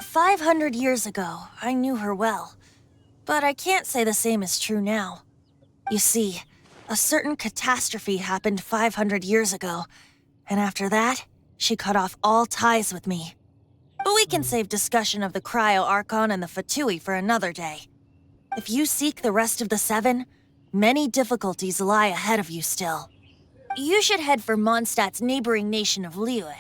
500 years ago, I knew her well, but I can't say the same is true now. You see, a certain catastrophe happened 500 years ago, and after that, she cut off all ties with me. But we can save discussion of the Cryo Archon and the Fatui for another day. If you seek the rest of the 7, many difficulties lie ahead of you still. You should head for Mondstadt's neighboring nation of Liyue.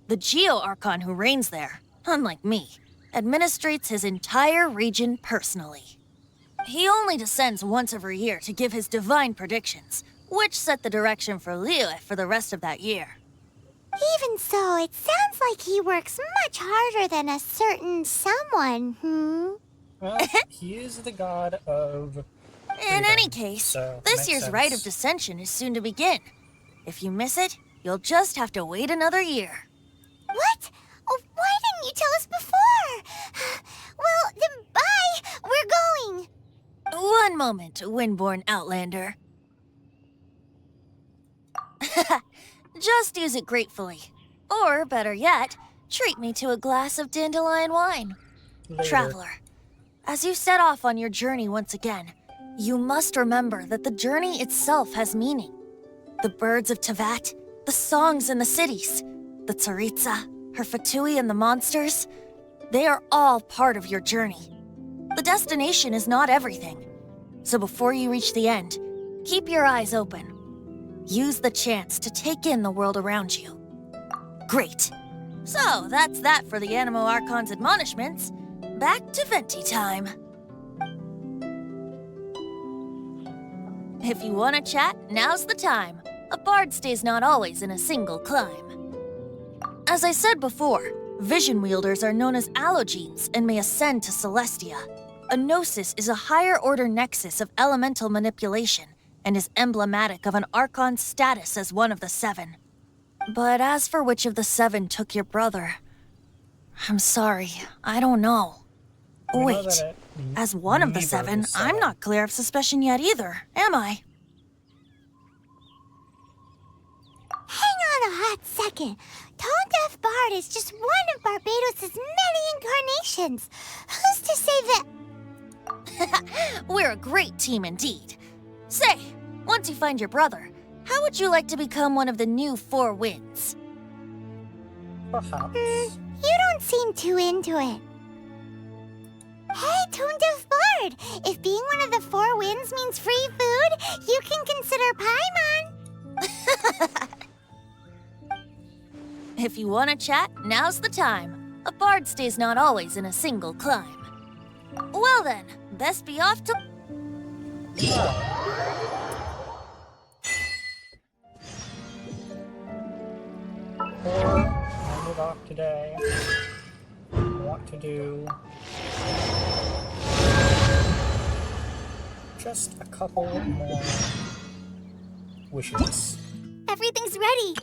The Geo-Archon who reigns there, unlike me, administrates his entire region personally. He only descends once every year to give his divine predictions, which set the direction for Liyue for the rest of that year. Even so, it sounds like he works much harder than a certain someone, Well, he is the god of... In any case, this year's rite of descension is soon to begin. If you miss it, you'll just have to wait another year. What? Oh, why didn't you tell us before? Well, then bye! We're going! One moment, Windborn Outlander. Just use it gratefully. Or, better yet, treat me to a glass of dandelion wine. Later. Traveler, As you set off on your journey once again, you must remember that the journey itself has meaning. The birds of Tevat, the songs in the cities, the Tsaritsa, her Fatui and the monsters, they are all part of your journey. The destination is not everything. So before you reach the end, keep your eyes open. Use the chance to take in the world around you. Great. So that's that for the Animo Archon's admonishments. Back to Venti time. If you want to chat, now's the time. A bard stays not always in a single climb. As I said before, vision wielders are known as allogenes and may ascend to Celestia. A gnosis is a higher-order nexus of elemental manipulation and is emblematic of an Archon's status as one of the 7. But as for which of the 7 took your brother, I'm sorry, I don't know. Wait, as one of the 7, I'm not clear of suspicion yet either, am I? Hang on a hot second. Tone Deaf Bard is just one of Barbados' many incarnations. Who's to say that... We're a great team indeed. Say, once you find your brother, how would you like to become one of the new 4 winds? Perhaps. You don't seem too into it. Hey, Tone Deaf Bard! If being one of the 4 winds means free food, you can consider Paimon. If you want to chat, now's the time. A bard stays not always in a single climb. Well then, best be off to... Before I move off today, I want to do just a couple more wishes. Everything's ready.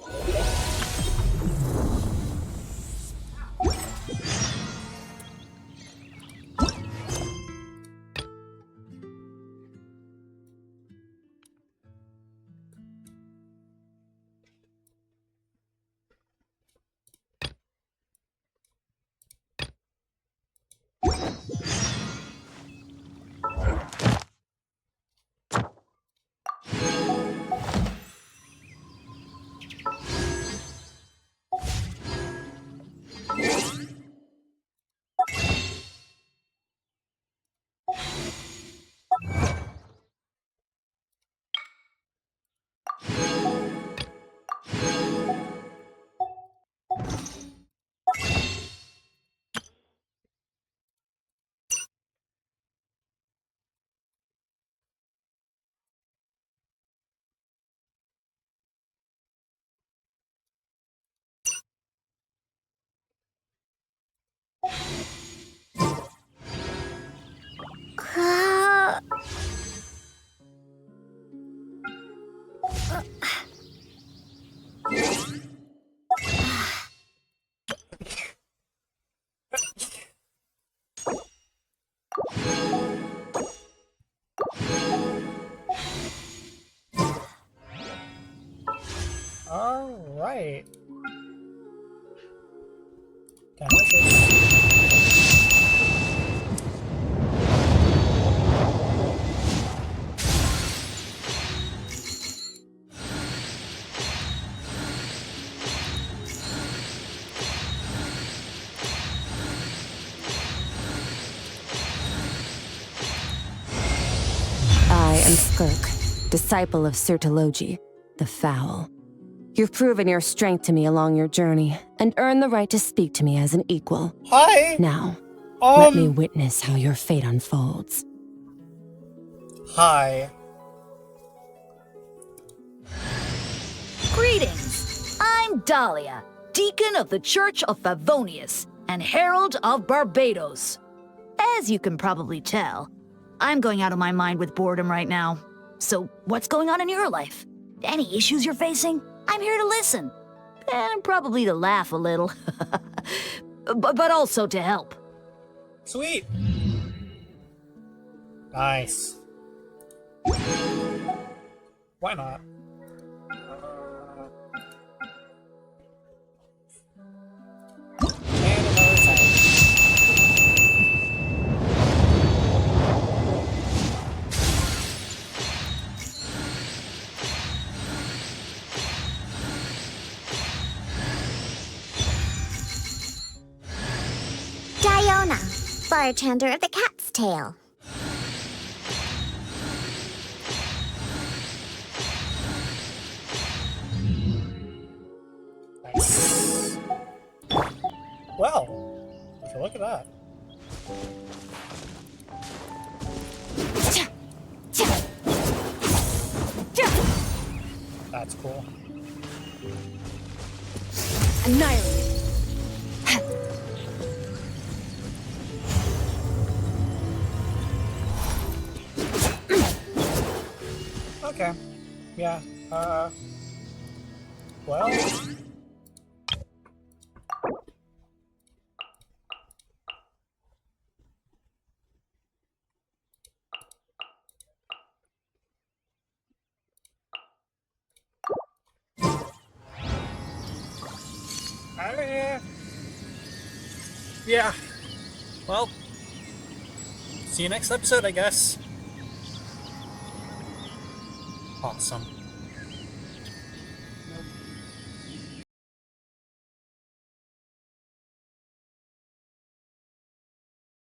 Alright. Delicious. I am Skirk, disciple of Sirtologi, the Foul. You've proven your strength to me along your journey, and earned the right to speak to me as an equal. Hi! Now, let me witness how your fate unfolds. Hi. Greetings! I'm Dahlia, Deacon of the Church of Favonius, and Herald of Barbados. As you can probably tell, I'm going out of my mind with boredom right now. So, what's going on in your life? Any issues you're facing? I'm here to listen. And probably to laugh a little. but also to help. Sweet. Nice. Why not? And another time. bartender of the Cat's Tail. Nice. Well, would you look at that? That's cool. Annihilated. Okay. Yeah. Well. Yeah. Well, see you next episode, I guess. Awesome.